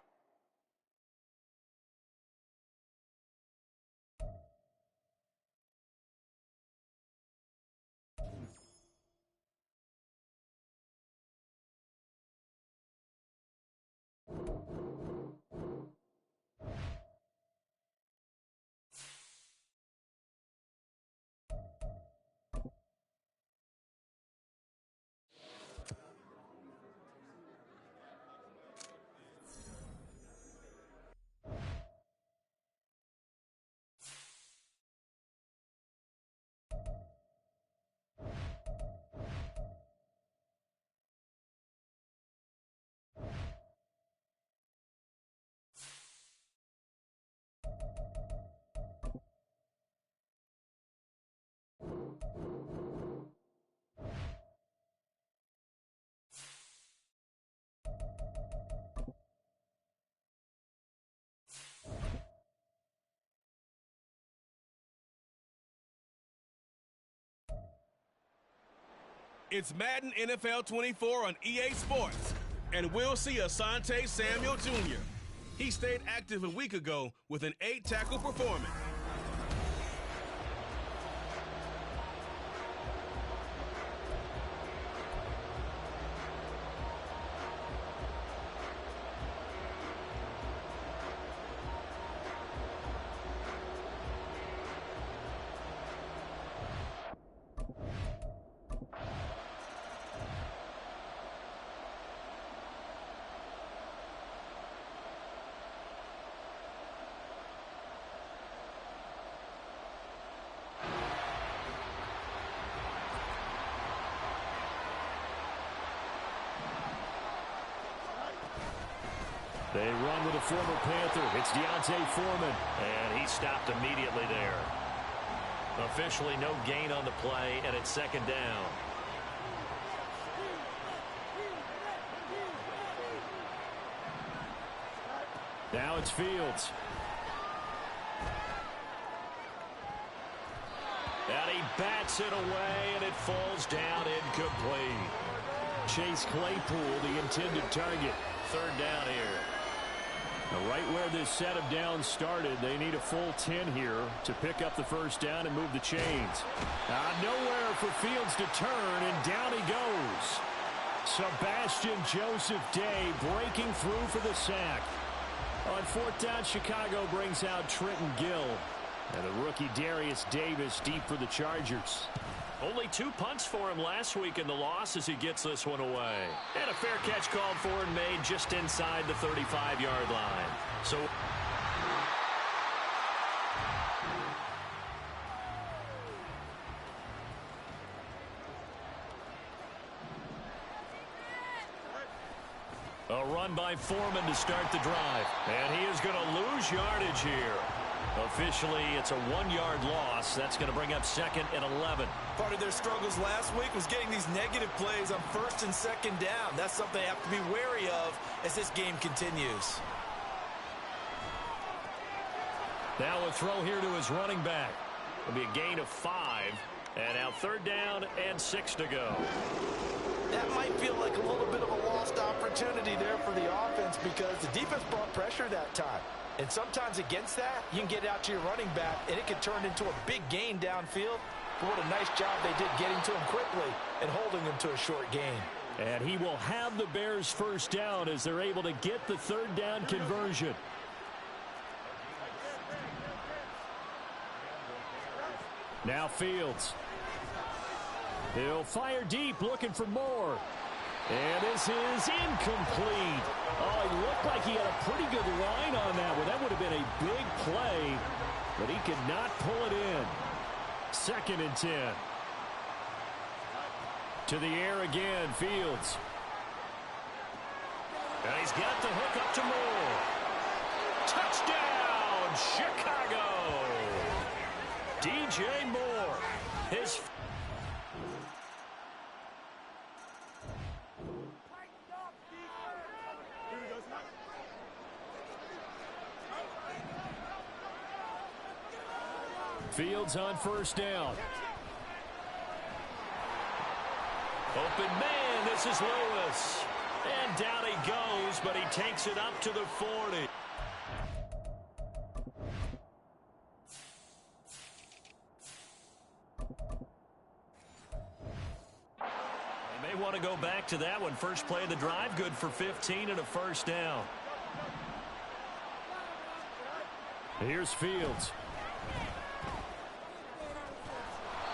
It's Madden NFL 24 on EA Sports, and we'll see Asante Samuel Jr. He stayed active a week ago with an 8-tackle performance. They run with a former Panther. It's Deontay Foreman. And he stopped immediately there. Officially no gain on the play, and it's second down. Now it's Fields. And he bats it away, and it falls down incomplete. Chase Claypool, the intended target. Third down here. Now, right where this set of downs started, they need a full 10 here to pick up the first down and move the chains. Nowhere for Fields to turn, and down he goes. Sebastian Joseph Day breaking through for the sack. On fourth down, Chicago brings out Trenton Gill. And the rookie Darius Davis deep for the Chargers. Only 2 punts for him last week in the loss as he gets this one away. And a fair catch called for and made just inside the 35-yard line. So a run by Foreman to start the drive. And he is going to lose yardage here. Officially, it's a 1-yard loss. That's going to bring up second and 11. Part of their struggles last week was getting these negative plays on first and second down. That's something they have to be wary of as this game continues. Now a throw here to his running back. It'll be a gain of 5. And now third down and 6 to go. That might feel like a little bit of a lost opportunity there for the offense because the defense brought pressure that time. And sometimes against that, you can get out to your running back, and it can turn into a big gain downfield. But what a nice job they did getting to him quickly and holding him to a short gain. And he will have the Bears first down as they're able to get the third down conversion. Now Fields. He'll fire deep, looking for more. And this is incomplete. Oh, he looked like he had a pretty good line on that one. That would have been a big play, but he could not pull it in. Second and 10. To the air again, Fields. And he's got the hook up to Moore. Touchdown, Chicago. DJ Moore. His Fields on first down. Open man, this is Lewis. And down he goes, but he takes it up to the 40. They may want to go back to that one. First play of the drive, good for 15 and a first down. Here's Fields.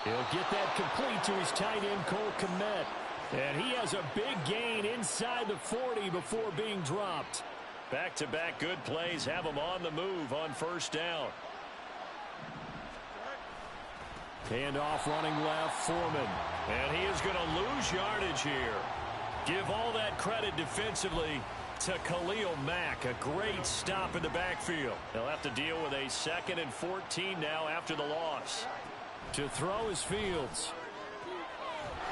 He'll get that complete to his tight end, Cole Kmet. And he has a big gain inside the 40 before being dropped. Back-to-back good plays have him on the move on first down. Handoff running left, Foreman. And he is going to lose yardage here. Give all that credit defensively to Khalil Mack. A great stop in the backfield. They'll have to deal with a 2nd and 14 now after the loss. To throw is Fields.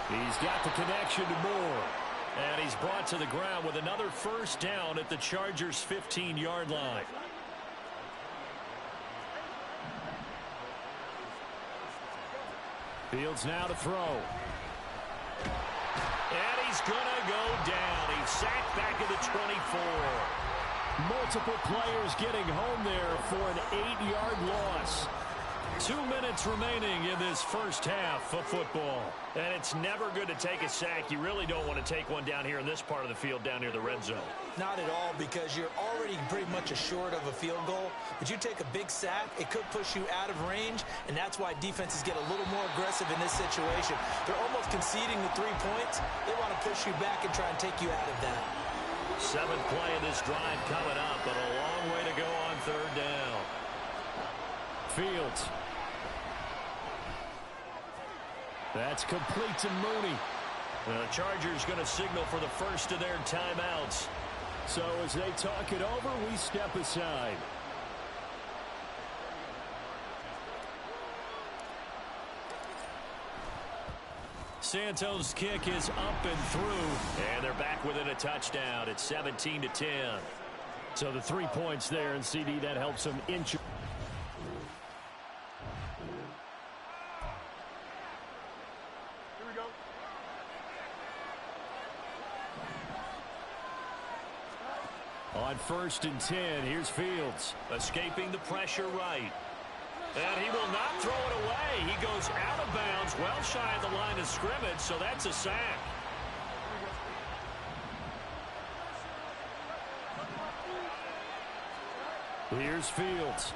He's got the connection to Moore. And he's brought to the ground with another first down at the Chargers' 15-yard line. Fields now to throw. And he's going to go down. He's sacked back at the 24. Multiple players getting home there for an 8-yard loss. 2 minutes remaining in this first half of football. And it's never good to take a sack. You really don't want to take one down here in this part of the field down near the red zone. Not at all, because you're already pretty much assured of a field goal. But you take a big sack, it could push you out of range, and that's why defenses get a little more aggressive in this situation. They're almost conceding the 3 points. They want to push you back and try and take you out of that. 7th play of this drive coming up, but a long way to go on third down. Fields. That's complete to Mooney. The Chargers going to signal for the first of their timeouts. So as they talk it over, we step aside. Santos' kick is up and through, and they're back within a touchdown. It's 17-10. So the 3 points there, and CD, that helps them inch. On 1st and 10, here's Fields. Escaping the pressure right. And he will not throw it away. He goes out of bounds, well shy of the line of scrimmage, so that's a sack. Here's Fields.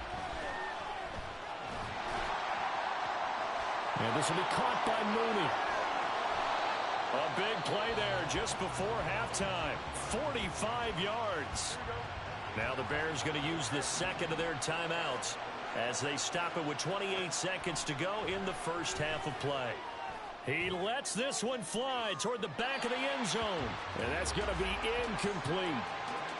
And this will be caught by Mooney. A big play there just before halftime. 45 yards. Now the Bears going to use the second of their timeouts as they stop it with 28 seconds to go in the first half of play. He lets this one fly toward the back of the end zone. And that's going to be incomplete.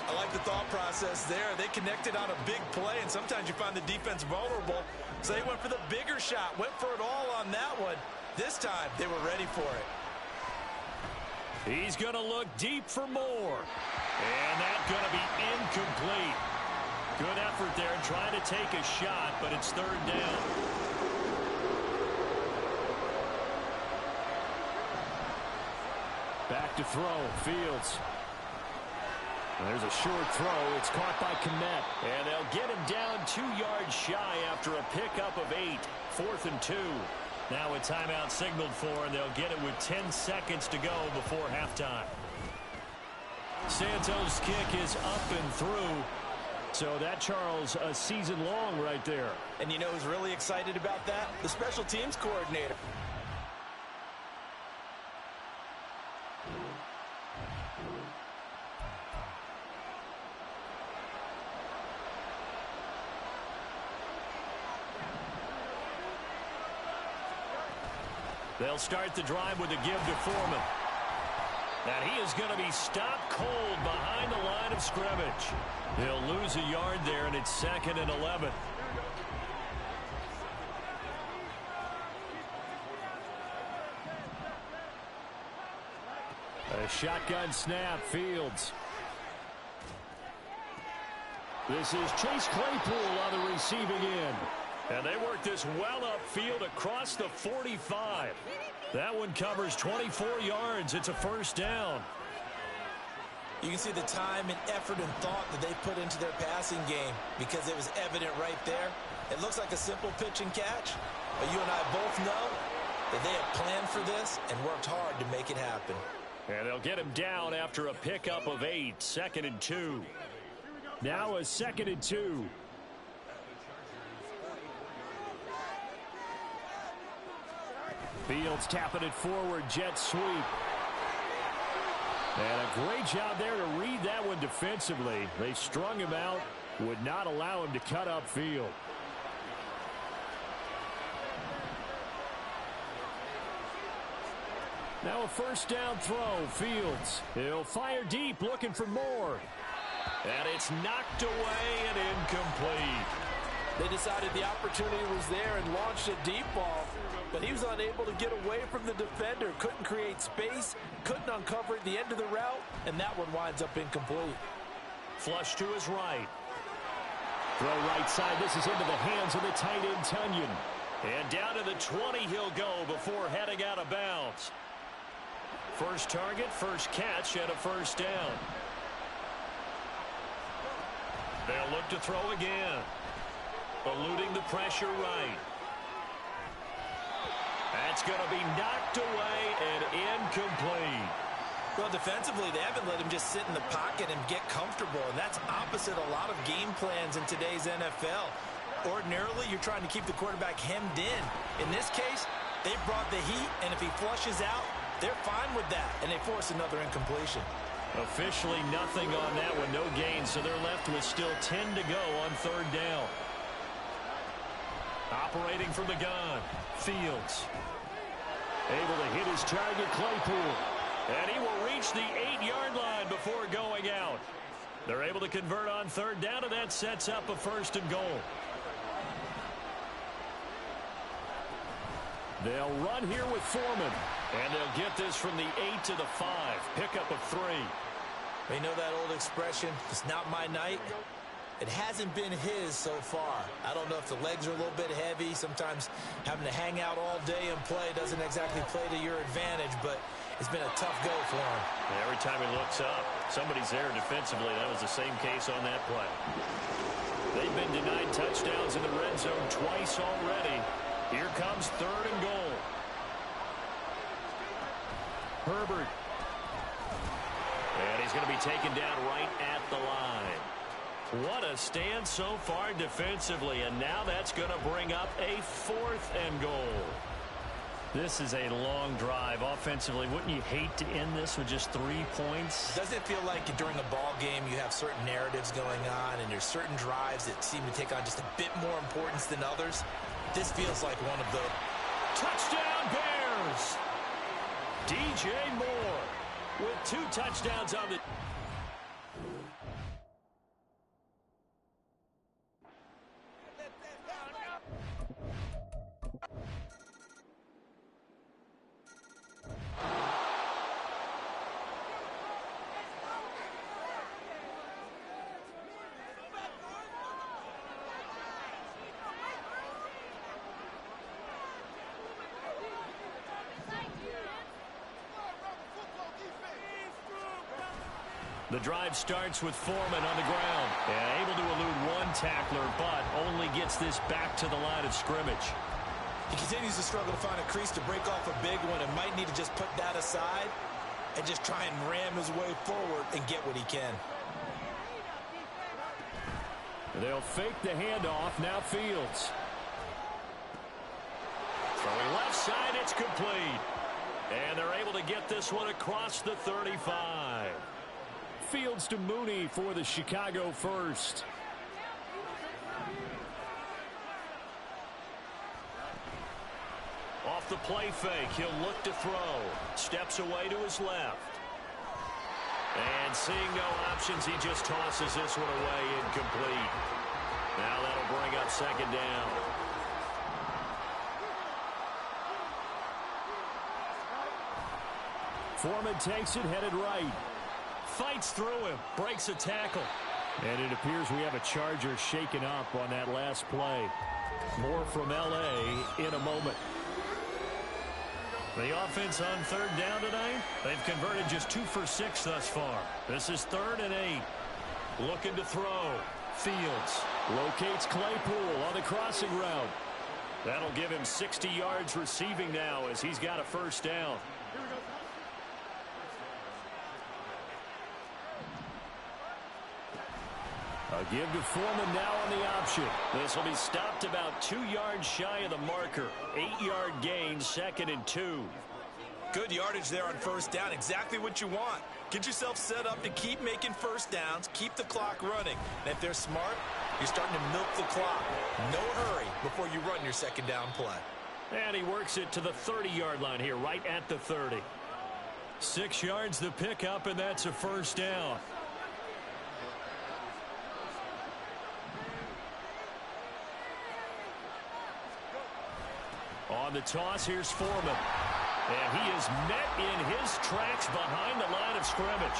I like the thought process there. They connected on a big play, and sometimes you find the defense vulnerable. So they went for the bigger shot, went for it all on that one. This time, they were ready for it. He's going to look deep for more. And that's going to be incomplete. Good effort there trying to take a shot, but it's third down. Back to throw, Fields. There's a short throw. It's caught by Kmet. And they'll get him down 2 yards shy after a pickup of 8. 4th and 2. Now a timeout signaled for, and they'll get it with 10 seconds to go before halftime. Santos' kick is up and through. So that, Charles, a season long right there. And you know who's really excited about that? The special teams coordinator. They'll start the drive with a give to Foreman. And he is going to be stopped cold behind the line of scrimmage. He'll lose a yard there, and it's 2nd and 11. A shotgun snap, Fields. This is Chase Claypool on the receiving end. And they work this well upfield across the 45. That one covers 24 yards. It's a first down. You can see the time and effort and thought that they put into their passing game because it was evident right there. It looks like a simple pitch and catch, but you and I both know that they have planned for this and worked hard to make it happen. And they'll get him down after a pickup of 8. 2nd and 2. Now a 2nd and 2. Fields tapping it forward, jet sweep. And a great job there to read that one defensively. They strung him out, would not allow him to cut upfield. Now a first down throw, Fields. He'll fire deep, looking for more. And it's knocked away and incomplete. They decided the opportunity was there and launched a deep ball, but he was unable to get away from the defender, couldn't create space, couldn't uncover the end of the route, and that one winds up incomplete. Flush to his right. Throw right side. This is into the hands of the tight end, Tunyon. And down to the 20 he'll go before heading out of bounds. First target, first catch, and a first down. They'll look to throw again. Eluding the pressure right. That's going to be knocked away and incomplete. Well, defensively, they haven't let him just sit in the pocket and get comfortable, and that's opposite a lot of game plans in today's NFL. Ordinarily, you're trying to keep the quarterback hemmed in. In this case, they brought the heat, and if he flushes out, they're fine with that, and they force another incompletion. Officially nothing on that one, no gain, so they're left with still 10 to go on third down. Operating from the gun, Fields. Able to hit his target, Claypool. And he will reach the 8-yard line before going out. They're able to convert on third down, and that sets up a first and goal. They'll run here with Foreman. And they'll get this from the 8 to the 5. Pickup of 3. They know that old expression, it's not my night. It hasn't been his so far. I don't know if the legs are a little bit heavy. Sometimes having to hang out all day and play doesn't exactly play to your advantage, but it's been a tough go for him. Every time he looks up, somebody's there defensively. That was the same case on that play. They've been denied touchdowns in the red zone twice already. Here comes 3rd and goal. Herbert. And he's going to be taken down right at the line. What a stand so far defensively, and now that's going to bring up a 4th and goal. This is a long drive offensively. Wouldn't you hate to end this with just 3 points? Doesn't it feel like during a ball game you have certain narratives going on and there's certain drives that seem to take on just a bit more importance than others? This feels like one of those. Touchdown Bears! DJ Moore with 2 touchdowns on the... The drive starts with Foreman on the ground. And able to elude 1 tackler, but only gets this back to the line of scrimmage. He continues to struggle to find a crease to break off a big one and might need to just put that aside and just try and ram his way forward and get what he can. They'll fake the handoff. Now Fields. Throwing left side, it's complete. And they're able to get this one across the 35. Fields to Mooney for the Chicago first. Off the play fake, he'll look to throw. Steps away to his left. And seeing no options, he just tosses this one away, incomplete. Now that'll bring up 2nd down. Foreman takes it, headed right. Fights through him, breaks a tackle. And it appears we have a Charger shaken up on that last play. More from L.A. in a moment. The offense on 3rd down tonight, they've converted just 2 for 6 thus far. This is 3rd and 8. Looking to throw. Fields locates Claypool on the crossing route. That'll give him 60 yards receiving now as he's got a 1st down. A give to Foreman now on the option. This will be stopped about 2 yards shy of the marker. 8-yard gain, 2nd and 2. Good yardage there on 1st down. Exactly what you want. Get yourself set up to keep making 1st downs. Keep the clock running. And if they're smart, you're starting to milk the clock. No hurry before you run your 2nd down play. And he works it to the 30-yard line here, right at the 30. 6 yards the pickup, and that's a 1st down. On the toss, here's Foreman. And he is met in his tracks behind the line of scrimmage.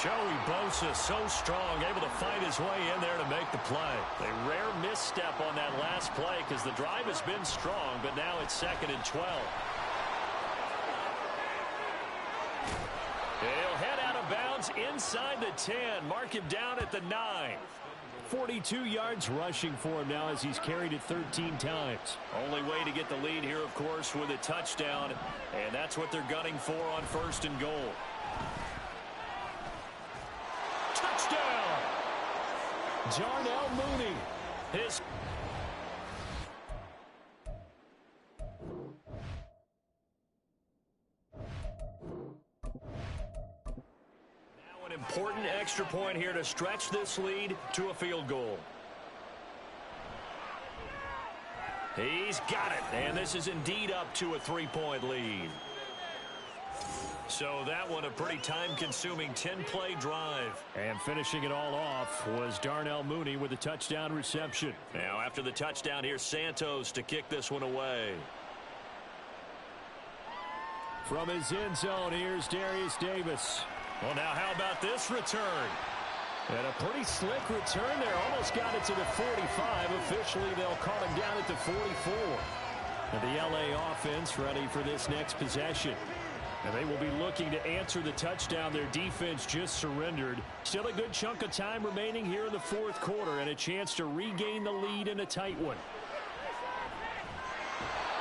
Joey Bosa so strong, able to find his way in there to make the play. A rare misstep on that last play because the drive has been strong, but now it's 2nd and 12. He'll head out of bounds inside the 10. Mark him down at the 9. 42 yards rushing for him now as he's carried it 13 times. Only way to get the lead here, of course, with a touchdown. And that's what they're gunning for on 1st and goal. Touchdown! Darnell Mooney. His... important extra point here to stretch this lead to a field goal. He's got it, and this is indeed up to a 3-point lead. So that one a pretty time-consuming 10-play drive. And finishing it all off was Darnell Mooney with a touchdown reception. Now after the touchdown, here's Santos to kick this one away. From his end zone, here's Darius Davis. Well, now how about this return? And a pretty slick return there. Almost got it to the 45. Officially, they'll call him down at the 44. And the LA offense ready for this next possession. And they will be looking to answer the touchdown their defense just surrendered. Still a good chunk of time remaining here in the fourth quarter and a chance to regain the lead in a tight one.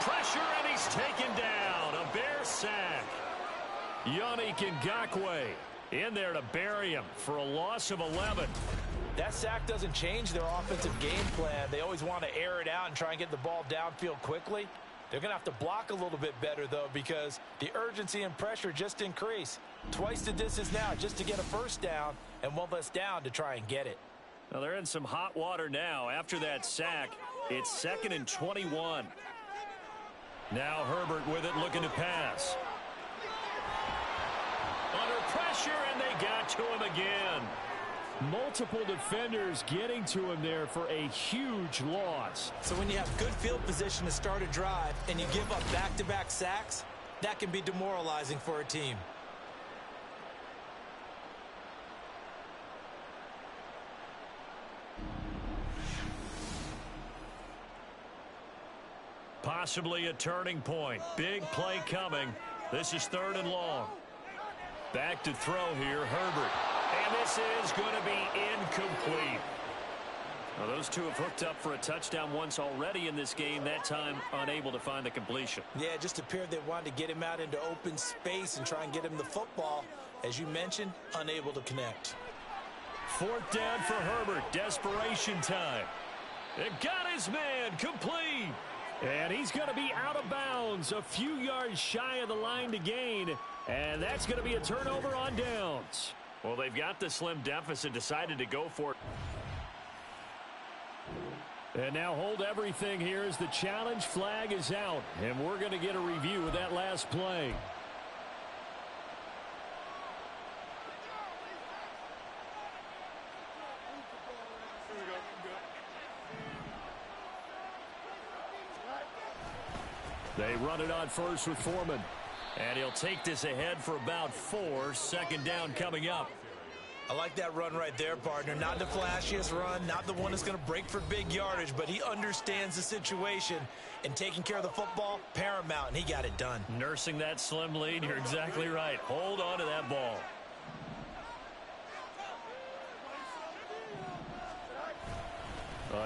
Pressure, and he's taken down. A Bear sack. Yannick Ngakoue in there to bury him for a loss of 11. That sack doesn't change their offensive game plan. They always want to air it out and try and get the ball downfield quickly. They're going to have to block a little bit better, though, because the urgency and pressure just increase. Twice the distance now just to get a first down, and one less down to try and get it. Well, they're in some hot water now. After that sack, it's 2nd and 21. Now Herbert with it, looking to pass. Under pressure, and they got to him again. Multiple defenders getting to him there for a huge loss. So when you have good field position to start a drive and you give up back-to-back sacks, that can be demoralizing for a team. Possibly a turning point. Big play coming. This is 3rd and long. Back to throw here, Herbert. And this is going to be incomplete. Well, those two have hooked up for a touchdown once already in this game, that time unable to find the completion. Yeah, it just appeared they wanted to get him out into open space and try and get him the football. As you mentioned, unable to connect. 4th down for Herbert. Desperation time. It got his man complete. And he's going to be out of bounds, a few yards shy of the line to gain. And that's going to be a turnover on downs. Well, they've got the slim deficit, decided to go for it. And now hold everything here as the challenge flag is out. And we're going to get a review of that last play. They run it on first with Foreman. And he'll take this ahead for about 4. 2nd down coming up. I like that run right there, partner. Not the flashiest run, not the one that's going to break for big yardage, but he understands the situation, and taking care of the football, paramount, and he got it done. Nursing that slim lead, you're exactly right. Hold on to that ball.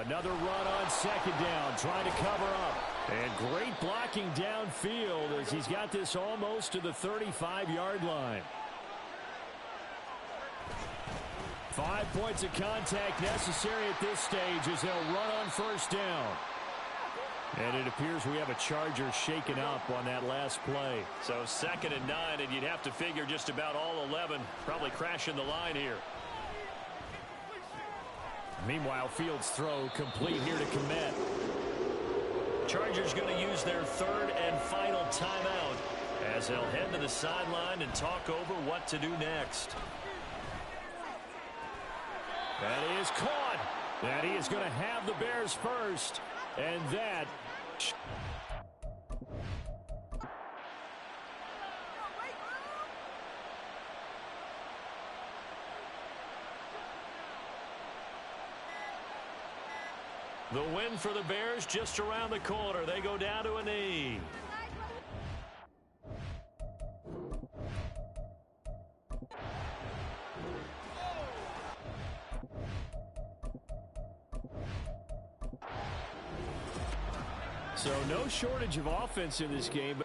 Another run on 2nd down, trying to cover up. And great blocking downfield as he's got this almost to the 35-yard line. 5 points of contact necessary at this stage as they'll run on 1st down. And it appears we have a Charger shaken up on that last play. So 2nd and 9, and you'd have to figure just about all 11 probably crashing the line here. Meanwhile, Fields' throw complete here to Kmet. Chargers going to use their 3rd and final timeout as they'll head to the sideline and talk over what to do next. That is caught. And he is going to have the Bears first. And that... The win for the Bears just around the corner. They go down to a knee. So no shortage of offense in this game.